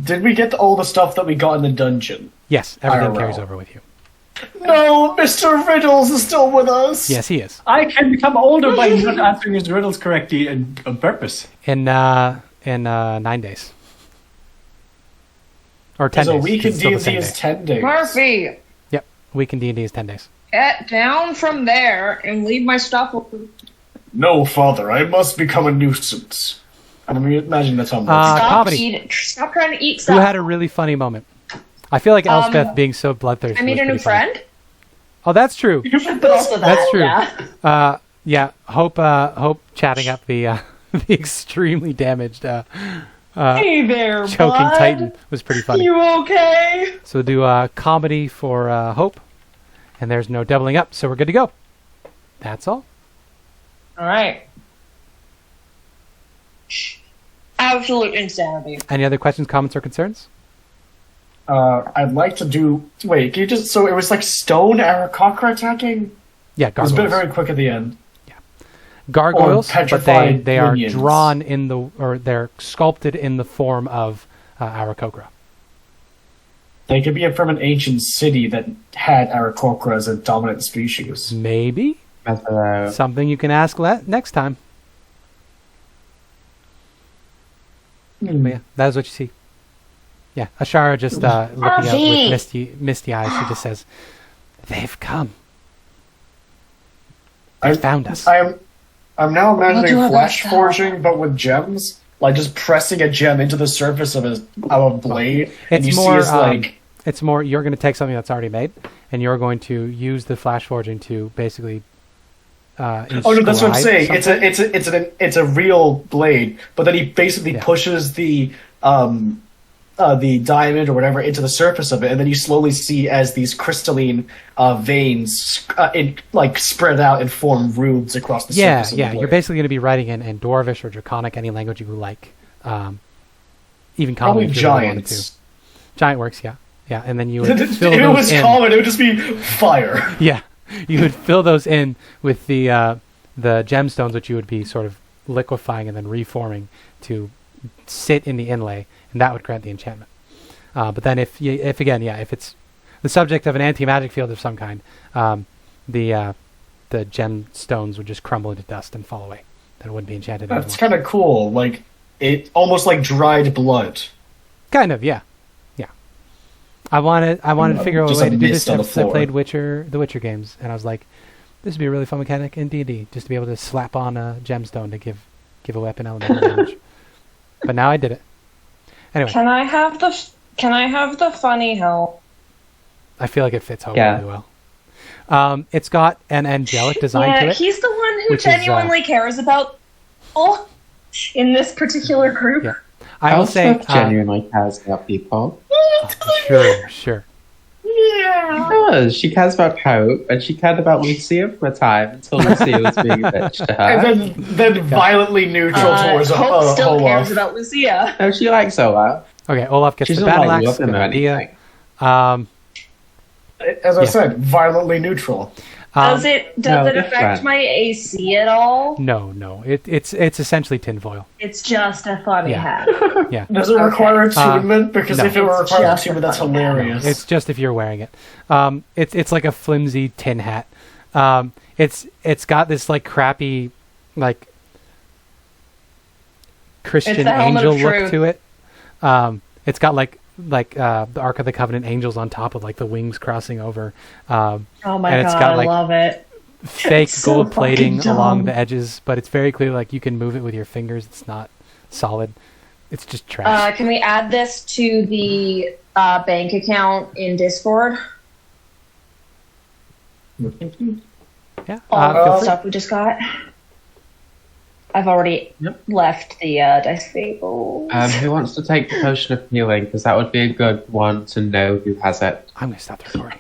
Did we get all the stuff that we got in the dungeon? Yes, everything IRL. carries over with you. No, Mr. Riddles is still with us. Yes, he is. I can become older by not answering his riddles correctly and on purpose. In 9 days. Or 10 So days. a week in It's still the D&D same is day. 10 days. Murphy, Yep, a week in D&D is 10 days. get down from there and leave my stuff. No, father, I must become a nuisance. I mean, imagine that's how much. Stop comedy. eating. Stop trying to eat Who stuff. had a really funny moment? I feel like Elspeth being so bloodthirsty. I made was a new pretty funny. friend. Oh, that's true. But also That's true. Yeah. Yeah, Hope chatting up the the extremely damaged Hey there, choking bud. Titan was pretty funny. You okay? So we'll do comedy for Hope, and there's no doubling up, so we're good to go. That's all. All right. Absolute insanity. Any other questions, comments, or concerns? I'd like to do. Wait, can you just? So it was like stone Aarakocra attacking. Yeah, It was gargoyles. very quick at the end. Gargoyles, or but petrified they are minions. drawn in the, or they're sculpted in the form of Aarakocra. They could be from an ancient city that had Aarakocra as a dominant species. Maybe Hello. something you can ask next time. But yeah, that is what you see. Yeah, Ashara just looking out with misty eyes. She just says, "They've come. They found us." I'm now imagining What do flash I forging, but with gems. Like just pressing a gem into the surface of a blade, and It's you more, see his like. It's more. You're going to take something that's already made, and you're going to use the flash forging to basically. Oh no, that's what I'm saying. inscribe It's a real blade, but then he basically Yeah. pushes the diamond or whatever into the surface of it, and then you slowly see as these crystalline veins spread out and form runes across the Yeah, surface. yeah. Of the You're blade. basically going to be writing in Dwarvish or Draconic, any language you like. Even common Probably if you really wanted giants. to. Giant works, yeah, yeah. And then you would If fill it those was in. common, it would just be fire. Yeah, you would fill those in with the gemstones, which you would be sort of liquefying and then reforming to sit in the inlay, and that would grant the enchantment. But then if it's the subject of an anti-magic field of some kind, the gemstones would just crumble into dust and fall away. Then it wouldn't be enchanted anymore. That's kind of cool. Like it, almost like dried blood. Kind of, yeah. I wanted to figure out a Just way a to do mist this on the since I floor. played the Witcher games, and I was like, This would be a really fun mechanic in D&D, just to be able to slap on a gemstone to give a weapon elemental damage. But now I did it. Anyway, Can I have the funny help? I feel like it fits Hope Yeah. really well. It's got an angelic design to Yeah, it. he's the one who which is, genuinely cares about people in this particular group. Yeah. I will say, Elspeth genuinely cares about people. sure. Yeah. She does. She cares about Hope, and she cared about Lucia for a time until Lucia was being a bitch to her. And then violently neutral towards Hope still Olaf. cares about Lucia. No, she likes Olaf. Okay, Olaf gets She the doesn't battle like axe. love him or Good idea. anything. As I Yeah. said, violently neutral. Does it no, affect different. my AC at all? No. It's essentially tinfoil. It's just a funny Yeah. hat. Yeah. Does it require attunement? Because no. if it were It's required just attunement, a that's funny hat. hilarious. It's just if you're wearing it. It's like a flimsy tin hat. It's got this like crappy like Christian It's the helmet angel of look truth. to it. It's got like the Ark of the Covenant angels on top of like the wings crossing over. Oh my And it's god, got, like, I love it. Fake It's so gold plating fucking along dumb. the edges, but it's very clear like you can move it with your fingers. It's not solid. It's just trash. Can we add this to the bank account in Discord? Yeah. All feel the free. stuff we just got. I've already Yep. left the Dice Fables. Who wants to take the potion of healing? Because that would be a good one to know who has it. I'm gonna stop the recording.